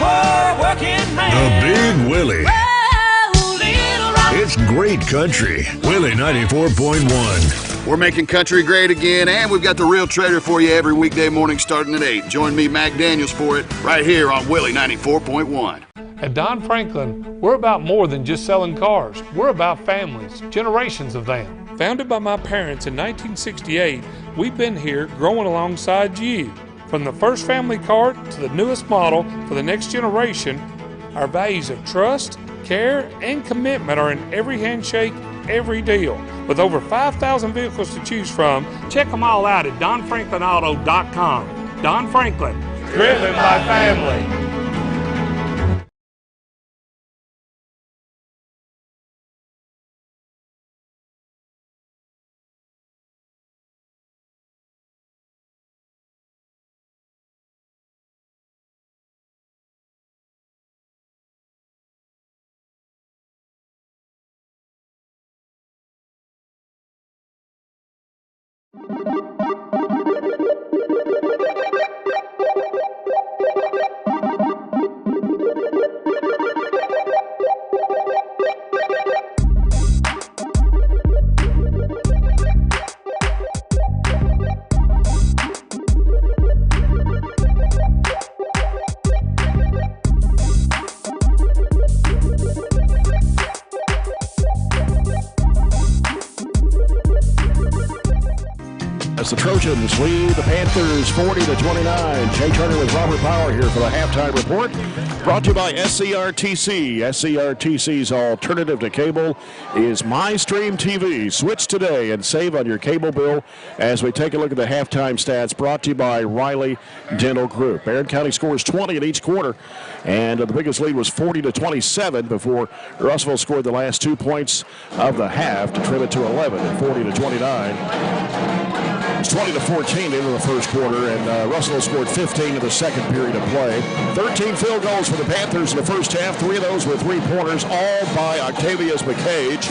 hard working man. The Big Willie. Oh, little rock. It's great country. Willie 94.1. We're making country great again, and we've got the real trader for you every weekday morning starting at 8. Join me, Mac Daniels, for it right here on Willie 94.1. At Don Franklin, we're about more than just selling cars. We're about families, generations of them. Founded by my parents in 1968, we've been here growing alongside you. From the first family car to the newest model for the next generation, our values of trust, care, and commitment are in every handshake, every deal. With over 5,000 vehicles to choose from, check them all out at DonFranklinAuto.com. Don Franklin, driven by family. As the Trojans lead the Panthers 40-29. Jay Turner with Robert Power here for the halftime report. Brought to you by SCRTC. SCRTC's alternative to cable is MyStream TV. Switch today and save on your cable bill as we take a look at the halftime stats. Brought to you by Riley Dental Group. Barren County scores 20 in each quarter, and the biggest lead was 40-27 before Russellville scored the last 2 points of the half to trim it to 11 at 40-29. It's 20-14 into the first quarter, and Russellville scored 15 in the second period of play. 13 field goals for the Panthers in the first half. 3 of those were three-pointers, all by Octavius McCage.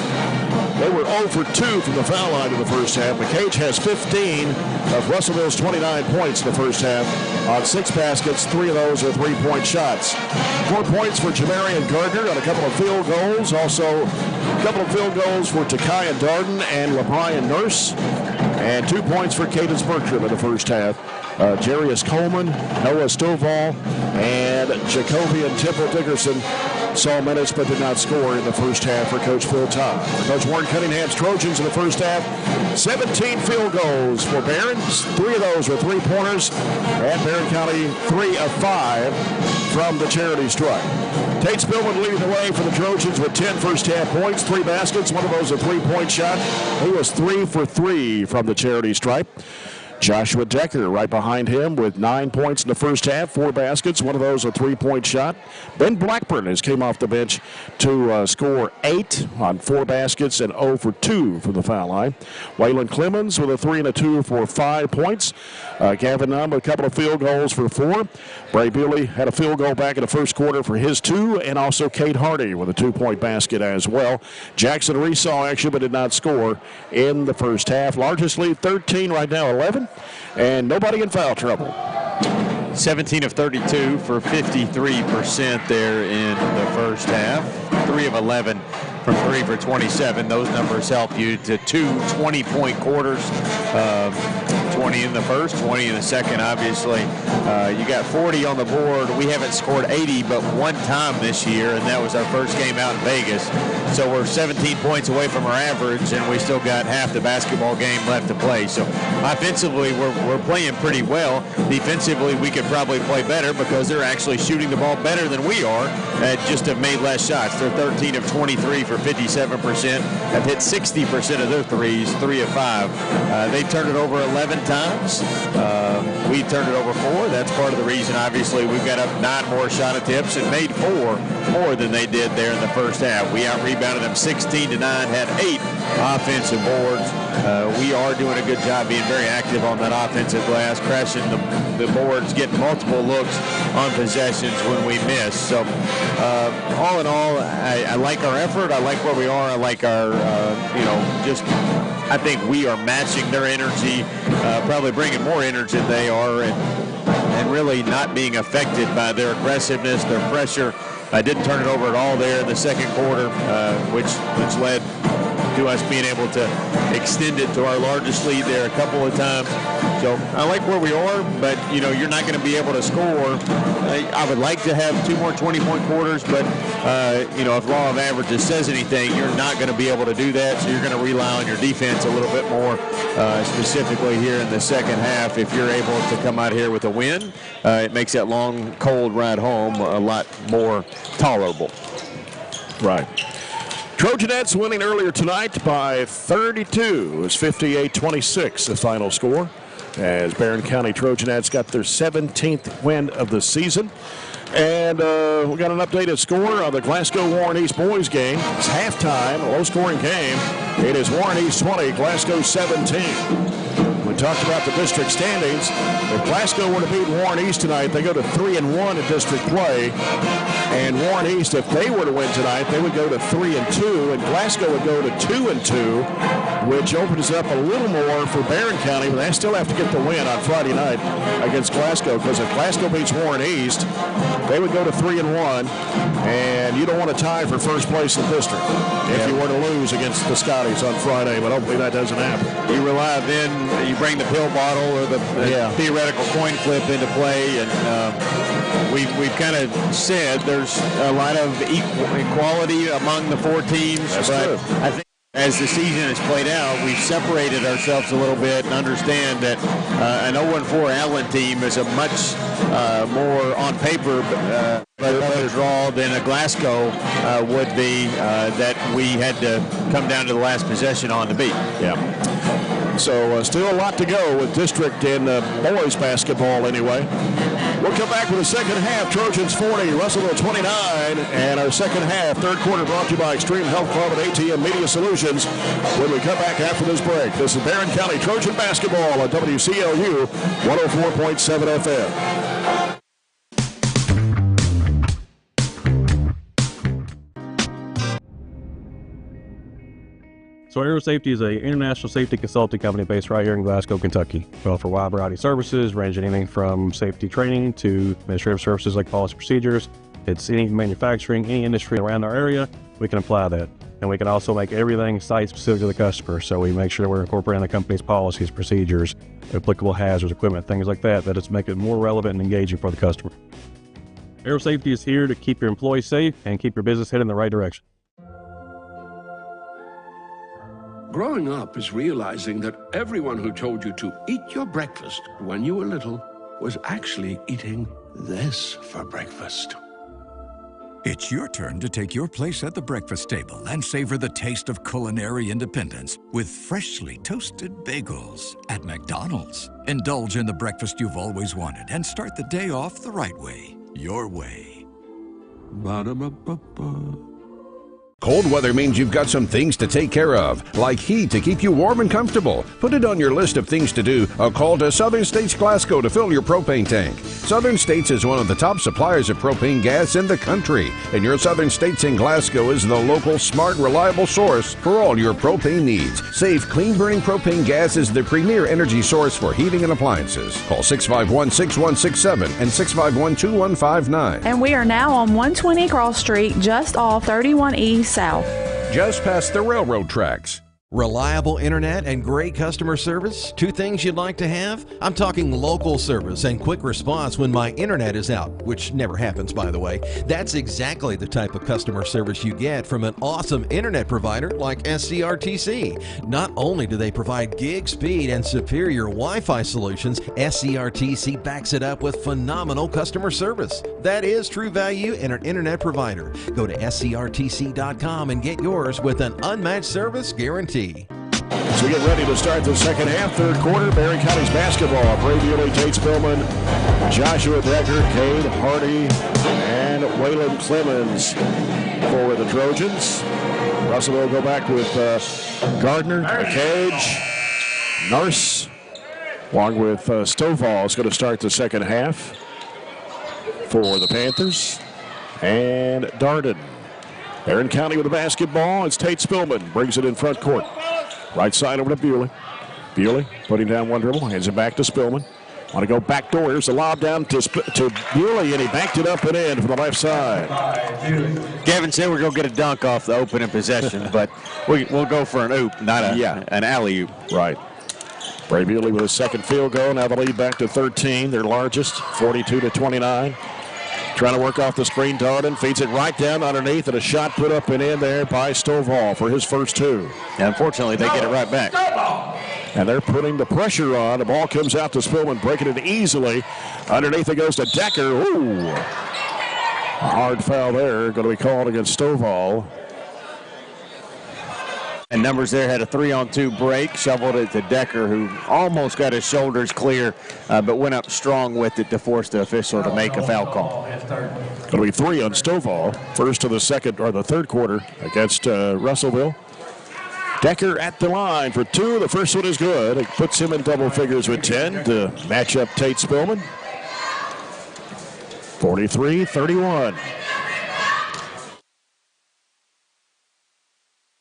They were 0 for 2 from the foul line in the first half. McCage has 15 of Russellville's 29 points in the first half. On 6 baskets, 3 of those are three-point shots. 4 points for Jamarian Gardner on a couple of field goals. Also, a couple of field goals for Takiah Darden and LeBrian Nurse. And 2 points for Cadence Bertram in the first half. Jarius Coleman, Noah Stovall, and Jacobian Temple Dickerson saw minutes but did not score in the first half for Coach Phil Todd. For Coach Warren Cunningham's Trojans in the first half, 17 field goals for Barren. 3 of those were three-pointers, and Barren County 3 of 5 from the charity stripe. Tate Spillman leading the way for the Trojans with 10 first-half points, 3 baskets. One of those a three-point shot. He was 3 for 3 from the charity stripe. Joshua Decker right behind him with 9 points in the first half, 4 baskets. One of those a three-point shot. Ben Blackburn has came off the bench to score 8 on 4 baskets and 0 for 2 from the foul line. Waylon Clemens with a 3 and a 2 for 5 points. Gavin Nunn with a couple of field goals for 4. Bray Bewley had a field goal back in the first quarter for his 2, and also Cade Hardy with a 2-point basket as well. Jackson Reese saw action but did not score in the first half. Largest lead 13, right now 11, and nobody in foul trouble. 17 of 32 for 53% there in the first half. 3 of 11 from 3 for 27. Those numbers help you to 2 20-point quarters. 20 in the first, 20 in the second, obviously. You got 40 on the board. We haven't scored 80 but one time this year, and that was our first game out in Vegas. So we're 17 points away from our average, and we still got half the basketball game left to play. So offensively, we're playing pretty well. Defensively, we could probably play better because they're actually shooting the ball better than we are, just have made less shots. They're 13 of 23 for 57%, have hit 60% of their threes, 3 of 5. They've turned it over 11 times. We turned it over 4. That's part of the reason, obviously, we've got up 9 more shot attempts and made 4 more than they did there in the first half. We out-rebounded them 16-9, had 8 offensive boards. We are doing a good job being very active on that offensive glass, crashing the boards, getting multiple looks on possessions when we miss. So all in all, I like our effort. I like where we are. I like our, I think we are matching their energy, probably bringing more energy than they are, and really not being affected by their aggressiveness, their pressure. I didn't turn it over at all there in the second quarter, which led to us being able to extend it to our largest lead there a couple of times. So I like where we are, but, you're not going to be able to score. I would like to have 2 more 20-point quarters, but, if law of averages says anything, you're not going to be able to do that, so you're going to rely on your defense a little bit more, specifically here in the second half. If you're able to come out here with a win, it makes that long, cold ride home a lot more tolerable. Right. Trojanettes winning earlier tonight by 32. It was 58-26, the final score, as Barren County Trojanettes got their 17th win of the season. And we got an updated score on the Glasgow-Warren East boys game. It's halftime, a low-scoring game. It is Warren East 20, Glasgow 17. When talked about the district standings. If Glasgow were to beat Warren East tonight, they go to 3-1 in district play. And Warren East, if they were to win tonight, they would go to 3-2, and Glasgow would go to 2-2, which opens up a little more for Barren County, but they still have to get the win on Friday night against Glasgow, because if Glasgow beats Warren East, they would go to 3-1, and you don't want to tie for first place in district if you were to lose against the Scotties on Friday, but hopefully that doesn't happen. You rely then, you bring the pill bottle or the theoretical coin flip into play, and we've kind of said there's a lot of equality among the four teams. That's but true. I think as the season has played out, we've separated ourselves a little bit and understand that an 0-4 Allen team is a much more on paper better draw than a Glasgow would be that we had to come down to the last possession on to beat. Yeah. So still a lot to go with district in boys basketball anyway. We'll come back with the second half. Trojans 40, Russellville 29. And our second half, third quarter, brought to you by Extreme Health Club and ATM Media Solutions. When we come back after this break, this is Barren County Trojan basketball on WCLU 104.7 FM. So Aero Safety is an international safety consulting company based right here in Glasgow, Kentucky. We offer a wide variety of services, ranging anything from safety training to administrative services like policy procedures. It's any manufacturing, any industry around our area, we can apply that. And we can also make everything site-specific to the customer. So we make sure that we're incorporating the company's policies, procedures, applicable hazards, equipment, things like that, that it's make it more relevant and engaging for the customer. Aero Safety is here to keep your employees safe and keep your business headed in the right direction. Growing up is realizing that everyone who told you to eat your breakfast when you were little was actually eating this for breakfast. It's your turn to take your place at the breakfast table and savor the taste of culinary independence with freshly toasted bagels at McDonald's. Indulge in the breakfast you've always wanted and start the day off the right way, your way. Ba-da-ba-ba-ba. Cold weather means you've got some things to take care of, like heat to keep you warm and comfortable. Put it on your list of things to do. A call to Southern States Glasgow to fill your propane tank. Southern States is one of the top suppliers of propane gas in the country, and your Southern States in Glasgow is the local, smart, reliable source for all your propane needs. Safe, clean-burning propane gas is the premier energy source for heating and appliances. Call 651-6167 and 651-2159. And we are now on 120 Cross Street, just off 31 East South. Just past the railroad tracks. Reliable internet and great customer service? Two things you'd like to have? I'm talking local service and quick response when my internet is out, which never happens, by the way. That's exactly the type of customer service you get from an awesome internet provider like SCRTC. Not only do they provide gig speed and superior Wi-Fi solutions, SCRTC backs it up with phenomenal customer service. That is true value in an internet provider. Go to scrtc.com and get yours with an unmatched service guarantee. So we get ready to start the second half, third quarter. Barren County's basketball. Bray Bewley, Tate Spillman, Joshua Decker, Cade Hardy, and Waylon Clemens for the Trojans. Russellville will go back with Gardner, Cage, Nurse, along with Stovall is going to start the second half for the Panthers. And Darden. Barren County with the basketball. It's Tate Spillman. Brings it in front court. Right side over to Bewley. Bewley putting down one dribble. Hands it back to Spillman. Want to go back door. Here's the lob down to Bewley, and he backed it up and in from the left side. Gavin said we're going to get a dunk off the opening possession, but we'll go for an oop, not an alley-oop. Right. Bray Bewley with his second field goal. Now the lead back to 13, their largest, 42-29. Trying to work off the screen. Darden feeds it right down underneath, and a shot put up and in there by Stovall for his first two. And unfortunately, they get it right back. And they're putting the pressure on. The ball comes out to Spillman, breaking it easily. Underneath it goes to Decker. Ooh. A hard foul there, going to be called against Stovall. And Numbers there had a 3-on-2 break, shoveled it to Decker, who almost got his shoulders clear, but went up strong with it to force the official to make a foul call. Going to be 3 on Stovall, first of the second or the third quarter against Russellville. Decker at the line for 2. The first one is good. It puts him in double figures with 10 to match up Tate Spillman. 43-31.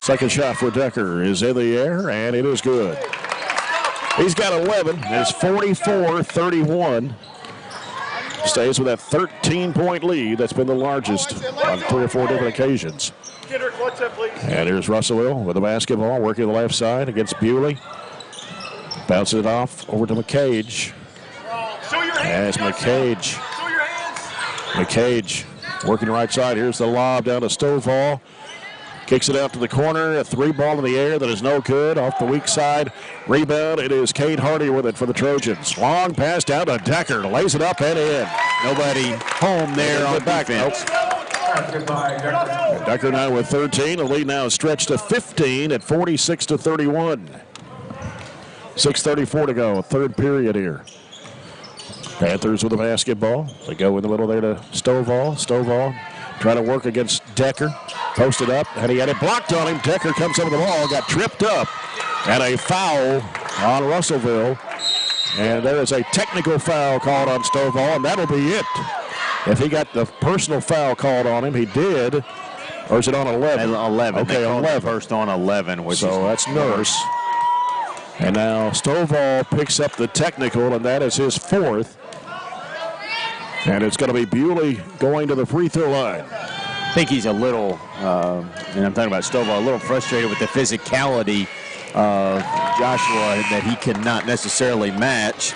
Second shot for Decker is in the air, and it is good. He's got 11. It's 44-31. Stays with that 13-point lead. That's been the largest on 3 or 4 different occasions. And here's Russellville with the basketball, working the left side against Bewley. Bounces it off over to McCage. As McCage working the right side. Here's the lob down to Stovall. Kicks it out to the corner. A 3 ball in the air that is no good. Off the weak side. Rebound. It is Cade Hardy with it for the Trojans. Long pass down to Decker. Lays it up and in. Nobody home there on defense. Decker now with 13. The lead now is stretched to 15 at 46-31. 6:34 to go. Third period here. Panthers with the basketball. They go in the middle there to Stovall. Stovall trying to work against Decker. Posted up, and he had it blocked on him. Decker comes over the ball, got tripped up, and a foul on Russellville. And there is a technical foul called on Stovall, and that'll be it. If he got the personal foul called on him, he did. Or is it on 11? 11. Okay, 11. First on 11. So that's Nurse. And now Stovall picks up the technical, and that is his 4th. And it's going to be Bewley going to the free throw line. I think he's a little, and I'm talking about Stovall, a little frustrated with the physicality of Joshua that he cannot necessarily match.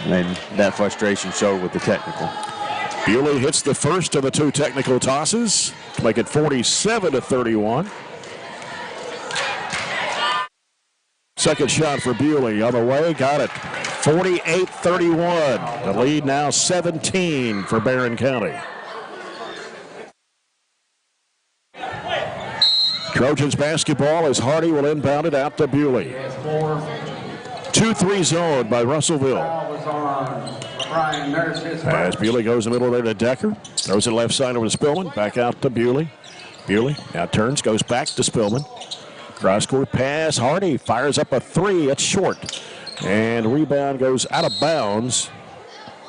And that frustration showed with the technical. Bewley hits the first of the 2 technical tosses to make it 47-31. Second shot for Bewley on the way, got it. 48-31. The lead now 17 for Barren County. Trojans basketball as Hardy will inbound it out to Bewley. 2-3 zone by Russellville. As Bewley goes in the middle there to Decker. Throws it left side over to Spillman. Back out to Bewley. Bewley now turns, goes back to Spillman. Cross-court pass. Hardy fires up a 3. It's short. And rebound goes out of bounds.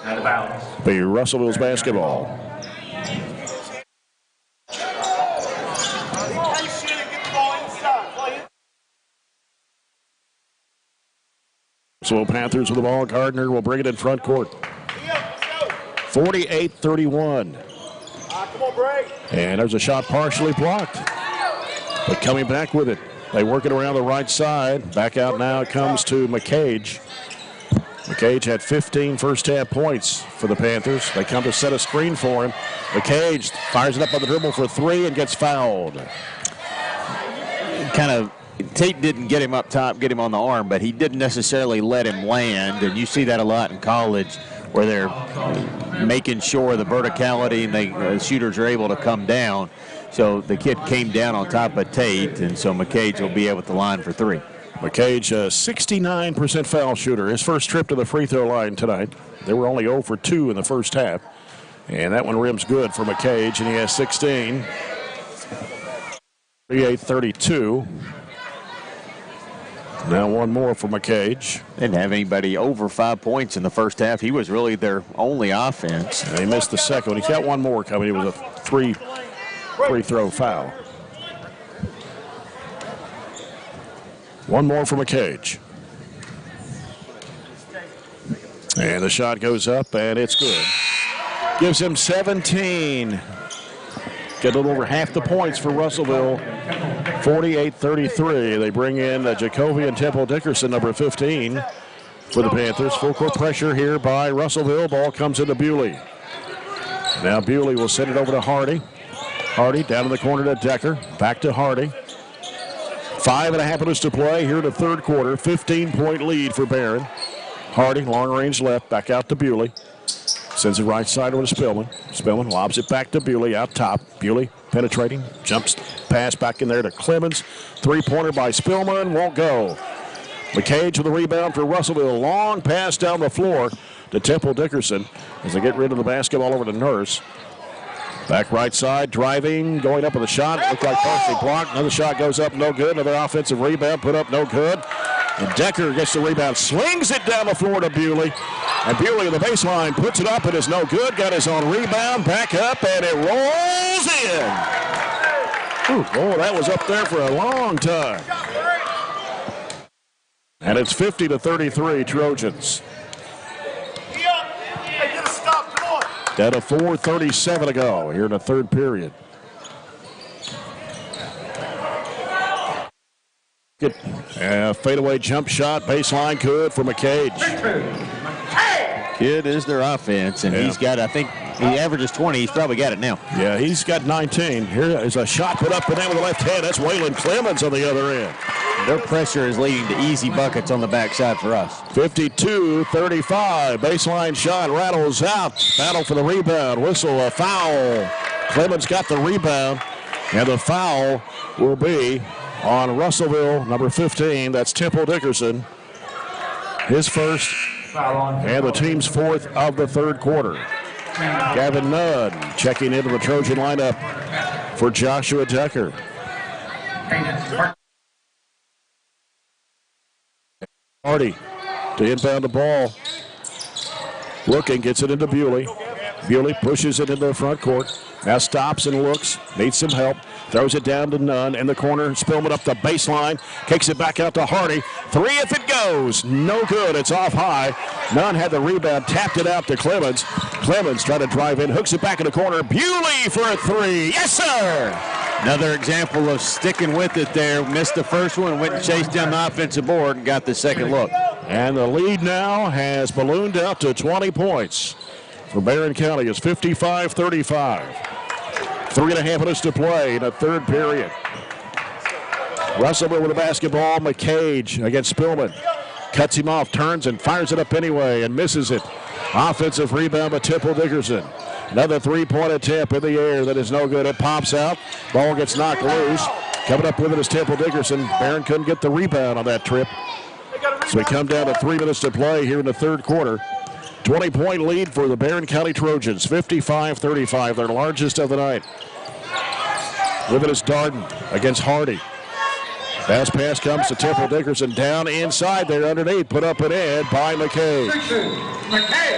Out of bounds. Be Russellville's basketball. So Panthers with the ball. Gardner will bring it in front court. 48-31. And there's a shot partially blocked. But coming back with it. They work it around the right side. Back out now it comes to McCage. McCage had 15 first-half points for the Panthers. They come to set a screen for him. McCage fires it up on the dribble for 3 and gets fouled. Tate didn't get him up top, get him on the arm, but he didn't necessarily let him land. And you see that a lot in college where they're making sure the verticality and the shooters are able to come down. So the kid came down on top of Tate, and so McCage will be able to line for 3. McCage, a 69% foul shooter. His first trip to the free throw line tonight. They were only 0 for 2 in the first half. And that one rims good for McCage, and he has 16. 38-32. Now one more for McCage. Didn't have anybody over 5 points in the first half. He was really their only offense. And he missed the second one. He's got one more coming. It was a free throw foul. One more for McCage. And the shot goes up, and it's good. Gives him 17. Get a little over half the points for Russellville. 48-33. They bring in Jacoby and Temple Dickerson, number 15, for the Panthers. Full court pressure here by Russellville. Ball comes into Bewley. Now Bewley will send it over to Hardy. Hardy down in the corner to Decker. Back to Hardy. 5.5 minutes to play here in the third quarter. 15-point lead for Barren. Hardy, long range left, back out to Bewley. Sends it right side over to Spillman. Spillman lobs it back to Bewley out top. Bewley penetrating, jumps pass back in there to Clemens. Three-pointer by Spillman, won't go. McCage with the rebound for Russellville. Long pass down the floor to Temple Dickerson as they get rid of the basketball over to Nurse. Back right side, driving, going up with a shot. Looked like partially blocked. Another shot goes up, no good. Another offensive rebound, put up, no good. And Decker gets the rebound, swings it down the floor to Bewley. And Bewley on the baseline puts it up. It is no good. Got his own rebound, back up, and it rolls in. Oh, that was up there for a long time. And it's 50-33 Trojans. Down to 4:37 to go here in the third period. Good fadeaway jump shot, baseline good for McCage. It is their offense, and he's got, I think, he averages 20. He's probably got it now. Yeah, he's got 19. Here is a shot put up and down with the left hand. That's Waylon Clemens on the other end. Their pressure is leading to easy buckets on the backside for us. 52-35. Baseline shot rattles out. Battle for the rebound. Whistle, a foul. Clemens got the rebound, and the foul will be on Russellville, number 15. That's Temple Dickerson. His first and the team's fourth of the third quarter. Gavin Nunn checking into the Trojan lineup for Joshua Decker. Hardy to inbound the ball. Looking, gets it into Bewley. Bewley pushes it into the front court. Now stops and looks, needs some help. Throws it down to Nunn in the corner. Spillman up the baseline. Kicks it back out to Hardy. Three if it goes. No good. It's off high. Nunn had the rebound. Tapped it out to Clemens. Clemens trying to drive in. Hooks it back in the corner. Bewley for a three. Yes, sir. Another example of sticking with it there. Missed the first one. Went and chased down the offensive board and got the second look. And the lead now has ballooned out to 20 points. For Barren County is 55-35. 3.5 minutes to play in the third period. Russellville with the basketball. McCage against Spillman. Cuts him off, turns and fires it up anyway and misses it. Offensive rebound by Temple Dickerson. Another three-point attempt in the air that is no good. It pops out. Ball gets knocked loose. Coming up with it is Temple Dickerson. Barren couldn't get the rebound on that trip. So we come down to 3 minutes to play here in the third quarter. 20-point lead for the Barren County Trojans, 55-35, their largest of the night. With it is Darden against Hardy. Fast pass comes to Temple Dickerson down inside there underneath, put up and in by McCage.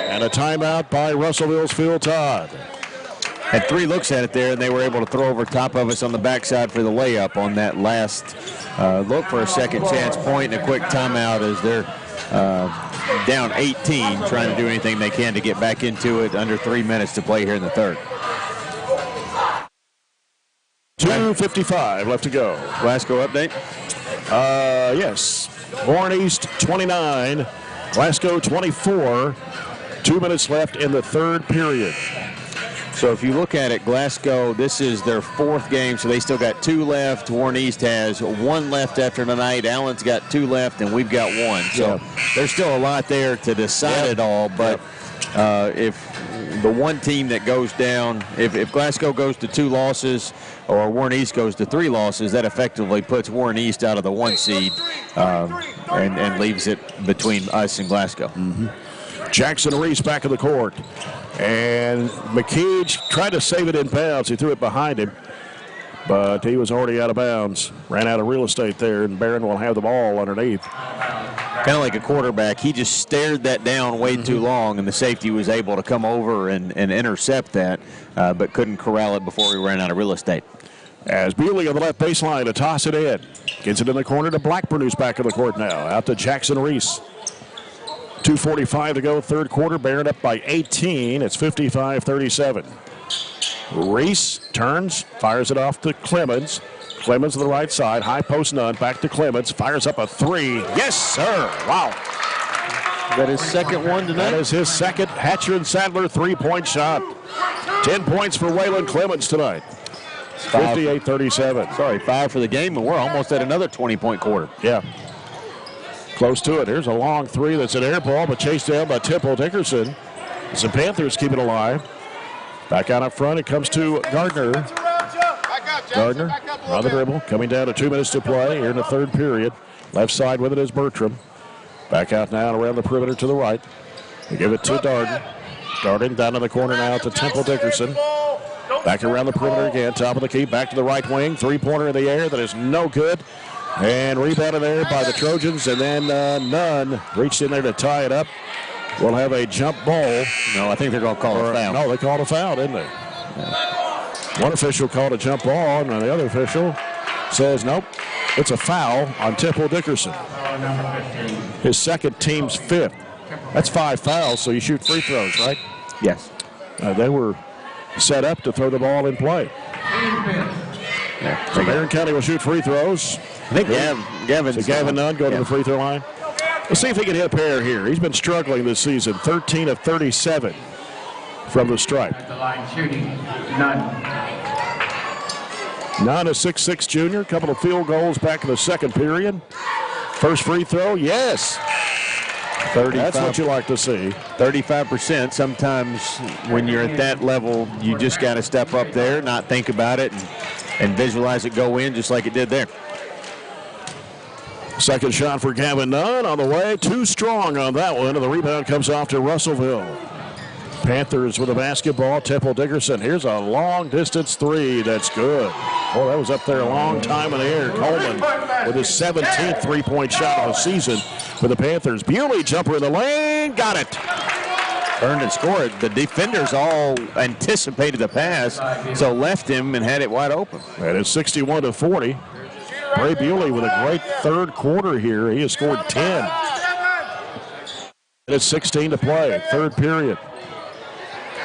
And a timeout by Russellville's Phil Todd. Had three looks at it there, and they were able to throw over top of us on the backside for the layup on that last look for a second chance point and a quick timeout as they're down 18, trying to do anything they can to get back into it. Under 3 minutes to play here in the third. 2:55 left to go. Glasgow update? Yes. Warren East 29, Glasgow 24. 2 minutes left in the third period. So if you look at it, Glasgow, this is their fourth game, so they still got two left. Warren East has one left after tonight. Allen's got two left, and we've got one. So there's still a lot there to decide it all, but if the one team that goes down, if Glasgow goes to 2 losses or Warren East goes to 3 losses, that effectively puts Warren East out of the 1 seed and leaves it between us and Glasgow. Mm-hmm. Jackson Reese back in the court. And McCage tried to save it in bounds. He threw it behind him, but he was already out of bounds. Ran out of real estate there, and Barren will have the ball underneath. Kind of like a quarterback. He just stared that down way too long, and the safety was able to come over and intercept that, but couldn't corral it before he ran out of real estate. As Bewley on the left baseline to toss it in. Gets it in the corner to Blackburn, who's back in the court now. Out to Jackson Reese. 2:45 to go, third quarter. Barren up by 18. It's 55-37. Reese turns, fires it off to Clemens. Clemens to the right side, high post Nunn, back to Clemens, fires up a three. Yes, sir. Wow. Is that his second one tonight? That is his second Hatcher and Sadler three-point shot. 10 points for Waylon Clemens tonight. 58-37. Sorry, 5 for the game, and we're almost at another 20-point quarter. Yeah. Close to it. Here's a long three that's an air ball, but chased down by Temple Dickerson. The Panthers keep it alive. Back out up front, it comes to Gardner. Gardner on the dribble, coming down to 2 minutes to play here in the third period. Left side with it is Bertram. Back out now around the perimeter to the right. They give it to Darden. Darden down in the corner now to Temple Dickerson. Back around the perimeter again. Top of the key. Back to the right wing. Three-pointer in the air. That is no good. And rebounded there by the Trojans. And then Nunn reached in there to tie it up. We'll have a jump ball. No, I think they're going to call a foul. No, they called a foul, didn't they? One official called a jump ball, and the other official says, nope, it's a foul on Temple Dickerson. His second, team's fifth. That's 5 fouls, so you shoot free throws, right? Yes. They were set up to throw the ball in play. So Barren County will shoot free throws. I think Gavin Nunn go to the free throw line. Let's see if he can hit a pair here. He's been struggling this season, 13 of 37 from the stripe. The line shooting, Nunn. Nunn, a 6'6 junior, couple of field goals back in the second period. First free throw, yes. 35, that's what you like to see. 35%. Sometimes when you're at that level, you just got to step up there, not think about it, and visualize it go in just like it did there. Second shot for Gavin Nunn on the way. Too strong on that one, and the rebound comes off to Russellville. Panthers with a basketball. Temple Dickerson. Here's a long-distance three. That's good. Oh, that was up there a long time in the air. Coleman with his 17th three-point shot of the season for the Panthers. Bewley jumper in the lane. Got it. Earned and scored. The defenders all anticipated the pass, so left him and had it wide open. And it's 61-40. Bray Bewley with a great third quarter here. He has scored 10. And it's 16 to play, third period.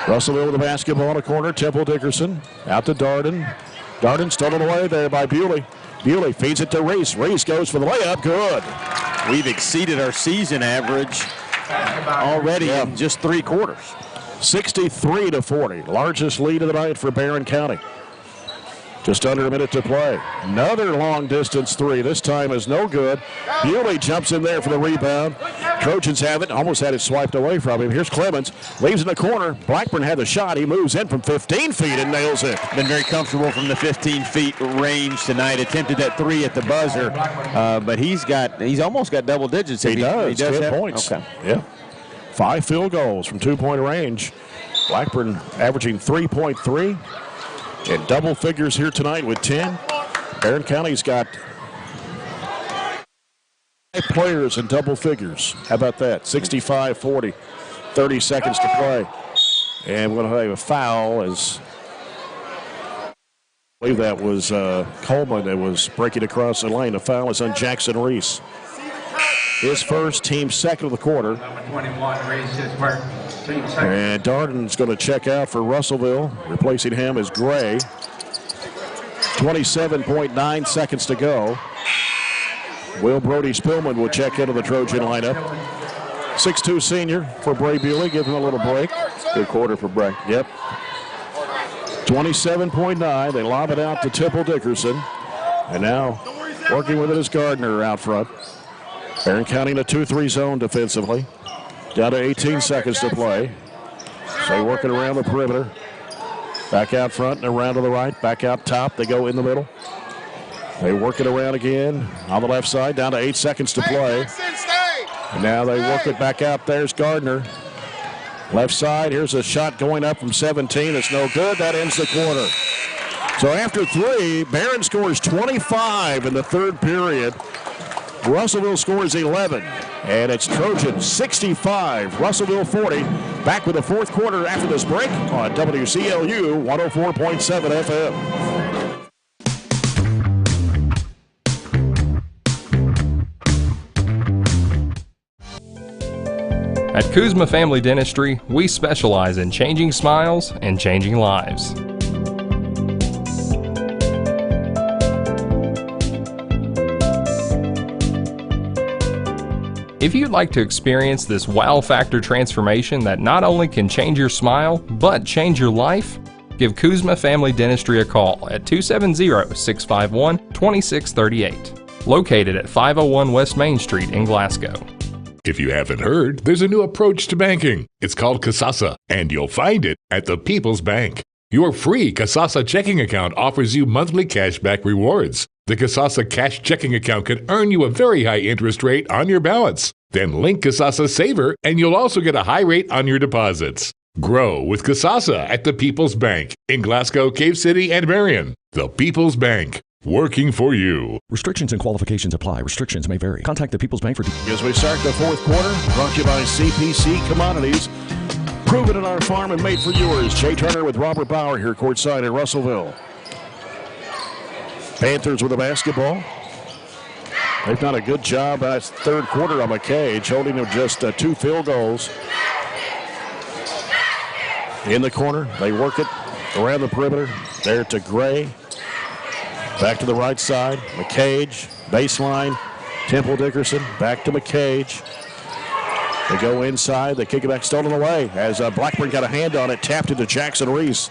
Russellville with the basketball in the corner. Temple Dickerson out to Darden. Darden stolen away there by Bewley. Bewley feeds it to Reese. Reese goes for the layup. Good. We've exceeded our season average already in just 3 quarters. 63-40. Largest lead of the night for Barren County. Just under a minute to play. Another long-distance three. This time is no good. Bewley jumps in there for the rebound. Trojans have it. Almost had it swiped away from him. Here's Clemens. Leaves in the corner. Blackburn had the shot. He moves in from 15 feet and nails it. Been very comfortable from the 15 feet range tonight. Attempted that three at the buzzer. But he's almost got double digits. He does 10 have points. Okay. Yeah. 5 field goals from 2-point range. Blackburn averaging 3.3. In double figures here tonight with 10. Barren County's got 5 players in double figures. How about that? 65-40. 30 seconds to play. And we're going to have a foul as I believe that was Coleman that was breaking across the lane. The foul is on Jackson Reese. His first, team second of the quarter. And Darden's going to check out for Russellville. Replacing him is Gray. 27.9 seconds to go. Will Brody Spillman will check into the Trojan lineup. 6'2 senior for Bray Bewley. Give him a little break. Good quarter for Bray. Yep. 27.9. They lob it out to Temple Dickerson. And now working with it is Gardner out front. Barren County in a 2-3 zone defensively. Down to 18 seconds to play. So working around the perimeter. Back out front and around to the right. Back out top. They go in the middle. They work it around again on the left side. Down to 8 seconds to play. And now they work it back out. There's Gardner. Left side. Here's a shot going up from 17. It's no good. That ends the quarter. So after 3, Barren scores 25 in the third period. Russellville scores 11. And it's Trojans 65, Russellville 40. Back with the fourth quarter after this break on WCLU 104.7 FM. At Kuzma Family Dentistry, we specialize in changing smiles and changing lives. If you'd like to experience this wow factor transformation that not only can change your smile, but change your life, give Kuzma Family Dentistry a call at 270-651-2638. Located at 501 West Main Street in Glasgow. If you haven't heard, there's a new approach to banking. It's called Kasasa, and you'll find it at the People's Bank. Your free Kasasa checking account offers you monthly cashback rewards. The Kasasa Cash Checking Account can earn you a very high interest rate on your balance. Then link Kasasa Saver, and you'll also get a high rate on your deposits. Grow with Kasasa at the People's Bank in Glasgow, Cave City, and Barren. The People's Bank, working for you. Restrictions and qualifications apply. Restrictions may vary. Contact the People's Bank for As we start the fourth quarter, brought to you by CPC Commodities. Proven in our farm and made for yours. Jay Turner with Robert Bauer here courtside in Russellville. Panthers with the basketball. They've done a good job that third quarter on McCage, holding them just 2 field goals. In the corner, they work it around the perimeter. There to Gray. Back to the right side. McCage, baseline. Temple Dickerson, back to McCage. They go inside. They kick it back, stolen away. As Blackburn got a hand on it, tapped into Jackson Reese.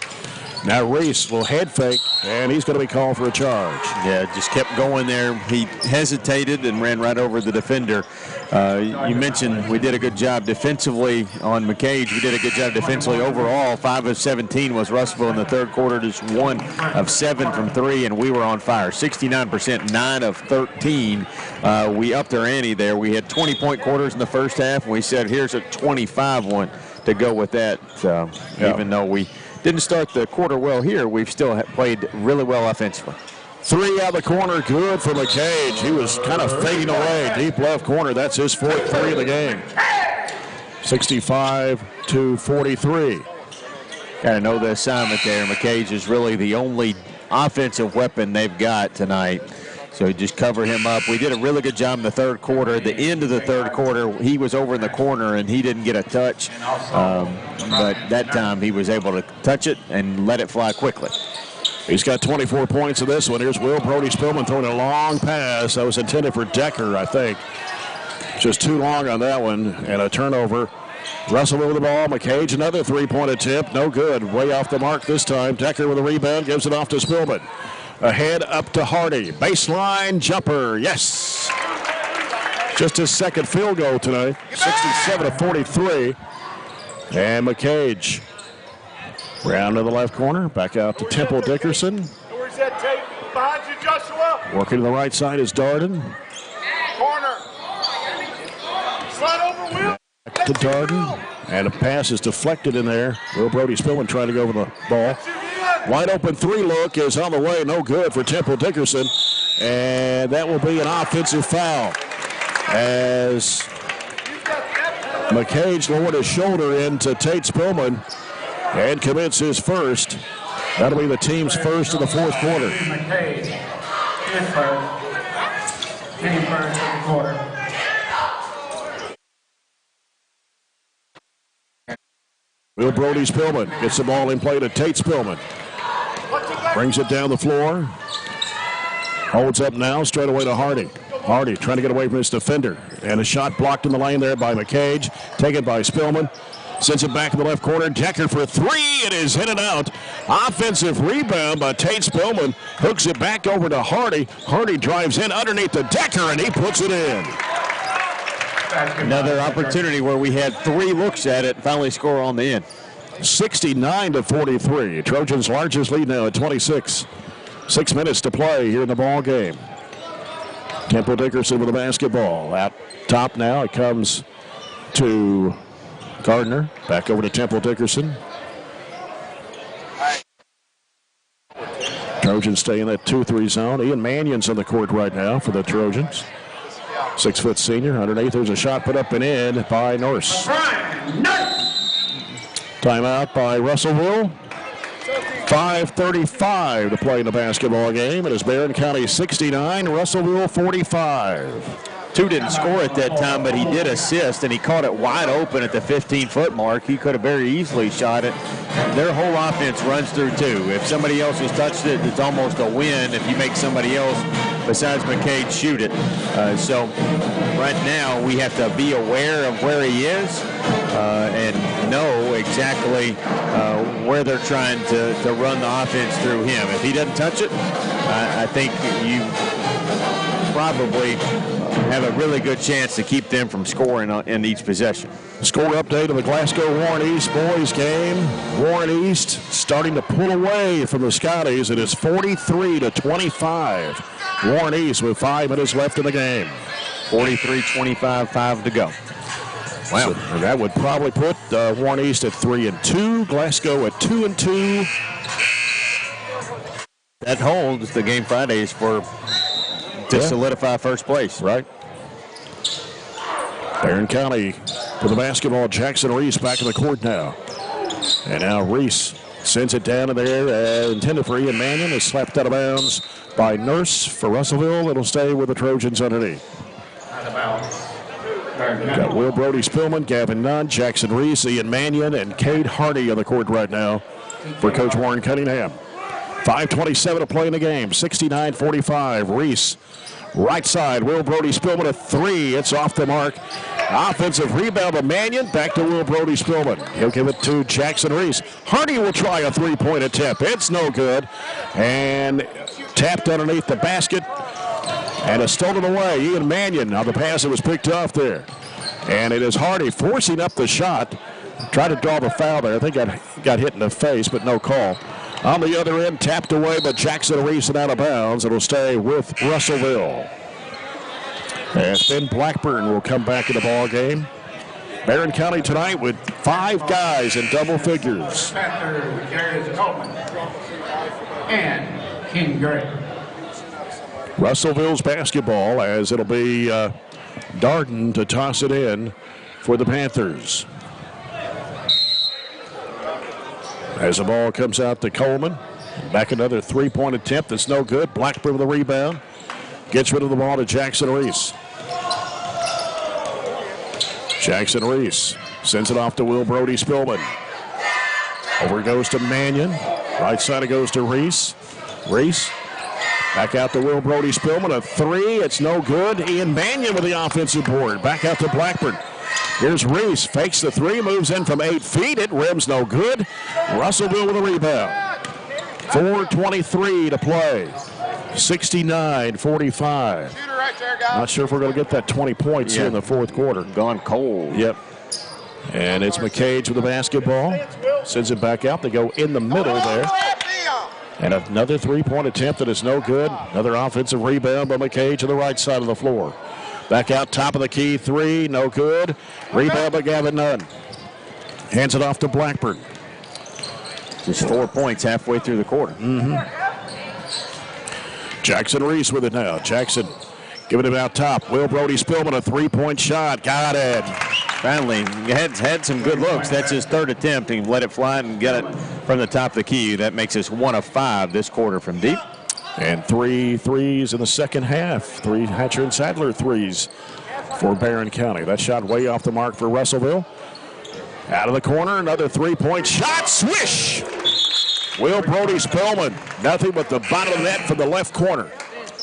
Now Reese will head fake, and he's going to be called for a charge. Yeah, just kept going there. He hesitated and ran right over the defender. You mentioned we did a good job defensively on McCage. We did a good job defensively overall. 5 of 17 was Russellville in the third quarter, just 1 of 7 from 3, and we were on fire. 69%, 9 of 13. We upped our ante there. We had 20-point quarters in the first half, and we said, here's a 25 one to go with that. Even though we didn't start the quarter well here, we've still played really well offensively. 3 out of the corner, good for McCage. He was kind of fading away, deep left corner. That's his 4th 3 of the game. 65-43. Got to know the assignment there. McCage is really the only offensive weapon they've got tonight. So just cover him up. We did a really good job in the third quarter. At the end of the third quarter, he was over in the corner, and he didn't get a touch. But that time he was able to touch it and let it fly quickly. He's got 24 points in this one. Here's Will Brody-Spillman throwing a long pass. That was intended for Decker, I think. Just too long on that one, and a turnover. Russellville with the ball. McCage, another 3-point attempt. No good. Way off the mark this time. Decker with a rebound, gives it off to Spillman. Ahead up to Hardy. Baseline jumper. Yes. Just his second field goal tonight. 67-43. And McCage. Round to the left corner. Back out to Temple Dickerson. Where's that tape? Behind you, Joshua. Working to the right side is Darden. Corner. Slide over, Will. Back to Darden. And a pass is deflected in there. Will Brody-Spillman trying to go over the ball. Wide open 3 look is on the way. No good for Temple Dickerson. And that will be an offensive foul. As McCage lowered his shoulder into Tate Spillman and commits his first. That'll be the team's first in the fourth quarter. McCage, his first. Team first in the quarter. Will Brody-Spillman gets the ball in play to Tate Spillman. Brings it down the floor. Holds up now, straight away to Hardy. Hardy trying to get away from his defender. And a shot blocked in the lane there by McCage. Taken by Spillman. Sends it back in the left corner. Decker for 3. It is hit and out. Offensive rebound by Tate Spillman. Hooks it back over to Hardy. Hardy drives in underneath the Decker, and he puts it in. Another opportunity where we had 3 looks at it and finally score on the end. 69-43. Trojans' largest lead now at 26. 6 minutes to play here in the ball game. Temple Dickerson with the basketball. Out top now. It comes to Gardner. Back over to Temple Dickerson. Trojans stay in that 2-3 zone. Ian Mannion's on the court right now for the Trojans. 6-foot senior. Underneath, there's a shot put up and in by Norse. Timeout by Russellville. 5:35 to play in the basketball game. It is Barren County 69, Russellville 45. 2 didn't score at that time, but he did assist, and he caught it wide open at the 15-foot mark. He could have very easily shot it. Their whole offense runs through 2. If somebody else has touched it, it's almost a win if you make somebody else besides McCade shoot it. So right now we have to be aware of where he is and know exactly where they're trying to run the offense through him. If he doesn't touch it, I think you probably have a really good chance to keep them from scoring in each possession. Score update of the Glasgow-Warren East boys game. Warren East starting to pull away from the Scotties. It is 43-25. Warren East with 5 minutes left in the game. 43-25, 5 to go. Wow. So that would probably put Warren East at 3-2, Glasgow at 2-2. That holds the game Fridays to solidify first place. Right. Barren County for the basketball. Jackson Reese back in the court now. And now Reese sends it down to there, intended for Ian Mannion. Is slapped out of bounds by Nurse for Russellville. It'll stay with the Trojans underneath. Got Will Brody-Spillman, Gavin Nunn, Jackson Reese, Ian Mannion, and Cade Hardy on the court right now for Coach Warren Cunningham. 5:27 to play in the game. 69-45. Reese, right side. Will Brody-Spillman a three. It's off the mark. Offensive rebound to Mannion. Back to Will Brody-Spillman. He'll give it to Jackson Reese. Hardy will try a three-point attempt. It's no good. And tapped underneath the basket. And it's stolen away. Ian Mannion on the pass that was picked off there. And it is Hardy forcing up the shot. Tried to draw the foul there. I think got hit in the face, but no call. On the other end, tapped away, but Jackson Reese and out of bounds. It'll stay with Russellville. And Ben Blackburn will come back in the ball game. Barren County tonight with 5 guys in double figures. And King Gray. Russellville's basketball, as it'll be Darden to toss it in for the Panthers. As the ball comes out to Coleman. Back another three-point attempt that's no good. Blackburn with the rebound. Gets rid of the ball to Jackson Reese. Jackson Reese sends it off to Will Brody-Spillman. Over it goes to Mannion. Right side it goes to Reese. Reese back out to Will Brody-Spillman. A three. It's no good. Ian Mannion with the offensive board. Back out to Blackburn. Here's Reese. Fakes the three. Moves in from 8 feet. It rims no good. Russellville with a rebound. 4:23 to play. 69-45. Not sure if we're going to get that 20 points here in the fourth quarter. Gone cold. Yep. And it's McCage with the basketball. Sends it back out. They go in the middle there. And another three-point attempt that is no good. Another offensive rebound by McCage on the right side of the floor. Back out top of the key. Three, no good. Rebound by Gavin Nunn. Hands it off to Blackburn. Just 4 points halfway through the quarter. Jackson Reese with it now. Jackson giving it out top. Will Brody-Spillman a three-point shot. Got it. Finally, had some good looks. That's his third attempt. He let it fly and got it from the top of the key. That makes us 1 of 5 this quarter from deep. And 3 threes in the second half. 3 Hatcher and Sadler threes for Barren County. That shot way off the mark for Russellville. Out of the corner, another three-point shot. Swish! Will Brody-Spillman. Nothing but the bottom of the net from the left corner.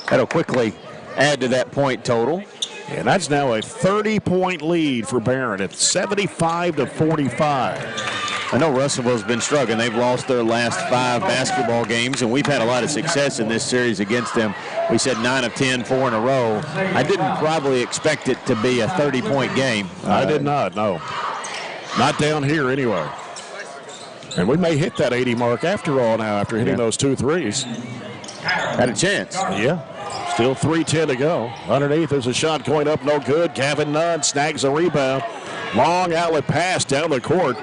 That'll quickly add to that point total. And that's now a 30-point lead for Barren at 75-45. I know Russellville's been struggling. They've lost their last 5 basketball games, and we've had a lot of success in this series against them. We said 9 of 10, 4 in a row. I didn't probably expect it to be a 30-point game. I did not, no. Not down here anyway. And we may hit that 80 mark after all now after hitting those 2 threes. Had a chance. Yeah. Still 3:10 to go. Underneath, there's a shot going up, no good. Gavin Nunn snags a rebound. Long outlet pass down the court,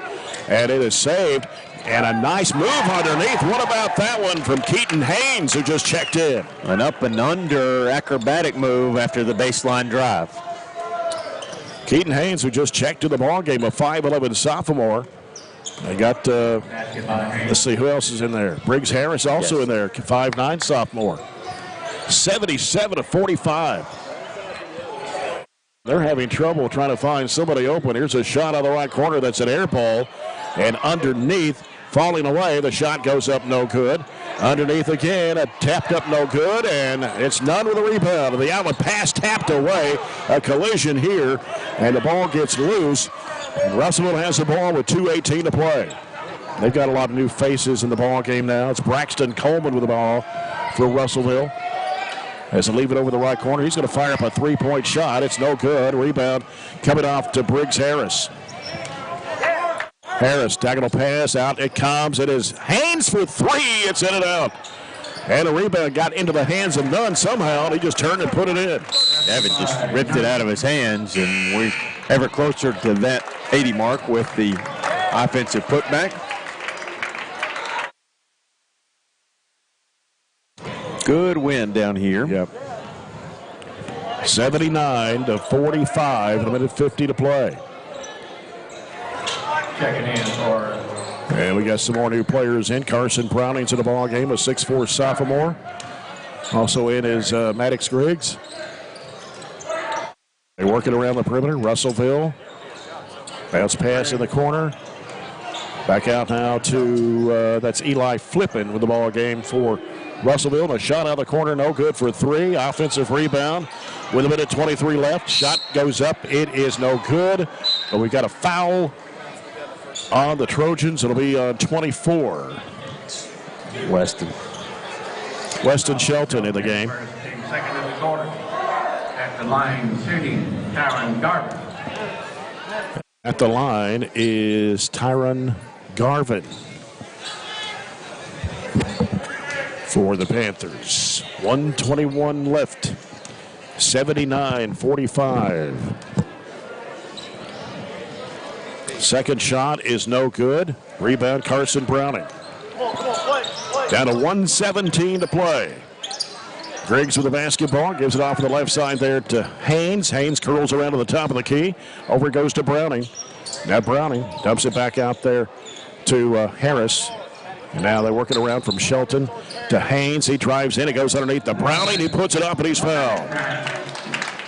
and it is saved. And a nice move underneath. What about that one from Keaton Haynes, who just checked in? An up and under acrobatic move after the baseline drive. Keaton Haynes, who just checked to the ball game, a 5'11 sophomore. They got, let's see, who else is in there? Briggs Harris also in there, 5'9 sophomore. 77-45. They're having trouble trying to find somebody open. Here's a shot on the right corner that's an air ball. And underneath, falling away, the shot goes up no good. Underneath again, a tapped up no good, and it's Nunn with a rebound. The outlet pass tapped away. A collision here, and the ball gets loose. And Russellville has the ball with 2:18 to play. They've got a lot of new faces in the ball game now. It's Braxton Coleman with the ball for Russellville. As they leave it over the right corner, he's going to fire up a three-point shot. It's no good. Rebound coming off to Briggs Harris. Harris, diagonal pass, out it comes. It is Haynes for 3. It's in and out. And the rebound got into the hands of Nunn somehow, and he just turned and put it in. Evan just ripped it out of his hands, and we ever closer to that 80 mark with the offensive putback. Good win down here. Yep. 79-45, a minute 50 to play. Checking in for. And we got some more new players in. Carson Browning's in the ball game, a 6'4 sophomore. Also in is Maddox Griggs. They're working around the perimeter. Russellville. Bounce pass in the corner. Back out now to, that's Eli Flippin with the ball game for Russellville. And a shot out of the corner, no good for 3. Offensive rebound with a minute 23 left. Shot goes up. It is no good. But we got a foul on the Trojans. It'll be on 24. Weston Shelton in the game. Second of the quarter. At the line, shooting, Tyron Garvin. At the line is Tyron Garvin for the Panthers. 1:21 left. 79-45. Second shot is no good. Rebound, Carson Browning. Down to 1:17 to play. Griggs with the basketball, gives it off to the left side there to Haynes. Haynes curls around to the top of the key. Over it goes to Browning. Now Browning dumps it back out there to Harris. And now they're working around from Shelton to Haynes. He drives in. It goes underneath the Browning. He puts it up and he's fouled.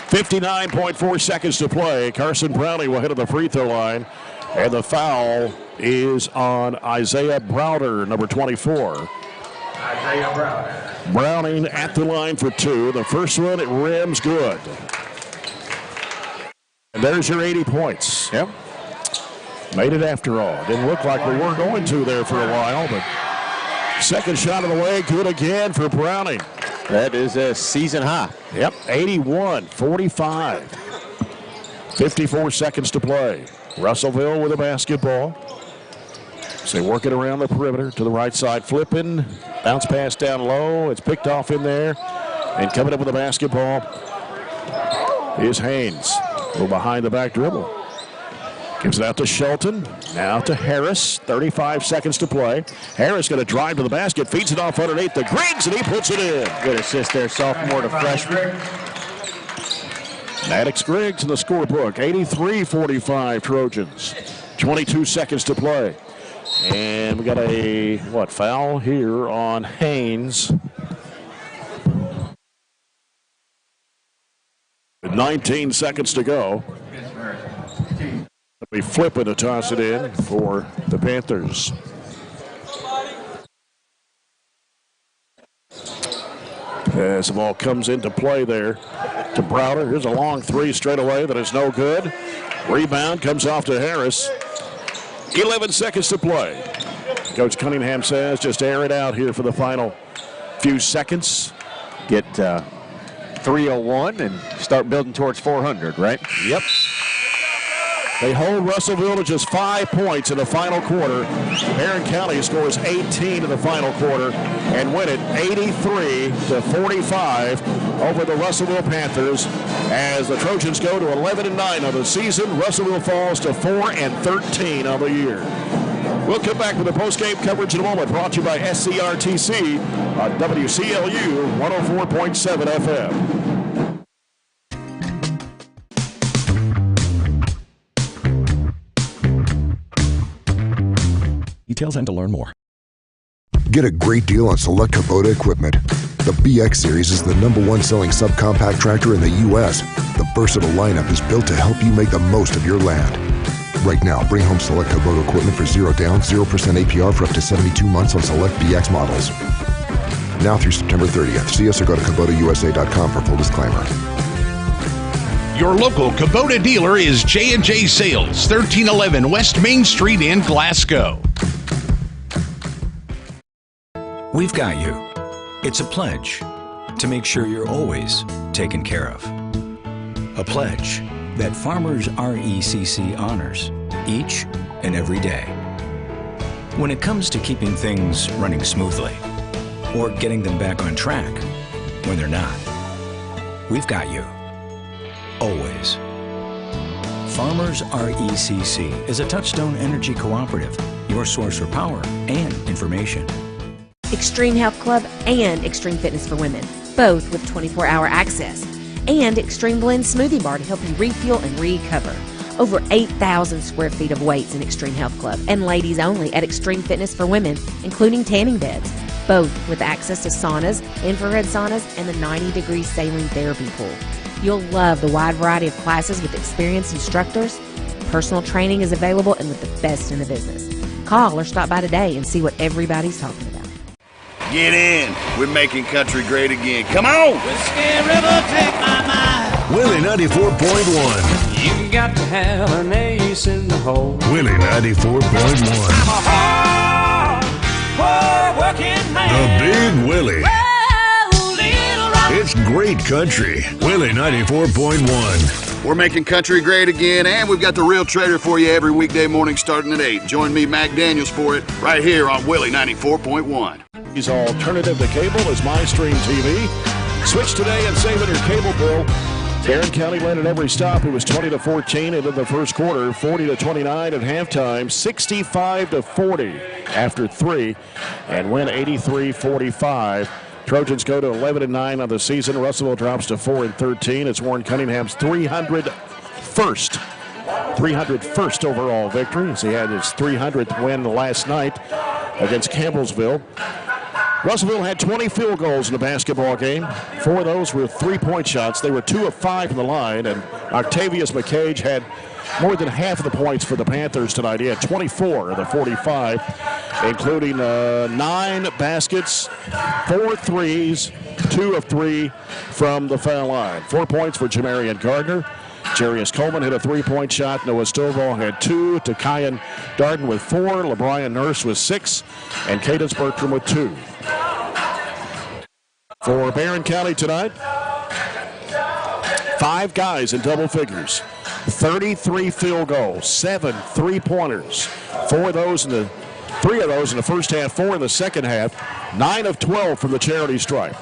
59.4 seconds to play. Carson Browning will head to the free throw line. And the foul is on Isaiah Browder, number 24. Isaiah Browder. Browning at the line for 2. The first one, it rims good. And there's your 80 points. Yep. Made it after all. Didn't look like we were going to there for a while, but second shot of the way, good again for Browning. That is a season high. Yep, 81-45. 54 seconds to play. Russellville with a basketball. So they work it around the perimeter to the right side. Flipping. Bounce pass down low. It's picked off in there. And coming up with the basketball is Haynes. A little behind the back dribble. Gives it out to Shelton. Now to Harris. 35 seconds to play. Harris going to drive to the basket. Feeds it off underneath the Griggs, and he puts it in. Good assist there, sophomore to freshman. Maddox Griggs in the scorebook. 83-45 Trojans. 22 seconds to play. And we got a, foul here on Haynes. With 19 seconds to go. Be flipping to toss it in for the Panthers. As the ball comes into play there to Browder. Here's a long 3 straight away that is no good. Rebound comes off to Harris. 11 seconds to play. Coach Cunningham says just air it out here for the final few seconds. Get 301 and start building towards 400, right? Yep. They hold Russellville to just 5 points in the final quarter. Barren County scores 18 in the final quarter and win it 83-45 over the Russellville Panthers. As the Trojans go to 11-9 on the season, Russellville falls to 4-13 on the year. We'll come back with the post-game coverage in a moment, brought to you by SCRTC on WCLU 104.7 FM. Details and to learn more. Get a great deal on select Kubota equipment. The BX Series is the #1 selling subcompact tractor in the U.S. The versatile lineup is built to help you make the most of your land. Right now, bring home select Kubota equipment for 0 down, 0% APR for up to 72 months on select BX models. Now through September 30th. See us or go to KubotaUSA.com for full disclaimer. Your local Kubota dealer is J&J Sales, 1311 West Main Street in Glasgow. We've got you. It's a pledge to make sure you're always taken care of. A pledge that Farmers RECC honors each and every day. When it comes to keeping things running smoothly or getting them back on track when they're not, we've got you. Always. Farmers RECC is a Touchstone Energy Cooperative, your source for power and information. Extreme Health Club and Extreme Fitness for Women, both with 24-hour access. And Extreme Blend Smoothie Bar to help you refuel and recover. Over 8,000 square feet of weights in Extreme Health Club, and ladies only at Extreme Fitness for Women, including tanning beds, both with access to saunas, infrared saunas, and the 90-degree saline therapy pool. You'll love the wide variety of classes with experienced instructors. Personal training is available and with the best in the business. Call or stop by today and see what everybody's talking about. Get in. We're making country great again. Come on. Whiskey River, take my mind. Willie 94.1. You got to have an ace in the hole. Willie 94.1. I'm a hard working man. The Big Willie. It's great country. Willie 94.1. We're making country great again, and we've got the real trader for you every weekday morning starting at 8. Join me, Mac Daniels, for it right here on Willie 94.1. His alternative to cable is MyStream TV. Switch today and save on your cable bill. Barren County led at every stop. It was 20-14 into the first quarter, 40-29 at halftime, 65-40 after 3, and win 83-45. Trojans go to 11-9 on the season. Russellville drops to 4-13. It's Warren Cunningham's 301st overall victory, as he had his 300th win last night against Campbellsville. Russellville had 20 field goals in the basketball game. 4 of those were three-point shots. They were 2 of 5 from the line, and Octavius McCage had more than half of the points for the Panthers tonight. He had 24 of the 45, including 9 baskets, 4 threes, 2 of 3 from the foul line. 4 points for Jamarian Gardner. Jarius Coleman hit a 3-point shot. Noah Stovall had 2. Takayan Darden with 4. LeBrian Nurse with 6. And Cadence Bertram with 2. For Barren County tonight, 5 guys in double figures. 33 field goals, 7 3-pointers. 3 of those in the first half, 4 in the second half. 9 of 12 from the charity stripe.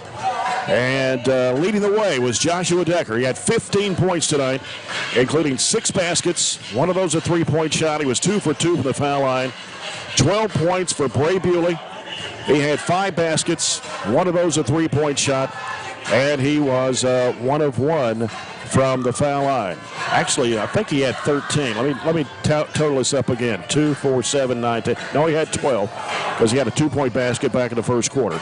And leading the way was Joshua Decker. He had 15 points tonight, including 6 baskets. 1 of those a 3-point shot. He was 2 for 2 from the foul line. 12 points for Bray Bewley. He had 5 baskets. 1 of those a 3-point shot. And he was 1 of 1 from the foul line. Actually, I think he had 13. Let me total this up again. 2, 4, 7, 9, 10. No, he had 12 because he had a 2-point basket back in the first quarter.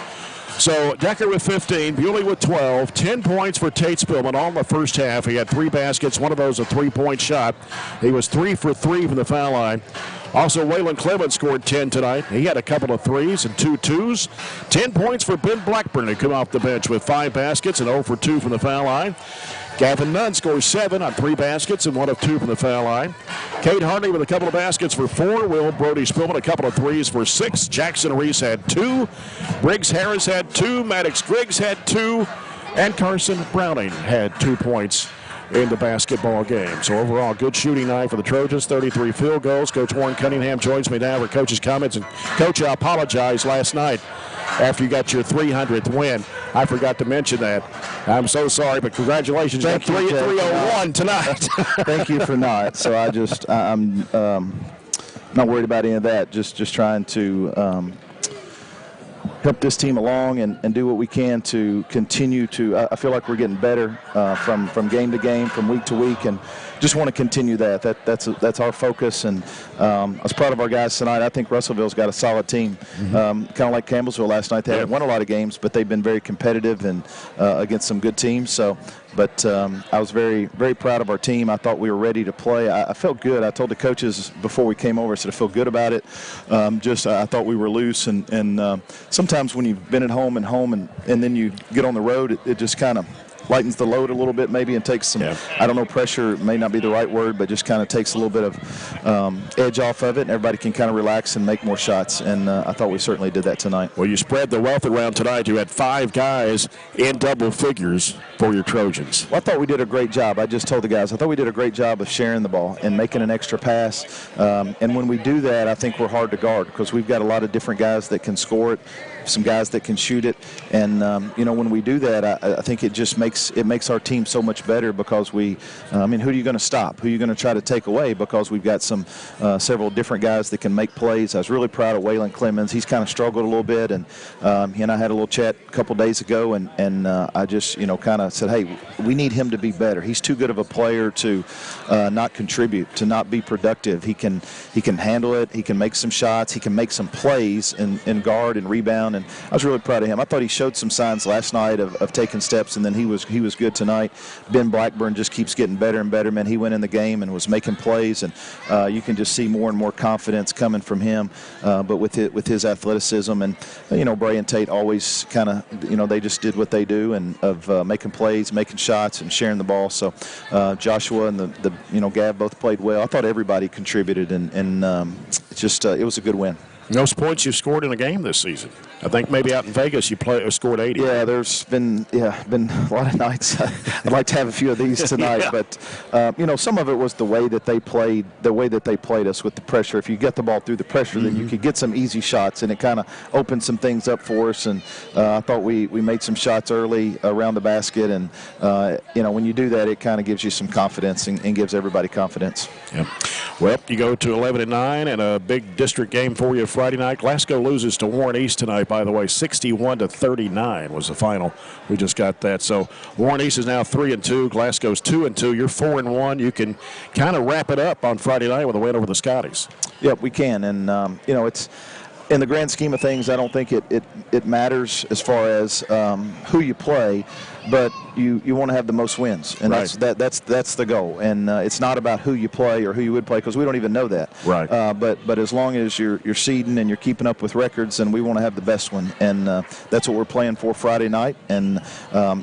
So Decker with 15, Bewley with 12, 10 points for Tate Spillman all in the first half. He had 3 baskets, 1 of those a 3-point shot. He was 3 for 3 from the foul line. Also, Waylon Clemens scored 10 tonight. He had a couple of 3s and 2 2s. 10 points for Ben Blackburn, who came off the bench with 5 baskets and 0 for 2 from the foul line. Gavin Nunn scores 7 on 3 baskets and 1 of 2 from the foul line. Cade Harney with a couple of baskets for 4. Will Brody Spillman a couple of 3s for 6. Jackson Reese had 2. Briggs Harris had 2. Maddox Griggs had 2. And Carson Browning had 2 points in the basketball game. So overall, good shooting night for the Trojans, 33 field goals. Coach Warren Cunningham joins me now for Coach's comments. And Coach, I apologize last night after you got your 300th win. I forgot to mention that. I'm so sorry, but congratulations. You got 301 tonight. Thank you for not. So I'm not worried about any of that. Just trying to help this team along and do what we can to continue to. I feel like we're getting better from game to game, from week to week, and just want to continue that. That's our focus. And I was proud of our guys tonight. I think Russellville's got a solid team, kind of like Campbellsville last night. They haven't won a lot of games, but they've been very competitive and against some good teams. So. But I was very, very proud of our team. I thought we were ready to play. I felt good. I told the coaches before we came over, I said I feel good about it. I thought we were loose. And sometimes when you've been at home and then you get on the road, it just kind of lightens the load a little bit maybe and takes some, I don't know, pressure may not be the right word, but just kind of takes a little bit of edge off of it, and everybody can kind of relax and make more shots. And I thought we certainly did that tonight. Well, you spread the wealth around tonight. You had 5 guys in double figures for your Trojans. Well, I thought we did a great job. I just told the guys, I thought we did a great job of sharing the ball and making an extra pass. And when we do that, I think we're hard to guard because we've got a lot of different guys that can score it. some guys that can shoot it. And, when we do that, I think it just makes our team so much better because who are you going to stop? Who are you going to try to take away? Because we've got several different guys that can make plays. I was really proud of Waylon Clemens. He's kind of struggled a little bit, and he and I had a little chat a couple days ago, and I just, kind of said, hey, we need him to be better. He's too good of a player to not contribute, to not be productive. He can handle it. He can make some shots. He can make some plays in guard and rebound, and I was really proud of him. I thought he showed some signs last night of taking steps, and then he was good tonight. Ben Blackburn just keeps getting better and better, man. He went in the game and was making plays, and you can just see more and more confidence coming from him, but with his athleticism. And, Bray and Tate always kind of, they just did what they do, and of making plays, making shots, and sharing the ball. So Joshua and the Gav both played well. I thought everybody contributed, and it was a good win. Most points you've scored in a game this season. I think maybe out in Vegas you scored 80. Yeah, there's been a lot of nights. I'd like to have a few of these tonight, Yeah. But some of it was the way that they played us with the pressure. If you get the ball through the pressure, then you could get some easy shots, and it kind of opened some things up for us. And I thought we made some shots early around the basket, and when you do that, it kind of gives you some confidence and gives everybody confidence. Yeah. Well, you go to 11-9, and a big district game for you Friday night. Glasgow loses to Warren East tonight, by the way. 61-39 was the final. We just got that. So Warren East is now 3-2. Glasgow's 2-2. You're 4-1. You can kind of wrap it up on Friday night with a win over the Scotties. Yep, we can. And, it's in the grand scheme of things, I don't think it matters as far as who you play, but you want to have the most wins, and right. that's the goal. And it's not about who you play or who you would play, because we don't even know that. Right. But as long as you're seeding and you're keeping up with records, then we want to have the best one, and that's what we're playing for Friday night. And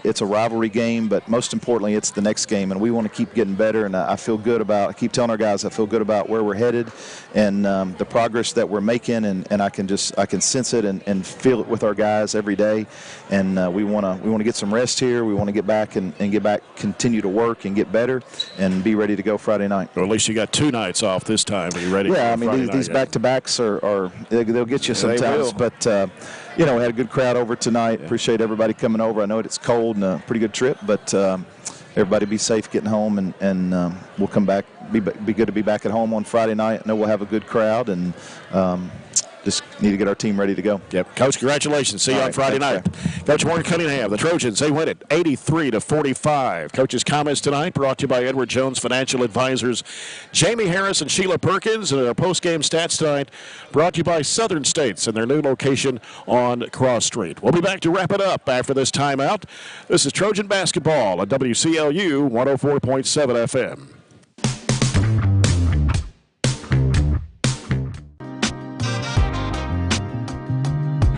it's a rivalry game, but most importantly, it's the next game, and we want to keep getting better. And I feel good about. I keep telling our guys I feel good about where we're headed, and the progress that we're making, and I can sense it and feel it with our guys every day. And we want to get some rest here. We want to get back and get back, continue to work and get better, and be ready to go Friday night. Or at least you got 2 nights off this time. Are you ready? Yeah, for Friday these night? back-to-backs they'll get you sometimes. But we had a good crowd over tonight. Yeah. Appreciate everybody coming over. I know it's cold and a pretty good trip, but everybody be safe getting home, and we'll come back. Be good to be back at home on Friday night. I know we'll have a good crowd, and just need to get our team ready to go. Yep. Coach, congratulations. See you on Friday night. Coach Warren Cunningham, the Trojans, they win it 83-45. Coach's comments tonight brought to you by Edward Jones Financial Advisors, Jamie Harris and Sheila Perkins. And our post-game stats tonight brought to you by Southern States and their new location on Cross Street. We'll be back to wrap it up after this timeout. This is Trojan Basketball at WCLU 104.7 FM.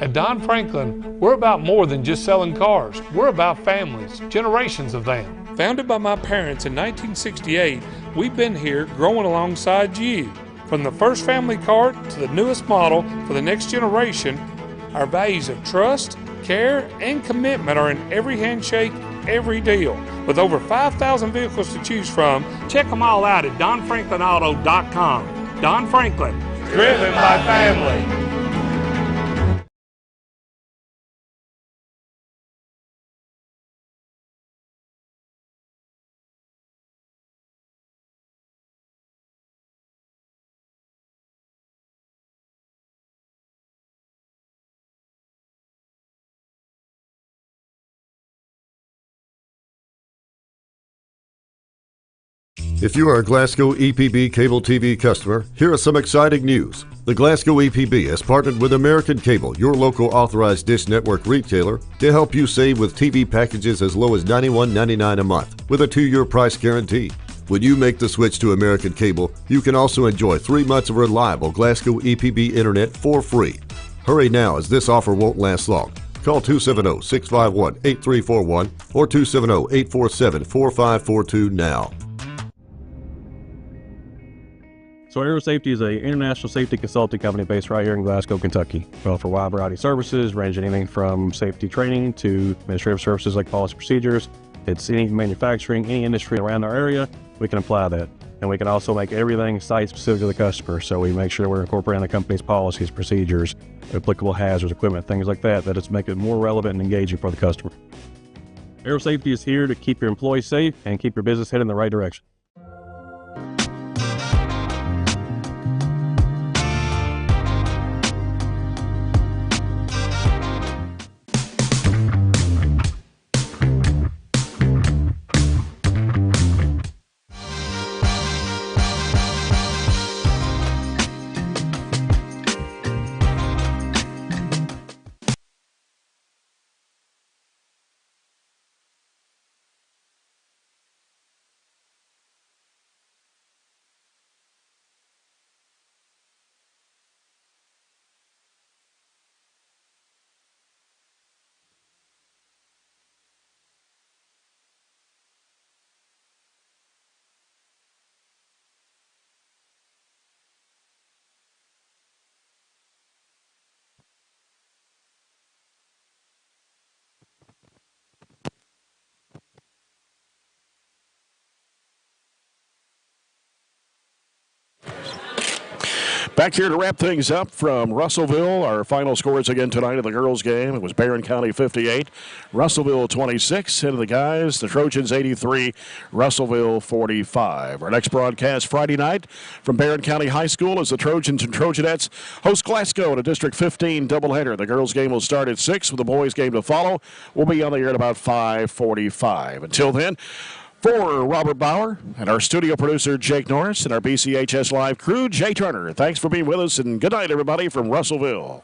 At Don Franklin, we're about more than just selling cars. We're about families, generations of them. Founded by my parents in 1968, we've been here growing alongside you. From the first family car to the newest model for the next generation, our values of trust, care, and commitment are in every handshake, every deal. With over 5,000 vehicles to choose from, check them all out at DonFranklinAuto.com. Don Franklin, driven by family. If you are a Glasgow EPB cable TV customer, here is some exciting news. The Glasgow EPB has partnered with American Cable, your local authorized dish network retailer, to help you save with TV packages as low as $91.99 a month with a 2-year price guarantee. When you make the switch to American Cable, you can also enjoy 3 months of reliable Glasgow EPB internet for free. Hurry now, as this offer won't last long. Call 270-651-8341 or 270-847-4542 now. So Aero Safety is an international safety consulting company based right here in Glasgow, Kentucky. We offer a wide variety of services, ranging anything from safety training to administrative services like policy procedures. It's any manufacturing, any industry around our area, we can apply that. And we can also make everything site-specific to the customer. So we make sure we're incorporating the company's policies, procedures, applicable hazards, equipment, things like that, that it's make it more relevant and engaging for the customer. Aero Safety is here to keep your employees safe and keep your business headed in the right direction. Back here to wrap things up from Russellville. Our final scores again tonight of the girls' game. It was Barren County 58, Russellville 26. And the guys, the Trojans 83, Russellville 45. Our next broadcast Friday night from Barren County High School is the Trojans and Trojanettes host Glasgow in a District 15 doubleheader. The girls' game will start at 6 with the boys' game to follow. We'll be on the air at about 5:45. Until then, for Robert Bauer and our studio producer, Jake Norris, and our BCHS Live crew, Jay Turner, thanks for being with us, and good night, everybody, from Russellville.